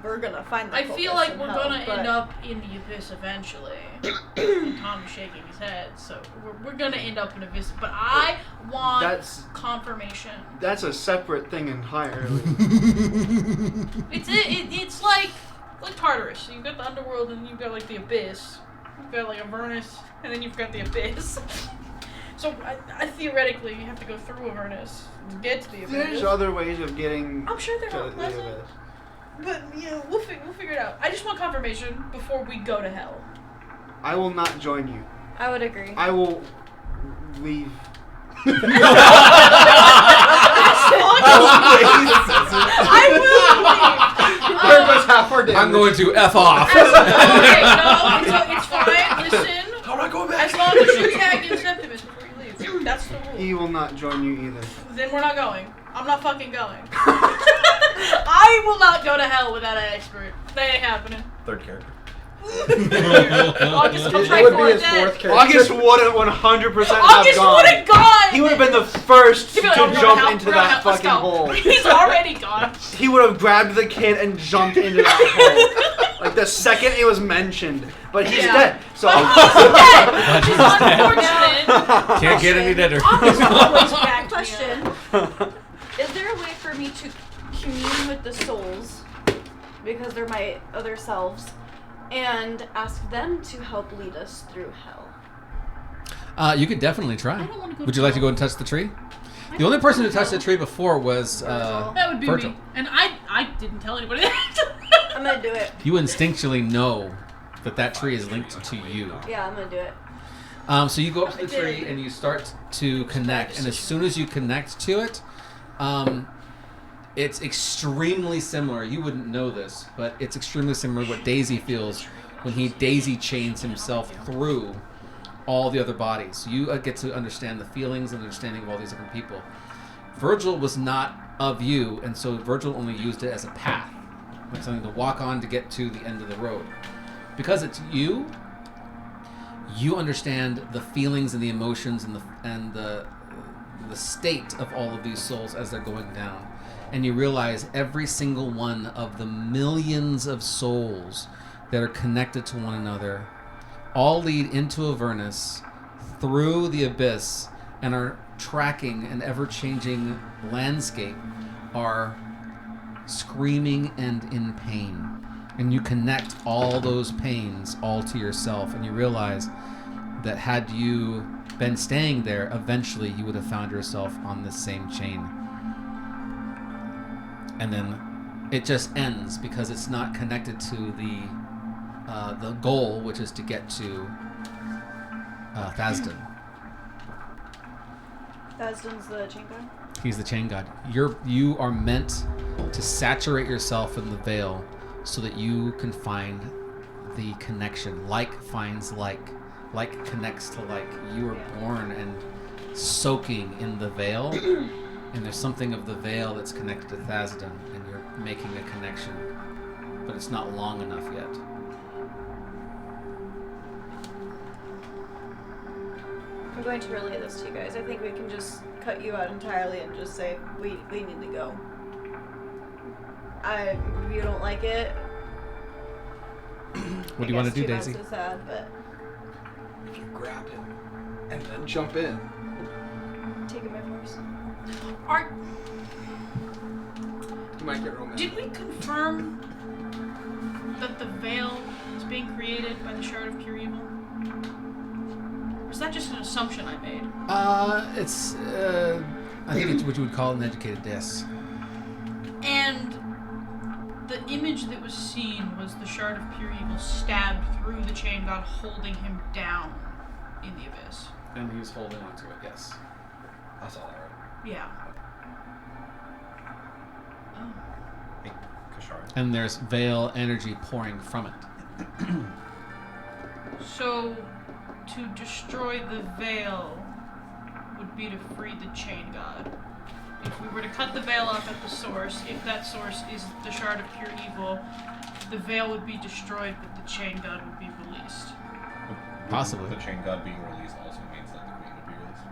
we're gonna find the I feel cultists like in we're hell, gonna but end up in the abyss eventually. Tom is shaking his head, so we're gonna end up in abyss. But I want confirmation. That's a separate thing entirely. It's like Tartarus. So you've got the underworld, and you've got like the abyss. You've got like Avernus, and then you've got the abyss. So I theoretically you have to go through Avernus to get to the abyss. There's other ways of getting I'm sure they're to not the pleasant. abyss. But we'll figure it out. I just want confirmation before we go to hell. I will not join you. I would agree. I will leave. I will leave. There goes half our damage. I'm going to F off. Okay, no, it's fine. Listen. How am I going back? As long as you tag in Septimus before you leave. That's the rule. He will not join you either. Then we're not going. I'm not fucking going. I will not go to hell without an expert. That ain't happening. Third character. August comes It right would for be it his then. fourth character. August wouldn't 100% have August gone. would have gone! He would have been the first He'd to be like, "Oh, we're going jump hell, into we're going that hell, let's fucking go." hole. He's already gone. He would have grabbed the kid and jumped into that hole. Like the second it was mentioned. But he's Yeah. dead. So He's dead, which is unfortunate. Can't get any deader. August always back me Question: up. Is there a way for me to commune with the souls, because they're my other selves, and ask them to help lead us through hell? You could definitely try. I don't wanna go Would to you like to hell. go and touch the tree? The only person who touched the tree before was That would be Virgil. me. And I didn't tell anybody that. I'm gonna do it. You instinctually know that tree is linked to you. Yeah, I'm gonna do it. So you go up to the tree and you start to connect, and as soon as you connect to it, it's extremely similar. You wouldn't know this, but it's extremely similar to what Daisy feels when he daisy chains himself through all the other bodies. You get to understand the feelings and understanding of all these different people. Virgil was not of you, and so Virgil only used it as a path, like something to walk on to get to the end of the road. Because it's you, you understand the feelings and the emotions and the state of all of these souls as they're going down. And you realize every single one of the millions of souls that are connected to one another all lead into Avernus through the abyss and are tracking an ever-changing landscape, are screaming and in pain. And you connect all those pains all to yourself, and you realize that had you been staying there, eventually you would have found yourself on this same chain. And then it just ends because it's not connected to the goal, which is to get to Thasden. Thasden's the chain god. He's the chain god. You are meant to saturate yourself in the veil so that you can find the connection. Like finds like connects to like. You are born and soaking in the veil, and there's something of the veil that's connected to Thasden, and you're making a connection, but it's not long enough yet. I'm going to relay this to you guys. I think we can just cut you out entirely and just say we need to go. If you don't like it. What do you want to do, I guess Daisy? 2 months is sad, but If you grab him and then jump in. take it by force. You might get romantic. Did we confirm that the veil is being created by the shard of pure evil? Or is that just an assumption I made? It's I think it's what you would call an educated guess. And the image that was seen was the shard of pure evil stabbed through the chain god, holding him down in the abyss. And he was holding onto it, yes. I saw that right. Yeah. Oh. Hey, Kashar. And there's veil energy pouring from it. So, to destroy the veil would be to free the chain god. If we were to cut the veil off at the source, if that source is the shard of pure evil, the veil would be destroyed, but the chain god would be released. Possibly. The chain god being released also means that the queen would be released.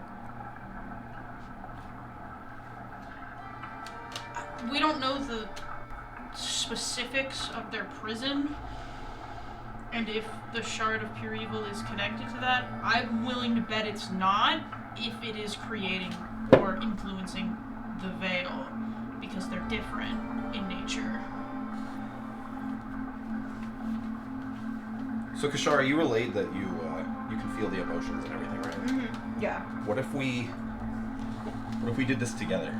We don't know the specifics of their prison, and if the shard of pure evil is connected to that. I'm willing to bet it's not, if it is creating or influencing the veil, because they're different in nature. So Kashara, you relayed that you can feel the emotions and everything, right? Mm-hmm. Yeah. What if we did this together?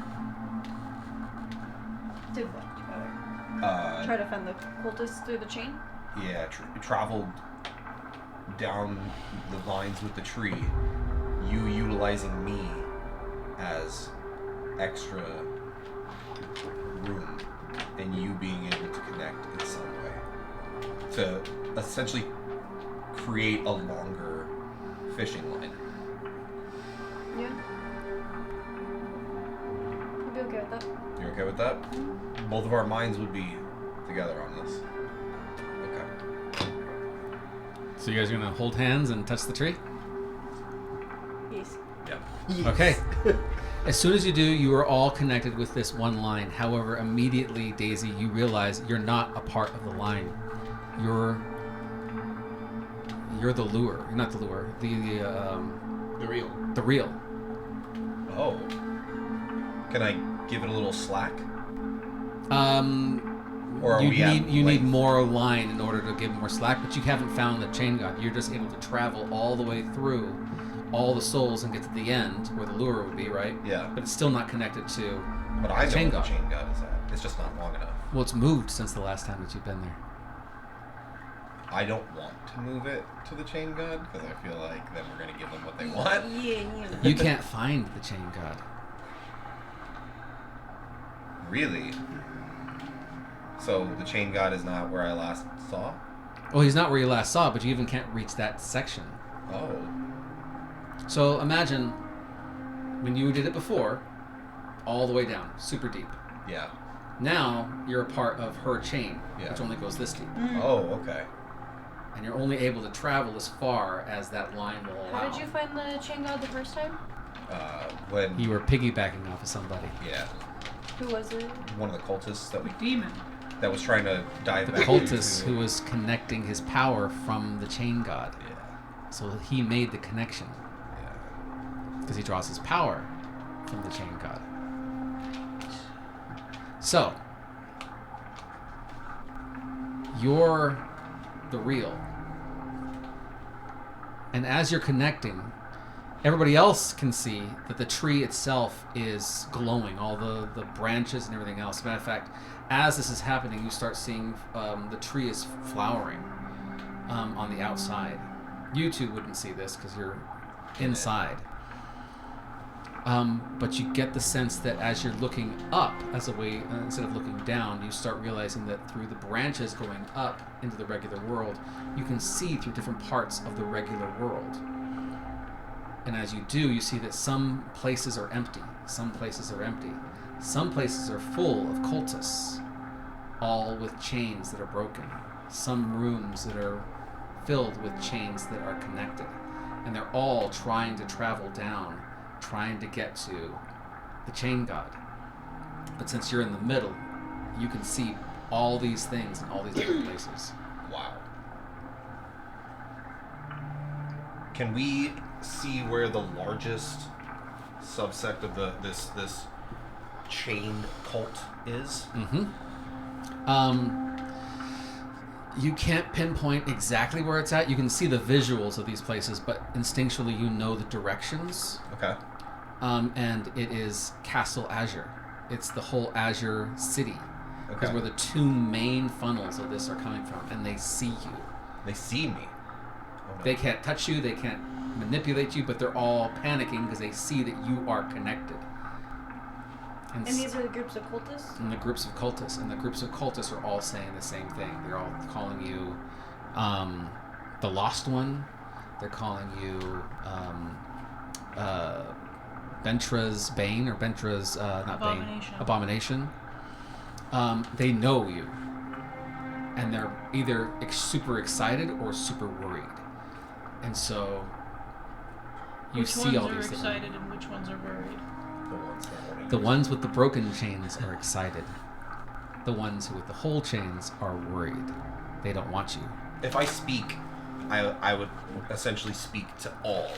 Did what together? Uh, Try to find the cultists through the chain? yeah, traveled down the lines with the tree. You utilizing me as extra room, and you being able to connect in some way to essentially create a longer fishing line. Yeah. I'd be okay with that. You okay with that? Both of our minds would be together on this. Okay. So you guys are gonna hold hands and touch the tree? Yes. Yep. Okay. As soon as you do, you are all connected with this one line. However, immediately, Daisy, you realize you're not a part of the line. You're the lure. You're not the lure. The real. The reel. Oh. Can I give it a little slack? Or are You we at need length? more line in order to give more slack, but you haven't found the chain god. You're just able to travel all the way through all the souls and get to the end where the lure would be, right? Yeah. But it's still not connected to. But I know Chain where god. the chain god is at. It's just not long enough. Well, it's moved since the last time that you've been there. I don't want to move it to the chain god because I feel like then we're gonna give them what they want. Yeah. You can't find the chain god. Really? So the chain god is not where I last saw? Well, he's not where you last saw, but you even can't reach that section. Oh. So imagine when you did it before, all the way down, super deep. Yeah. Now you're a part of her chain, Yeah. which only goes this deep. Oh, okay. And you're only able to travel as far as that line will allow. How did you find the chain god the first time? When You were piggybacking off of somebody. yeah, Who was it? one of the cultists that Demon. was trying to dive The back cultist into- who was connecting his power from the chain god. Yeah. So he made the connection Yeah. because he draws his power from the chain god. So, you're the real. And as you're connecting, Everybody else can see that the tree itself is glowing, all the branches and everything else. Matter of fact, as this is happening, you start seeing the tree is flowering on the outside. You two wouldn't see this because you're inside. But you get the sense that as you're looking up, as a way, instead of looking down, you start realizing that through the branches going up into the regular world, you can see through different parts of the regular world. And as you do, you see that some places are empty. Some places are empty. Some places are full of cultists, all with chains that are broken. Some rooms that are filled with chains that are connected. And they're all trying to travel down, trying to get to the chain god. But since you're in the middle, you can see all these things in all these different places. Wow. Can we see where the largest subsect of this chain cult is? You can't pinpoint exactly where it's at. You can see the visuals of these places, but instinctually you know the directions. Okay. And it is Castle Azure. It's the whole Azure city. Because Okay. where the two main funnels of this are coming from, and they see you. They see me. Oh, no. They can't touch you, they can't manipulate you, but they're all panicking because they see that you are connected. And these are the groups of cultists? And the groups of cultists. And the groups of cultists are all saying the same thing. They're all calling you the Lost One. They're calling you Bentra's Bane, or Bentra's, not Abomination. Bane, Abomination. They know you. And they're either super excited or super worried. And so you Which see all ones are these things. excited and which ones are worried? The ones that won't The ones with the broken chains are excited. The ones with the whole chains are worried. They don't want you. If I speak, I would essentially speak to all.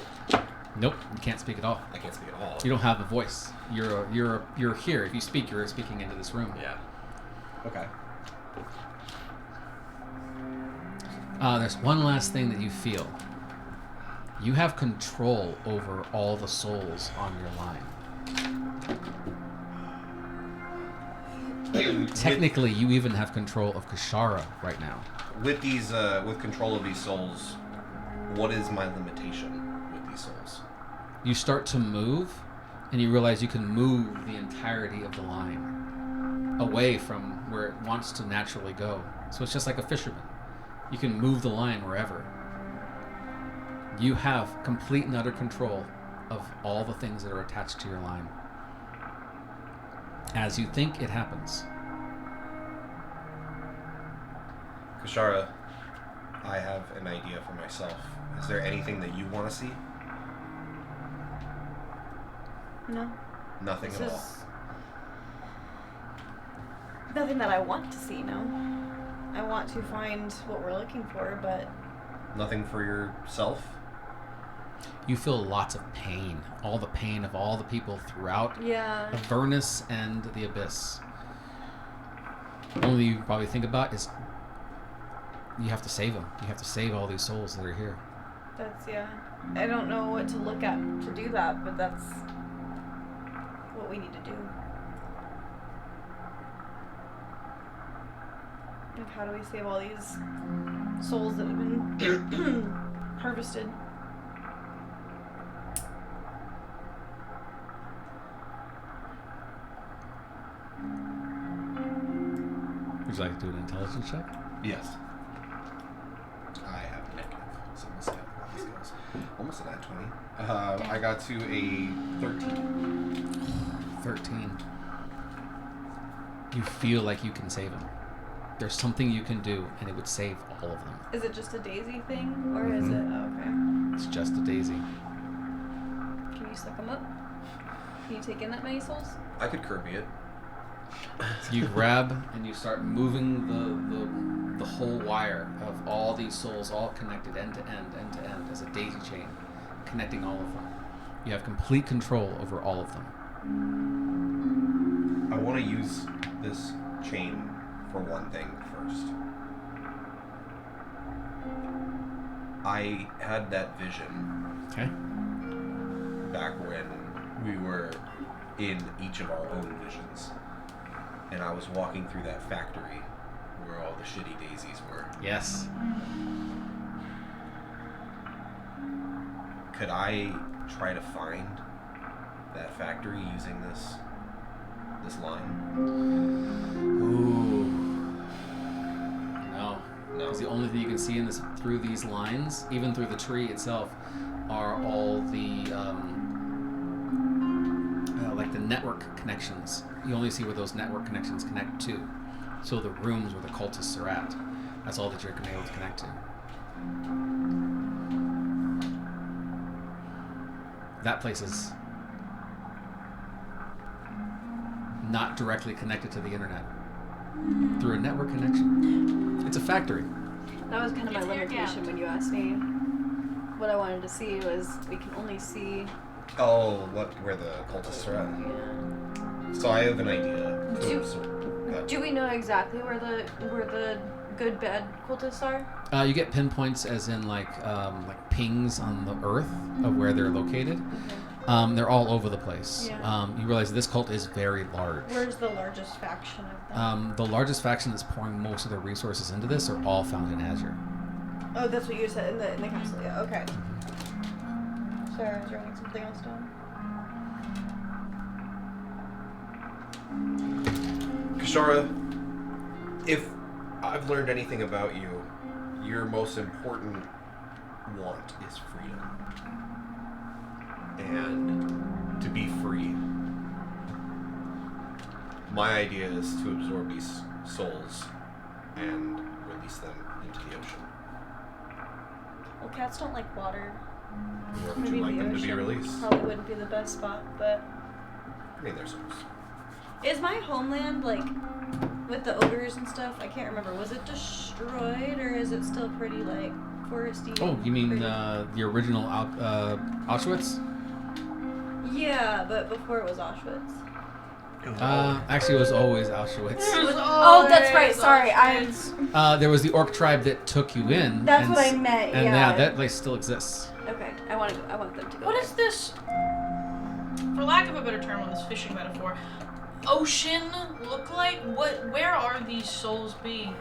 Nope, you can't speak at all. I can't speak at all. You don't have a voice. You're here. If you speak, you're speaking into this room. Yeah. Okay. There's one last thing that you feel. You have control over all the souls on your line. Technically, you even have control of Kashara right now. With these, with control of these souls, what is my limitation with these souls? You start to move, and you realize you can move the entirety of the line away from where it wants to naturally go. So it's just like a fisherman. You can move the line wherever. You have complete and utter control of all the things that are attached to your line. As you think, it happens. Kashara, I have an idea for myself. Is there anything that you want to see? No. Nothing This at all. is nothing that I want to see, no. I want to find what we're looking for, but Nothing for yourself? You feel lots of pain. All the pain of all the people throughout yeah. Avernus and the Abyss. The only thing you probably think about is you have to save them. You have to save all these souls that are here. That's, yeah. I don't know what to look at to do that, but that's what we need to do. Like, how do we save all these souls that have been harvested? Would you like to do an intelligence check? Yes. I have negative, so let's see how this goes. Almost a nat 20. I got to a 13. 13. You feel like you can save them. There's something you can do, and it would save all of them. Is it just a daisy thing, or is it? Oh, okay. It's just a daisy. Can you suck them up? Can you take in that many souls? I could Kirby it. So you grab and you start moving the whole wire of all these souls, all connected end to end, as a daisy chain, connecting all of them. You have complete control over all of them. I want to use this chain for one thing first. I had that vision Okay? back when we were in each of our own visions, and I was walking through that factory where all the shitty daisies were. Yes. Could I try to find that factory using this line? Ooh. No. No. Because the only thing you can see in this through these lines, even through the tree itself, are all the like the network connections. You only see where those network connections connect to. So the rooms where the cultists are at. That's all that you're going to be able to connect to. That place is not directly connected to the internet through a network connection. It's a factory. That was kind of my It's limitation air-gapped. when you asked me what I wanted to see was we can only see. Oh, where the cultists are at. Yeah. So I have an idea. Do we know exactly where the good bad cultists are? You get pinpoints as in like pings on the earth of where they're located. Okay. They're all over the place. Yeah. You realize this cult is very large. Where's the largest faction of them? The largest faction that's pouring most of their resources into this are all found in Azure. Oh, that's what you said in the castle. Yeah. Okay. Sorry, I was writing something else down. Kishara, if I've learned anything about you, your most important want is freedom. And to be free. My idea is to absorb these souls and release them into the ocean. Well, cats don't like water. Where would Maybe you like the them to be ocean released? Probably wouldn't be the best spot, but I mean, they're souls. is my homeland like with the ogres and stuff? I can't remember. Was it destroyed or is it still pretty like foresty? Oh, you mean pretty- the original Auschwitz? Yeah, but before it was Auschwitz. Actually, it was always Auschwitz. Oh, that's right. Sorry, There was the orc tribe that took you in. That's and what I meant. And yeah. that place still exists. Okay, I want them to go. What there. is this, for lack of a better term on this fishing metaphor, ocean look like? Where are these souls being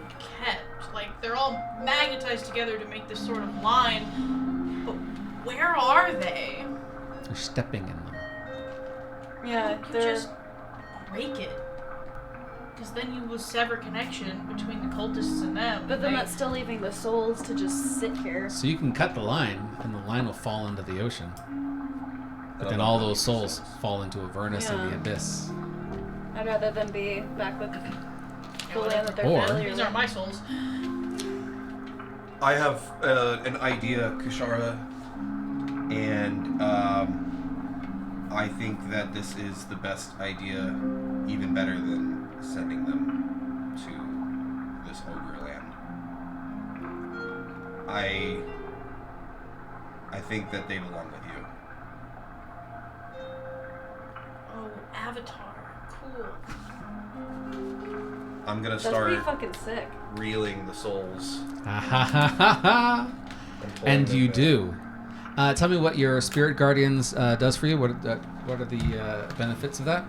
kept? Like, they're all magnetized together to make this sort of line, but where are they? You're stepping in them. Yeah, You could they're just break it. Because then you will sever connection between the cultists and them. but then They- that's still leaving the souls to just sit here. So you can cut the line, and the line will fall into the ocean. But then don't all know those these souls souls. fall into Avernus and the Yeah. Abyss. I'd rather them be back with the land that they're Or- familiar These with. aren't my souls. I have an idea, Kishara, and I think that this is the best idea, even better than sending them to this ogre land. I think that they belong with you. Oh, Avatar. Cool. I'm gonna That's start pretty fucking sick. reeling the souls. Ha ha ha ha ha! pulling And them you in. do. Tell me what your Spirit Guardians does for you. What are the benefits of that?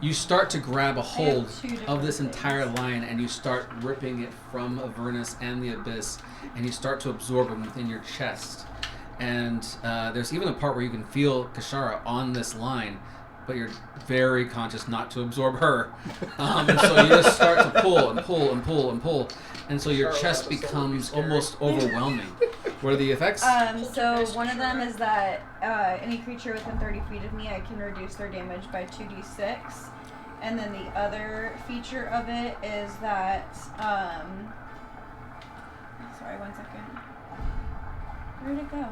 You start to grab a hold two different of this things. entire line, and you start ripping it from Avernus and the Abyss, and you start to absorb them within your chest. And there's even a part where you can feel Kishara on this line, but you're very conscious not to absorb her. And so you just start to pull and pull and pull and pull, and so your chest becomes almost overwhelming. What are the effects? So one of them is that any creature within 30 feet of me, I can reduce their damage by 2d6. And then the other feature of it is that, sorry, 1 second. Where'd it go?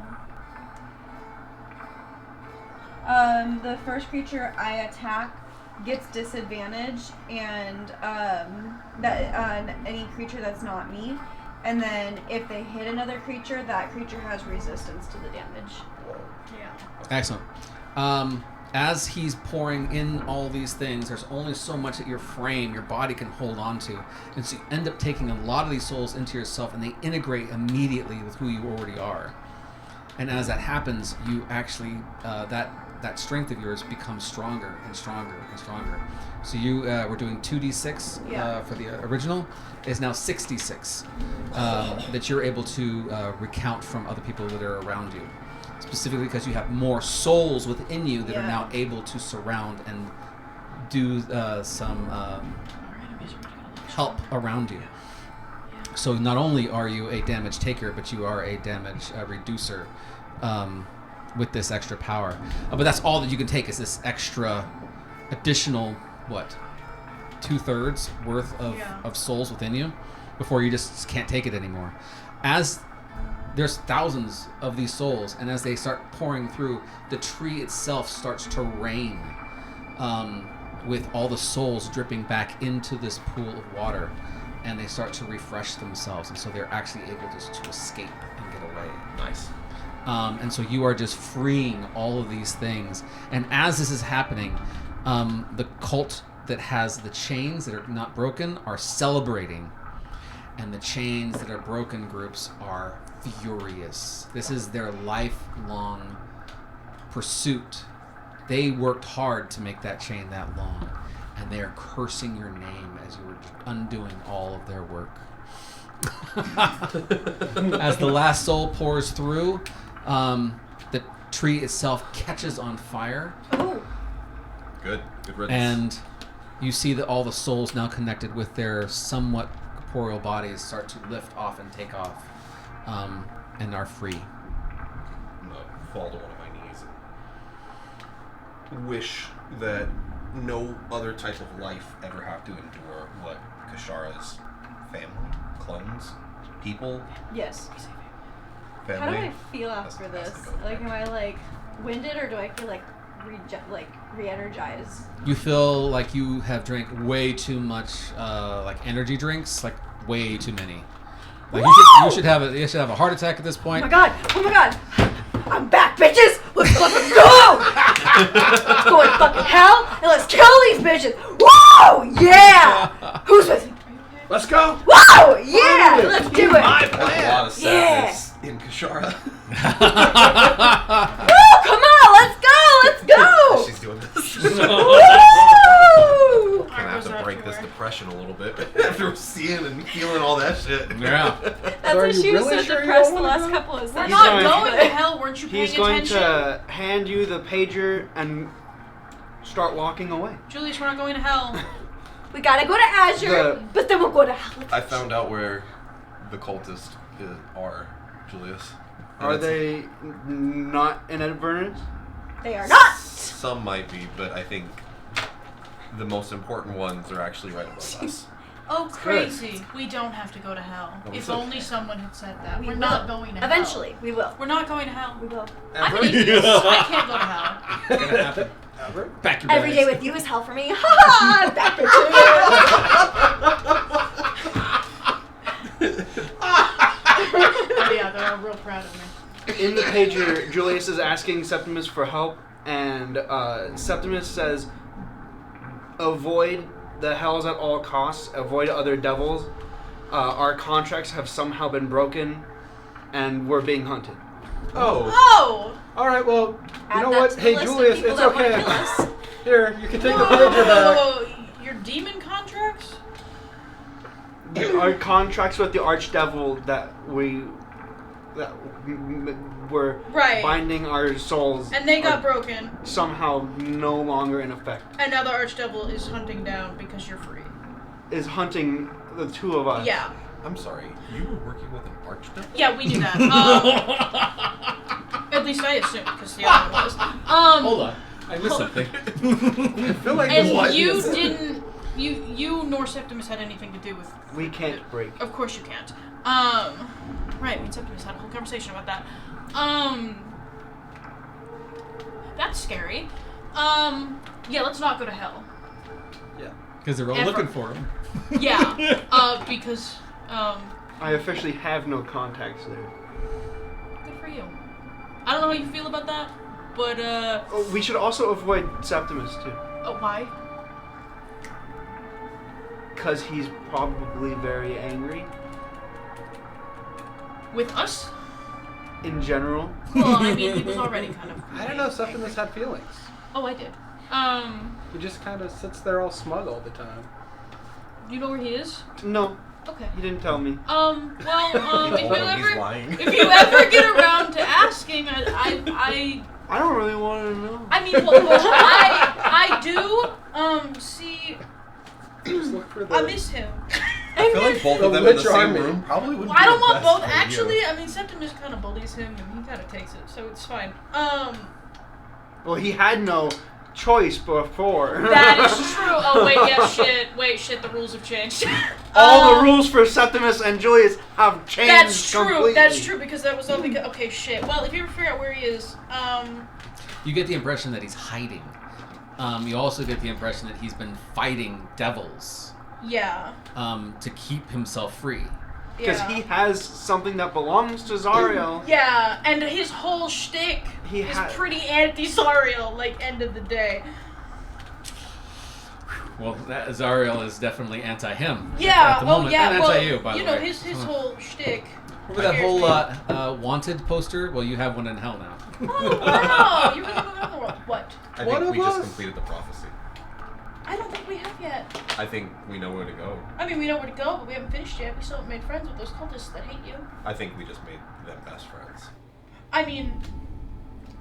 The first creature I attack gets disadvantage, and that any creature that's not me. And then if they hit another creature, that creature has resistance to the damage. Yeah. Excellent. As he's pouring in all these things, there's only so much that your frame, your body can hold on to. And so you end up taking a lot of these souls into yourself, and they integrate immediately with who you already are. And as that happens, you actually that strength of yours becomes stronger and stronger and stronger. So you were doing 2d6 for the original. Is now 66 that you're able to recount from other people that are around you. Specifically because you have more souls within you that are now able to surround and do some help around you. So not only are you a damage taker, but you are a damage reducer with this extra power. But that's all that you can take is this extra additional, 2/3 worth of souls within you before you just can't take it anymore. As there's thousands of these souls, and as they start pouring through, the tree itself starts to rain with all the souls dripping back into this pool of water, and they start to refresh themselves, and so they're actually able to escape and get away. Nice. And so you are just freeing all of these things. And as this is happening, the cult that has the chains that are not broken are celebrating, and the chains that are broken groups are furious. This is their lifelong pursuit. They worked hard to make that chain that long, and they are cursing your name as you were undoing all of their work. As the last soul pours through, the tree itself catches on fire. Oh. Good riddance. And you see that all the souls now connected with their somewhat corporeal bodies start to lift off and take off, and are free. I'm gonna fall to one of my knees and wish that no other type of life ever have to endure what Kashara's family, clones, people, Yes. family. How do I feel That's- after that's this? the go. Like, am I like winded, or do I feel like re-energized? You feel like you have drank way too much, like energy drinks, like way too many. Like you should have a heart attack at this Oh point. my god! Oh my god! I'm back, bitches! Let's fucking go! Let's go to fucking hell and let's kill these bitches! Whoa! Yeah! Who's with me? Let's go. Whoa! Yeah! Let's do it! My There's a lot plan. of sadness in Kashara. Woo! Come on! Let's go! Let's go! She's doing this. Woo! Gonna have to break this depression a little bit after seeing and feeling all that shit. Yeah. That's So are why you she was really so sure you depressed don't the wanna last go? couple of We're seconds. not going going to- to hell. Weren't you paying He's going attention? to hand you the pager and start walking away. Julius, we're not going to hell. We gotta go to Azure, but then we'll go to hell. I found out where the cultists are, Julius. And Are it's- they not in Avernus? They are not! Some might be, but I think the most important ones are actually right above us. Oh, crazy. We don't have to go to hell. No, If it's only okay. someone had said that. We We're will. not going to hell. Eventually, we will. We're not going to hell. We will. I'm an atheist. I can't go to hell. It's gonna happen. Back your Every day bags. with you is hell for me. Ha ha! Back to Oh, yeah, they're all real proud of me. In the pager, Julius is asking Septimus for help, and Septimus says, avoid the hells at all costs, avoid other devils. Our contracts have somehow been broken, and we're being hunted. Oh. Oh! All right. Well, Add you know that what? to the Hey, list of Julius, people it's that wanna okay. kill us. Here, you can take the pager back. Whoa, your demon contracts? Our contracts with the archdevil that were Right. binding our souls And they got are broken, somehow no longer in effect. and now the Archdevil is hunting down because you're free. Is hunting the two of us. Yeah. I'm sorry, you were working with an archdevil? Yeah, we do that. At least I assume, because the other one was. Hold on. I missed something. I feel like And this you is- didn't. You nor Septimus had anything to do with. We can't break. Of course you can't. Right, me and Septimus had a whole conversation about that. That's scary. Yeah, let's not go to hell. Because they're all Ever. looking for him. Yeah, because, I officially have no contacts there. good for you. I don't know how you feel about that, but, Oh, we should also avoid Septimus too, why? because he's probably very angry. With us? in general? Well, I mean, he was already kind of. I don't know. Septimus had feelings. Oh, I did. He just kind of sits there all smug all the time. You know where he is? No, Okay. he didn't tell me. Well, if you He's lying. ever get around to asking, I don't really want to know. I mean, well, I do, see, Just look for the. I miss him. I feel like both The of them in the witch same army. room probably would Well, be I don't the want best both. idea. Actually, I mean, Septimus kind of bullies him, and he kind of takes it, so it's fine. Well, he had no choice before. That is true. Oh, wait, yeah, shit, the rules have changed. All the rules for Septimus and Julius have changed That's true, completely. because that was all because, okay, shit. Well, if you ever figure out where he is, You get the impression that he's hiding. You also get the impression that he's been fighting devils yeah. to keep himself free. Because Yeah. he has something that belongs to Zariel. Yeah, and his whole shtick is pretty anti-Zariel, like, end of the day. Well, that Zariel is definitely anti-him. Yeah, At the moment. yeah, And well, anti-you, by the you know, way. his whole shtick. Remember that whole wanted poster? Well, you have one in hell now. Oh, wow, you really moving on the world. What? I One think of we just us? completed the prophecy. I don't think we have yet. I think we know where to go. I mean, we know where to go, but we haven't finished yet. We still haven't made friends with those cultists that hate you. I think we just made them best friends. I mean,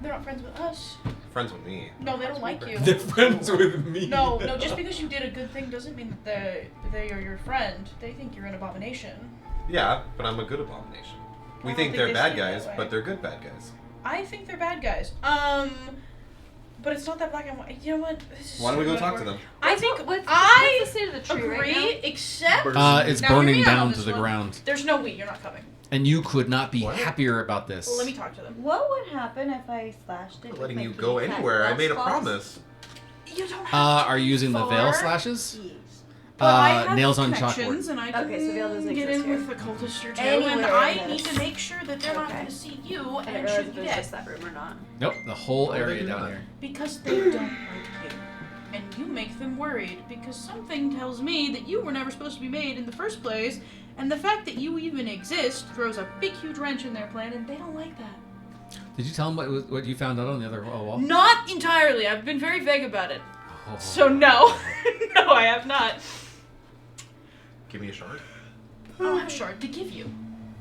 they're not friends with us. Friends with me. No, they don't like you. They're friends with me. No, just because you did a good thing doesn't mean that they are your friend. They think you're an abomination. Yeah, but I'm a good abomination. We I don't think think they're they bad see it that guys, way. but they're good bad guys. I think they're bad guys. But it's not that black and white. You know what? This is Why don't we so go talk to metaphor. them? I think What's I the state of the tree right agree, except It's Now, hear burning me out on down to this the one. ground. There's no we. You're not coming. And you could not be What? happier about this. Well, let me talk to them. What would happen if I slashed it? I'm with letting my you go kitty cat anywhere. I glass made a claws? promise. You don't have Are you using the veil Far. slashes? Yes. But I have Nails on connections, chalkboard. and I can Okay, so Veil doesn't get exist in here. with the cultist or two, Anywhere and in I this. need to make sure that they're not Okay. going to see you I didn't and realize shoot if you it was dead. just that room or not. Nope, the whole Why would area they do down that? here. Because they don't like you. And you make them worried, because something tells me that you were never supposed to be made in the first place, and the fact that you even exist throws a big, huge wrench in their plan, and they don't like that. Did you tell him what you found out on the other wall? Not entirely. I've been very vague about it. Oh. So no. No, I have not. Give me a shard. I don't have a shard to give you.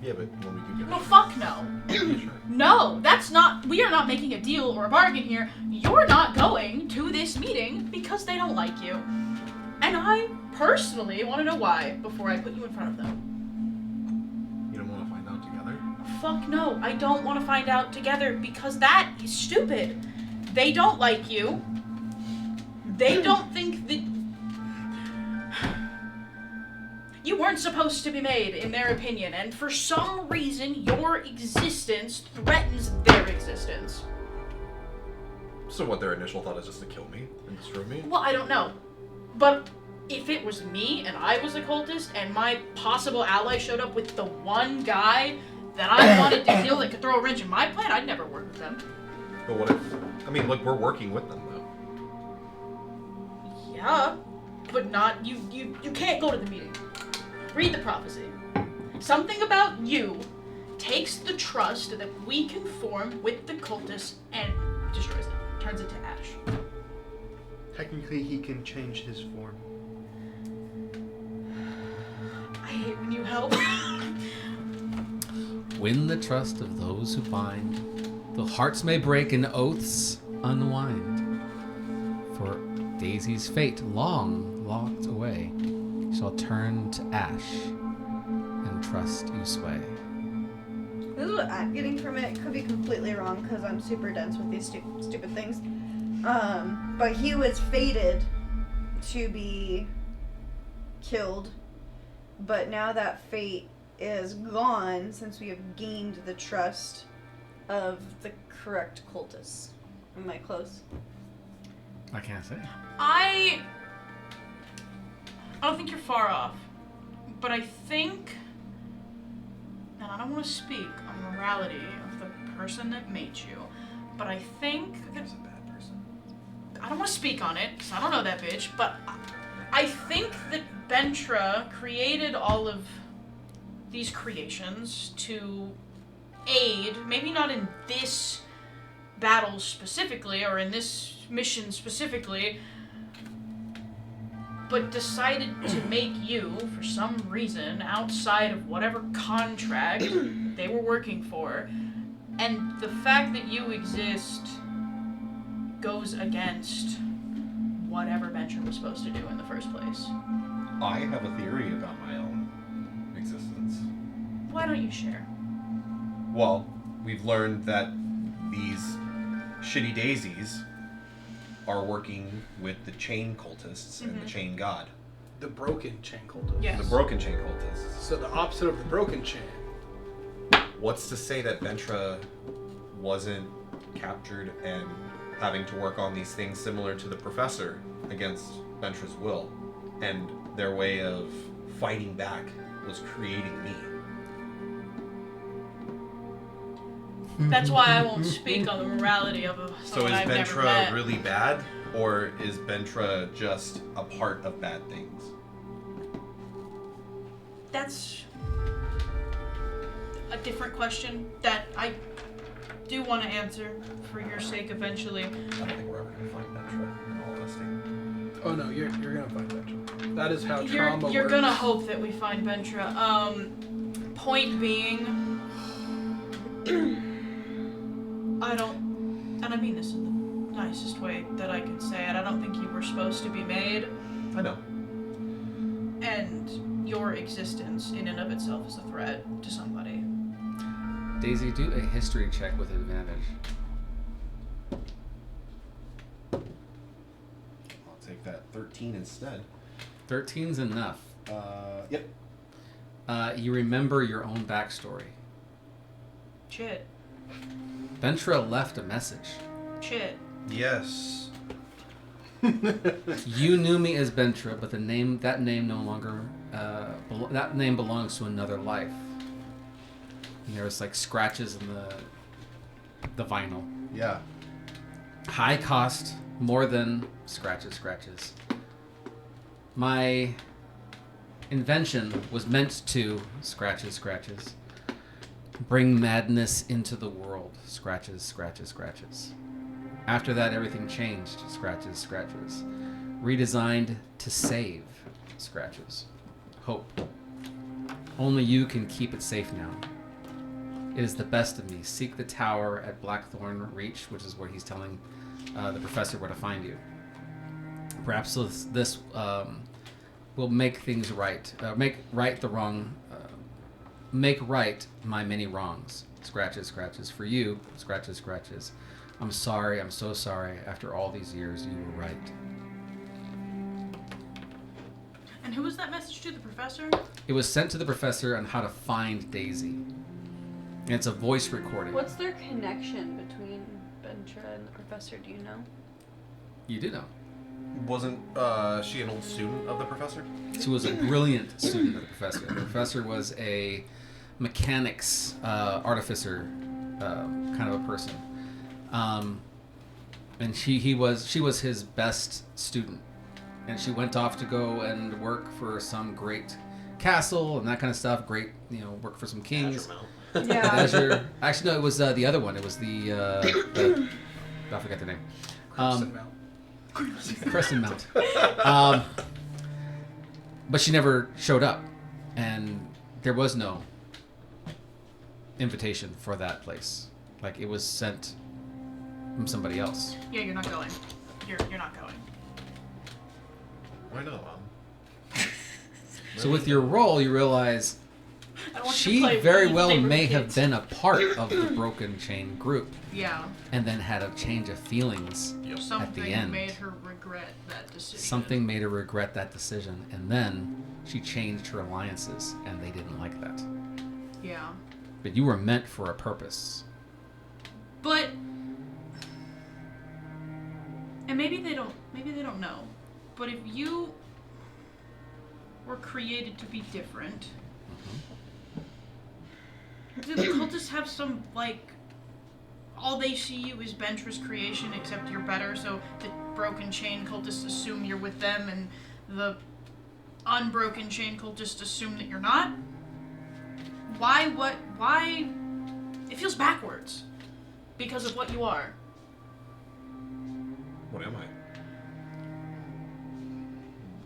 Yeah, but when we do get No, a fuck no. give me a shard. No, that's not. We are not making a deal or a bargain here. You're not going to this meeting because they don't like you. And I personally want to know why before I put you in front of them. You don't want to find out together? Fuck no, I don't want to find out together because that is stupid. They don't like you. They don't think that. You weren't supposed to be made, in their opinion, and for some reason, your existence threatens their existence. So what, their initial thought is just to kill me and destroy me? Well, I don't know. But if it was me and I was a cultist and my possible ally showed up with the one guy that I wanted to kill that could throw a wrench in my plan, I'd never work with them. But what if... I mean, look, we're working with them, though. Yeah, but not... You can't go to the meeting. Read the prophecy. Something about you takes the trust that we can form with the cultists and destroys it. Turns it to ash. Technically, he can change his form. I hate when you help. Win the trust of those who bind. Though hearts may break and oaths unwind. For Daisy's fate, long locked away, shall turn to ash, and trust you sway. This is what I'm getting from it. Could be completely wrong because I'm super dense with these stupid things. But he was fated to be killed. But now that fate is gone since we have gained the trust of the correct cultists. Am I close? I can't say. I don't think you're far off, but I think, and I don't want to speak on the morality of the person that made you, but I think that He's a bad person. I don't want to speak on it because I don't know that bitch, but I think that Bentra created all of these creations to aid, maybe not in this battle specifically, or in this mission specifically, but decided to make you, for some reason, outside of whatever contract they were working for, and the fact that you exist goes against whatever Venture was supposed to do in the first place. I have a theory about my own existence. Why don't you share? Well, we've learned that these shitty daisies are working with the chain cultists and the chain god. The broken chain cultists. Yes. The broken chain cultists. So the opposite of the broken chain. What's to say that Ventra wasn't captured and having to work on these things similar to the professor against Ventra's will, and their way of fighting back was creating me? That's why I won't speak on the morality of So someone is I've never Ventra met. really bad, or is Ventra just a part of bad things? That's a different question that I do want to answer for your sake eventually. I don't think we're ever going to find Ventra, in all honesty. Oh no, you're gonna find Ventra. That is how You're trauma works. gonna hope that we find Ventra. Point being, I don't, and I mean this in the nicest way that I can say it, I don't think you were supposed to be made, I know. and your existence in and of itself is a threat to somebody. Daisy, do a history check with advantage. I'll take that 13 instead. 13's enough. Yep. You remember your own backstory. Shit. Ventra left a message. Shit. Yes. You knew me as Ventra, but that name no longer, that name belongs to another life. And there's like scratches in the vinyl. Yeah. High cost, more than scratches. My invention was meant to scratches. Bring madness into the world. Scratches. After that, everything changed. Scratches. Redesigned to save. Scratches. Hope. Only you can keep it safe now. It is the best of me. Seek the tower at Blackthorn Reach, which is where he's telling the professor where to find you. Perhaps this will make things right. Make right my many wrongs. Scratches for you. Scratches. I'm sorry. I'm so sorry. After all these years, you were right. And who was that message to, the professor? It was sent to the professor on how to find Daisy. And it's a voice recording. What's their connection between Ventra and the professor? Do you know? You do know. Wasn't she an old student of the professor? She was a brilliant student of the professor. The professor was a mechanics artificer kind of a person. And she was his best student. And she went off to go and work for some great castle and that kind of stuff. Great, work for some kings. Yeah. Azure. Actually, no, it was the other one. It was the I forgot the name. Crescent Mount. Crescent Mount. But she never showed up, and there was no invitation for that place. Like, it was sent from somebody else. Yeah, you're not going. You're not going. Why not, Mom? So with your role, you realize I don't want you to she play very with well neighborhood may kids. have been a part of the Broken Chain group, Yeah. and then had a change of feelings Something end. made her regret that decision. Something made her regret that decision, and then she changed her alliances, and they didn't like that. Yeah. But you were meant for a purpose. But, and maybe they don't know, but if you were created to be different, do the cultists have some, all they see you is Ventra's creation, except you're better, so the Broken Chain cultists assume you're with them, and the unbroken chain cultists assume that you're not? Why It feels backwards because of what you are. What am I?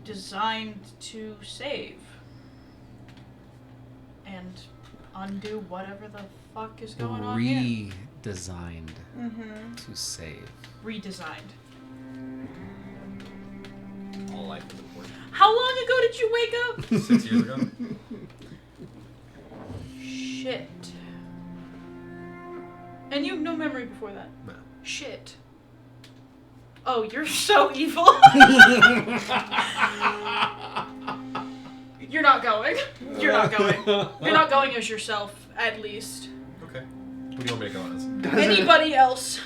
Designed to save and undo whatever the fuck is going on here. Redesigned Mm-hmm. to save. Redesigned. All life is important. How long ago did you wake up? 6 years ago. Shit. And you have no memory before that? No. Shit. Oh, you're so evil. You're not going. You're not going. You're not going as yourself, at least. Okay. What do you want me to go as? Anybody else?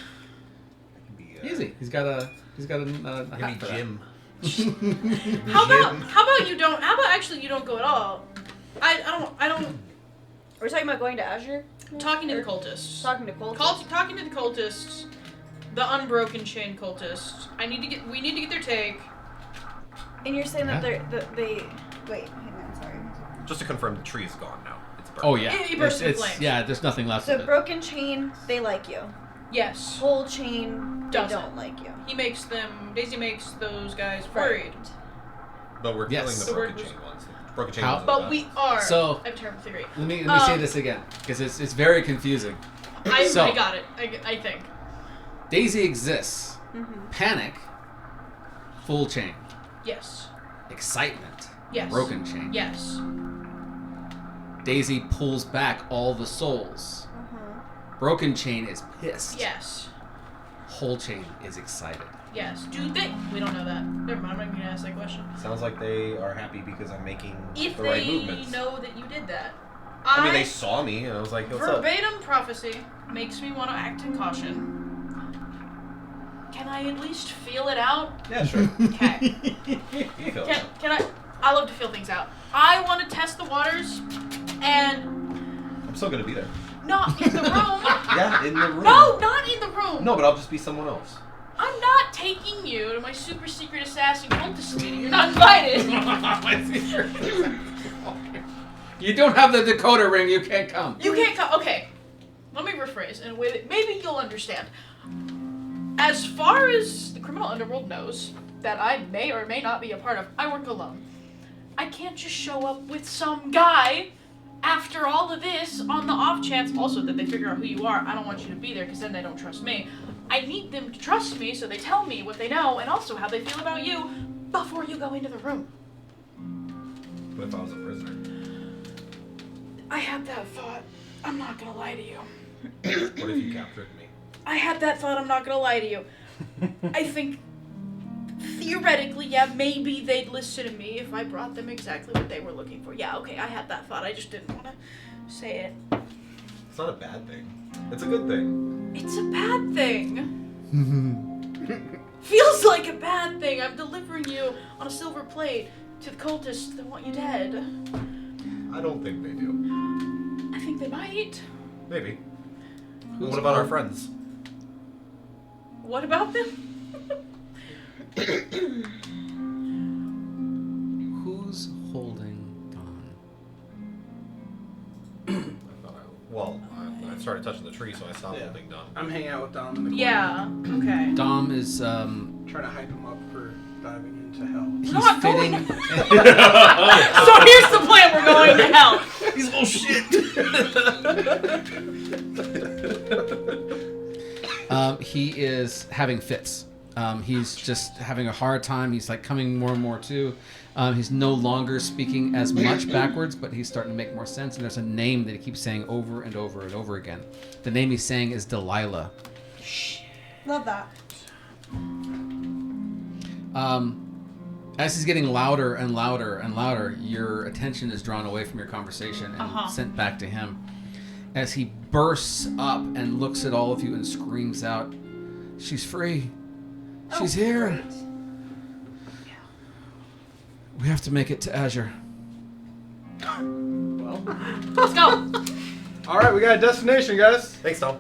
I can be, Easy. He's got a I can hat be for that. Jim. How about you don't? How about actually you don't go at all? I don't. Are we talking about going to Azure? Talking to the cultists. Talking to cultists. Talking to the cultists, the unbroken chain cultists. We need to get their take. And you're saying that Yeah. they wait, hang on, sorry. Just to confirm, the tree is gone now. It's burned. Oh yeah. It burst into flames. Yeah, there's nothing left So of it. broken chain, they like you. Yes. Whole chain, they Doesn't. don't like you. Daisy makes those guys Right. worried. But we're Yes. killing the The broken word chain ones. The broken chain How- ones. But we are. So- I have a terrible theory. Let me say this again because it's very confusing. I So- got it. I think. Daisy exists. Mm-hmm. Panic. Full chain. Yes. Excitement. Yes. Broken chain. Yes. Daisy pulls back all the souls. Uh-huh. Broken chain is pissed. Yes. Whole chain is excited. Yes. Do they? We don't know that. Never mind. I'm not gonna ask that question. Sounds like they are happy because I'm making If the right they movements. know that you did that, I mean, they saw me and I was like, "What's up?" verbatim prophecy makes me want to act in caution. Can I at least feel it out? Yeah, sure. Okay. You feel it. Can I? I love to feel things out. I want to test the waters, and I'm still gonna be there. not in the room. Yeah, in the room. No, not in the room. No, but I'll just be someone else. I'm not taking you to my super secret assassin cultist meeting. You're not invited. You don't have the decoder ring, you can't come. You can't come. Okay, let me rephrase in a way that maybe you'll understand. As far as the criminal underworld knows, that I may or may not be a part of, I work alone. I can't just show up with some guy after all of this on the off chance also that they figure out who you are. I don't want you to be there because then they don't trust me. I need them to trust me so they tell me what they know and also how they feel about you before you go into the room. What if I was a prisoner? I had that thought. I'm not gonna lie to you. What if you captured me? I had that thought, I'm not gonna lie to you. I think, theoretically, yeah, maybe they'd listen to me if I brought them exactly what they were looking for. Yeah, okay, I had that thought, I just didn't want to say it. It's not a bad thing. It's a good thing. It's a bad thing. Feels like a bad thing. I'm delivering you on a silver plate to the cultists that want you dead. I don't think they do. I think they might. Maybe. What about our friends? What about them? Who's holding Dawn? I started touching the tree, so I stopped holding Dom. I'm hanging out with Dom in the corner. Yeah, okay. Dom is Trying to hype him up for diving into hell. he's not going. fitting. So here's the plan, we're going to hell. He's a little shit. He is having fits. He's just having a hard time. He's like coming more and more to. He's no longer speaking as much backwards, but he's starting to make more sense. And there's a name that he keeps saying over and over and over again. The name he's saying is Delilah. Love that. As he's getting louder and louder and louder, your attention is drawn away from your conversation and sent back to him. As he bursts up and looks at all of you and screams out, "She's free. She's here. Great. We have to make it to Azure." Well, Let's go. all right, we got a destination, guys. Thanks, Tom.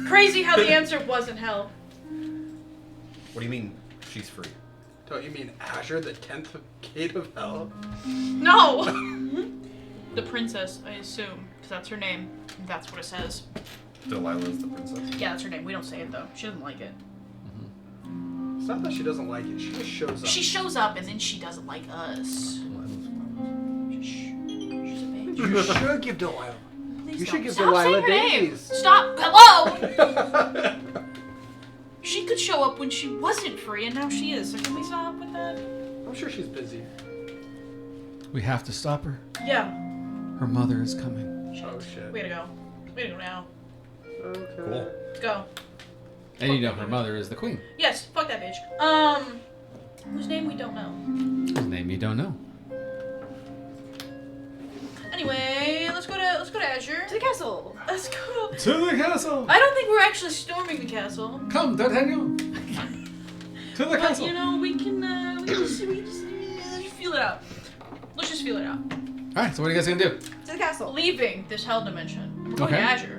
Crazy how the answer wasn't hell. What do you mean she's free? Don't you mean Azure, the 10th gate of hell? No. The princess, I assume, because that's her name. That's what it says. Delilah's the princess. Yeah, that's her name. We don't say it though. She doesn't like it. It's not that she doesn't like it. She just shows up. She shows up and then she doesn't like us. Shh. She's a bitch. You should give Delilah. Please You don't. should give Stop Delilah saying her name. days. Stop. Hello. She could show up when she wasn't free, and now she is. So can we stop with that? I'm sure she's busy. We have to stop her. Yeah. Her mother is coming. Shit. Oh, shit. We gotta go. We gotta go now. Okay. Cool. Let's go. And you know her mother is the queen. Yes. Fuck that bitch. Whose name we don't know. Whose name you don't know. Anyway, let's go to Azure. To the castle. Let's go. To the castle! I don't think we're actually storming the castle. Come, D'Artagnan! To the But castle! you know, we can just feel it out. Let's just feel it out. Alright, so what are you guys gonna do? To the castle. Leaving this hell dimension. We're going Okay. to Azure.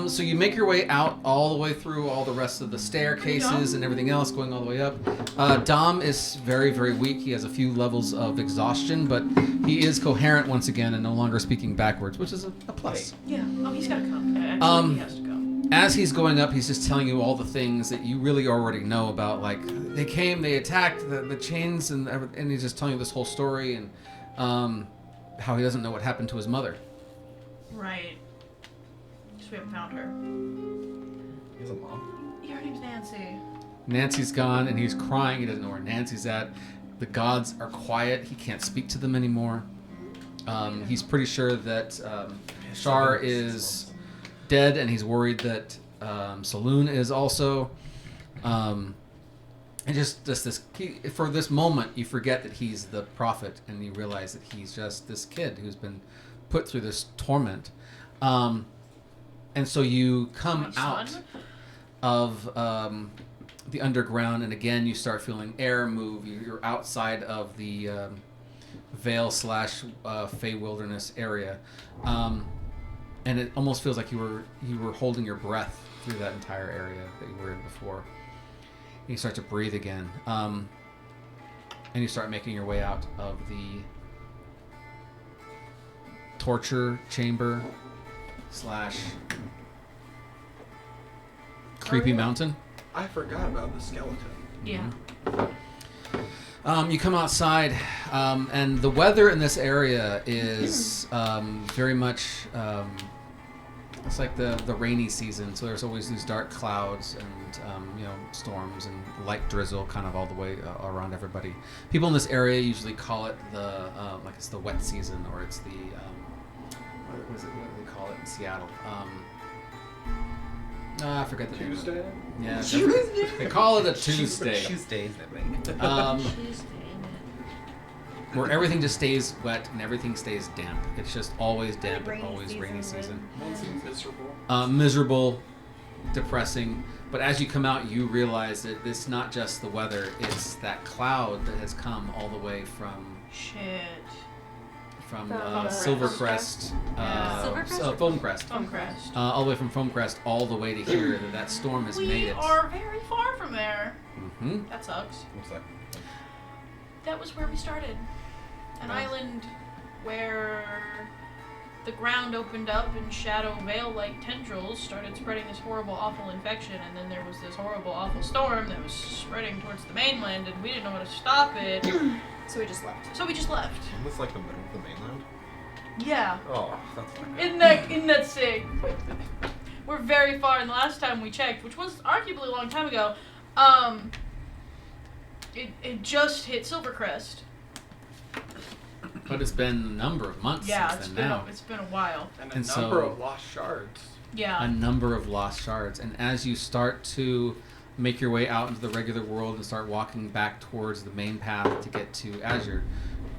So you make your way out all the way through all the rest of the staircases and everything else, going all the way up. Dom is very, very weak. He has a few levels of exhaustion, but he is coherent once again and no longer speaking backwards, which is a plus. Yeah. Oh, he's gotta come. Actually, he has to go. As he's going up, he's just telling you all the things that you really already know about. Like, they came, they attacked the chains, and he's just telling you this whole story and how he doesn't know what happened to his mother. Right. Just we haven't found her. He has a mom. Yeah, her name's Nancy. Nancy's gone, and he's crying. He doesn't know where Nancy's at. The gods are quiet. He can't speak to them anymore. He's pretty sure that Shar is dead, and he's worried that Saloon is also. And just this, for this moment, you forget that he's the prophet, and you realize that he's just this kid who's been put through this torment. And so you come out of the underground, and again you start feeling air move. You're outside of the Vale / Fey Wilderness area, and it almost feels like you were holding your breath through that entire area that you were in before. And you start to breathe again, and you start making your way out of the torture chamber / creepy mountain. I forgot about the skeleton. Yeah. You come outside, and the weather in this area is very much. It's like the rainy season, so there's always these dark clouds and storms and light drizzle, kind of all the way around everybody. People in this area usually call it like it's the wet season, or it's the what do they call it in Seattle? I forget the name. Tuesday? Yeah, they call it a Tuesday. Tuesdays, I think. Where everything just stays wet and everything stays damp. It's just always damp and Rainy always rainy season, season. Miserable. Miserable, depressing. But as you come out, you realize that it's not just the weather; it's that cloud that has come all the way from Shit. Silvercrest, Foamcrest. Stonecrest. All the way from Foamcrest, all the way to here. That storm has made We it. are very far from there. Mm-hmm. That sucks. What's that? That was where we started. An island where the ground opened up and Shadow Veil-like tendrils started spreading this horrible, awful infection, and then there was this horrible, awful storm that was spreading towards the mainland, and we didn't know how to stop it, So we just left. so we just left. Isn't this like the middle of the mainland? Yeah. Oh, that's not good. Isn't that sick? We're very far, and the last time we checked, which was arguably a long time ago, it just hit Silvercrest. But it's been a number of months Yeah, since then now. it's been a while. And And a so- number of lost shards. Yeah. A number of lost shards. And as you start to make your way out into the regular world and start walking back towards the main path to get to Azure,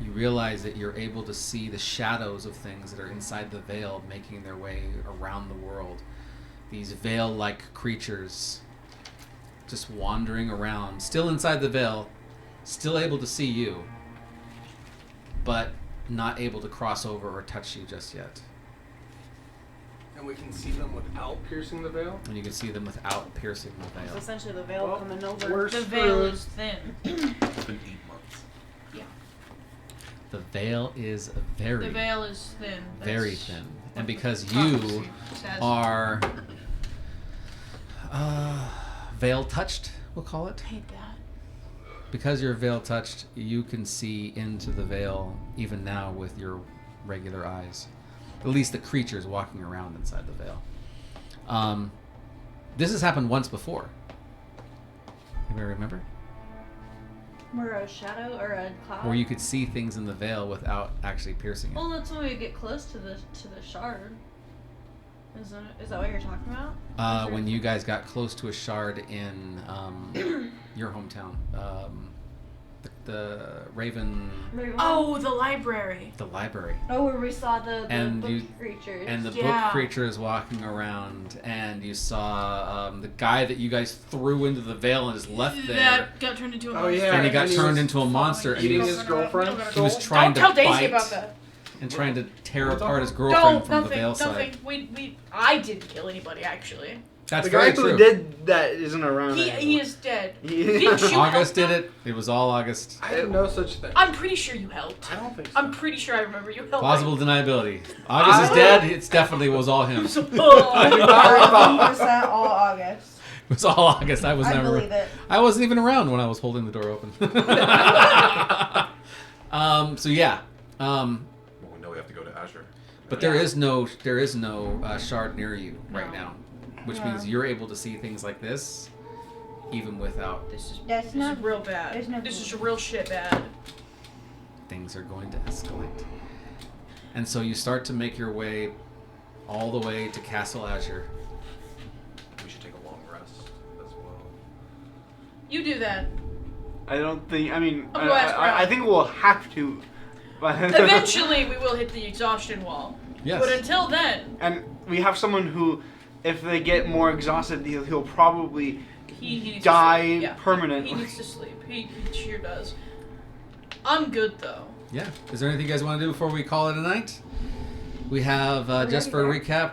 you realize that you're able to see the shadows of things that are inside the veil making their way around the world. These veil-like creatures just wandering around, still inside the veil, still able to see you, but not able to cross over or touch you just yet. And we can see them without piercing the veil. And you can see them without piercing the So veil. essentially the veil Well, coming over. we're The veil screwed. is thin. It's been 8 months. The veil is very, The veil is thin. very That's thin. what And the because prophecy you says. are veil touched, we'll call it. I hate that. Because you're veil touched, you can see into the veil even now with your regular eyes. At least the creatures walking around inside the veil. This has happened once before. Anybody remember? We're a shadow or a cloud. Where you could see things in the veil without actually piercing it. Well, that's when we get close to the shard. Is that what you're talking about? When you guys got close to a shard in your hometown. The Raven... Oh, the library. The library. Oh, where we saw the And book you- creatures. And the Yeah. book creature is walking around, and you saw the guy that you guys threw into the veil and is left there. That got turned into a Oh, monster. yeah. And he got And he turned was into a monster, and eating he his was, girlfriend. he was trying Don't to tell bite Daisy about that. and trying to tear What apart his about- girlfriend Don't, from nothing, the veil nothing. side. I didn't kill anybody, actually. That's The very guy true. who did that isn't around He anymore. is dead. He- Didn't you August help did him? it. It was all August. I didn't know such thing. I'm pretty sure you helped. I don't think so. I'm pretty sure I remember you helping. Plausible deniability. August is dead. It's definitely was all him. It Oh, 100% all August. was all August. I was I never. believe it. I wasn't even around when I was holding the door open. So yeah. Well, we know we have to go to Azure. But there is no shard near you right No. now, which Yeah. means you're able to see things like this, even without. this is That's this not- is real bad. there's no This is proof. real shit bad. Things are going to escalate, and so you start to make your way all the way to Castle Azure. We should take a long rest as well. You do that. I don't think. I mean, I'll go ask I around. think we'll have to. But Eventually, we will hit the exhaustion wall. Yes. But until then, and we have someone who, if they get more exhausted, he'll probably he needs die to sleep. Yeah. permanently. He needs to sleep. He sure does. I'm good though. Yeah. Is there anything you guys want to do before we call it a night? We have, just for a recap,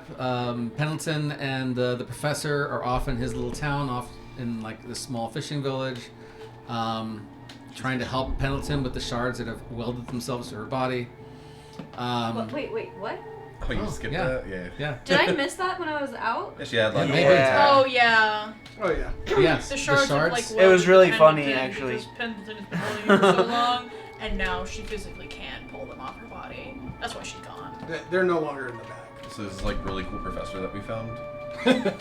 Pendleton and the professor are off in his little town, off in like this small fishing village, trying to help Pendleton with the shards that have welded themselves to her body. Wait, what? Oh, you Oh, skipped yeah. that? Yeah. Yeah. Did I miss that when I was out? Yeah, she had like Maybe. Yeah. Oh yeah. Oh yeah. Yes. The shards, Have, like, It was really welded funny, Pendleton actually. Because Pendleton has been holding her for so long, and now she physically can't pull them off her body. That's why she's gone. They're no longer in the bag. So this is like really cool professor that we found.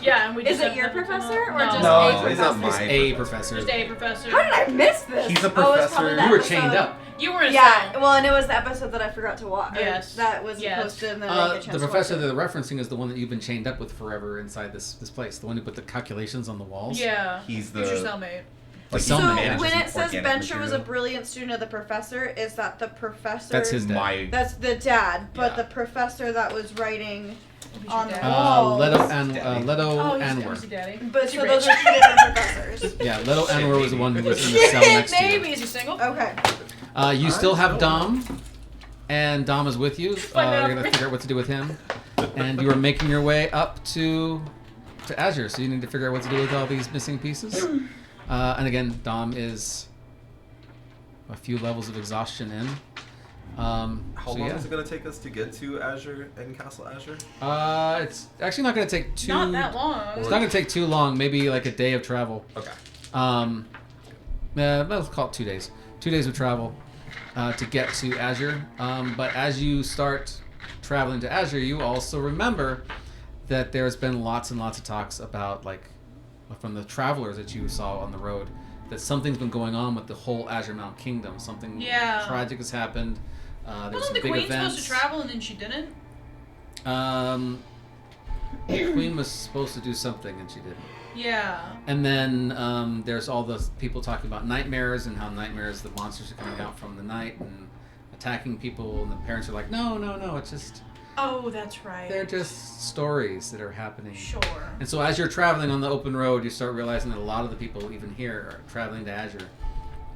Yeah, and we Is just it have your Pendleton professor on- or just no, a he's not professor? my A professor. professor. Just a professor. How did I miss this? He's a Oh, it was probably professor. the You were episode- chained up. You were in a Yeah, cell. well, and it was the episode that I forgot to watch. Yes. That was Yes. posted and then I didn't get a chance The to watch professor it. that they're referencing is the one that you've been chained up with forever inside this place. The one who put the calculations on the walls. Yeah. He's Who's your the cellmate? The So cellmate. manages when it says organic Bencher was a material. brilliant student of the professor, is that the professor? That's his dad. My That's the dad, but Yeah. the professor that was writing Who's on your the dad? wall. Leto and Daddy. Leto Oh, he's Anwar. daddy. But Is he so those rich? are two different professors. Yeah, Leto Anwar was the one who was in the cell next to Maybe. you. Is he single? Okay. You still have Dom, and Dom is with you. Find You're out. gonna figure out what to do with him, and you are making your way up to Azure. So you need to figure out what to do with all these missing pieces. And again, Dom is a few levels of exhaustion in. How So long yeah. is it gonna take us to get to Azure and Castle Azure? It's actually not gonna take too. Not that long. It's not gonna take too long. Maybe like a day of travel. Okay. Let's call it 2 days. 2 days of travel to get to Azure. But as you start traveling to Azure, you also remember that there's been lots and lots of talks about, like, from the travelers that you saw on the road, that something's been going on with the whole Azure Mount Kingdom. Something Yeah. tragic has happened. There's Wasn't some the big queen events. supposed to travel and then she didn't? The Queen was supposed to do something and she didn't. Yeah. And then there's all the people talking about nightmares and how nightmares, the monsters are coming out from the night and attacking people, and the parents are like, no, it's just, Oh, that's right. they're just stories that are happening. Sure. And so as you're traveling on the open road, you start realizing that a lot of the people, even here, are traveling to Azure,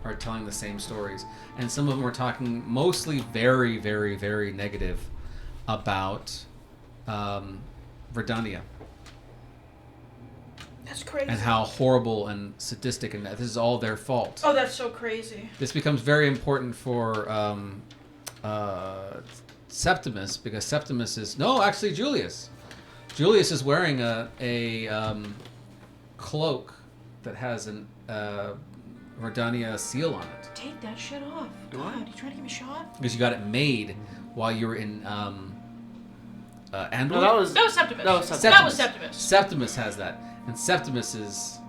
are telling the same stories. And some of them are talking mostly very, very, very negative about Verdania. That's crazy. And how horrible and sadistic, and that this is all their fault. Oh, that's so crazy. This becomes very important for Septimus, because Septimus is actually Julius. Julius is wearing a cloak that has an Verdania seal on it. Take that shit off. God, you trying to give me a shot? Because you got it made while you were in Andor. No, that was Septimus. That was Septimus. That was Septimus. Septimus has that, and Septimus is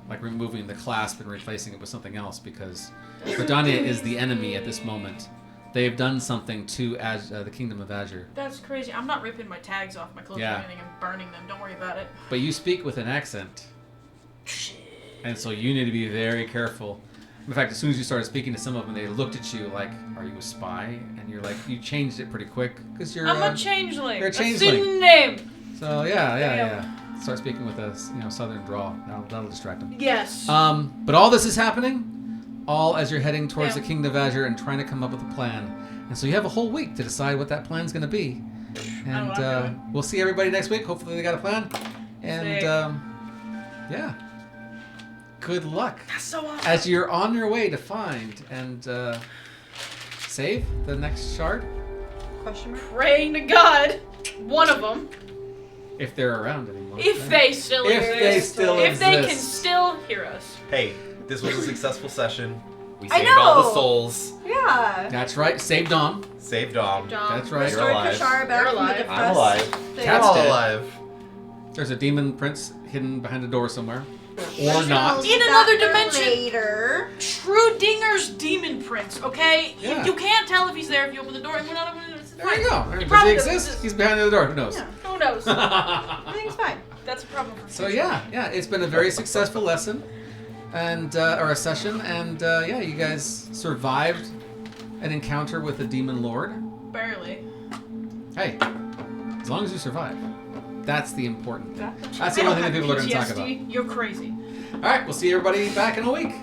like removing the clasp and replacing it with something else because Verdania is the enemy at this moment. They have done something to the Kingdom of Azure. That's crazy. I'm not ripping my tags off my clothes or anything and burning them. Don't worry about it. But you speak with an accent, and so you need to be very careful. In fact, as soon as you started speaking to some of them, they looked at you like, "Are you a spy?" And you're like, "You changed it pretty quick because you're." I'm a changeling. You're a That's changeling. the name. So yeah. Start speaking with a southern drawl. That'll distract them. Yes. But all this is happening, all as you're heading towards Yeah. the Kingdom of Azure and trying to come up with a plan. And so you have a whole week to decide what that plan's going to be. And what I'm doing. we'll see everybody next week. Hopefully they got a plan. And Sick. yeah, good luck That's so awesome. as you're on your way to find and save the next shard, Question mark? Praying to God, one of them, if they're around anymore. if they still If exist, they still if they can exist. still hear us. Hey, this was a successful session. We I saved all the know. souls. Yeah. That's right. Save Dom. Saved Dom. That's right. You're Restored alive. Kashara back You're from the alive. depressed I'm alive. thing. Cat's We're all dead. alive. There's a demon prince hidden behind a door somewhere. We'll Or not. In that another for dimension. Later. Schrodinger's demon prince, okay? Yeah. You can't tell if he's there if you open the door and we're not opening it. It's There fine. you go. He Does probably he doesn't exist? He's behind the door. Who knows? Yeah. Who knows? Everything's fine. That's a problem for So future. yeah, it's been a very successful lesson, and or a session, and you guys survived an encounter with the demon lord. Barely. Hey, as long as you survive, that's the important thing. That's I the don't only thing that have people are going to talk about. PTSD. You're crazy. All right, we'll see everybody back in a week.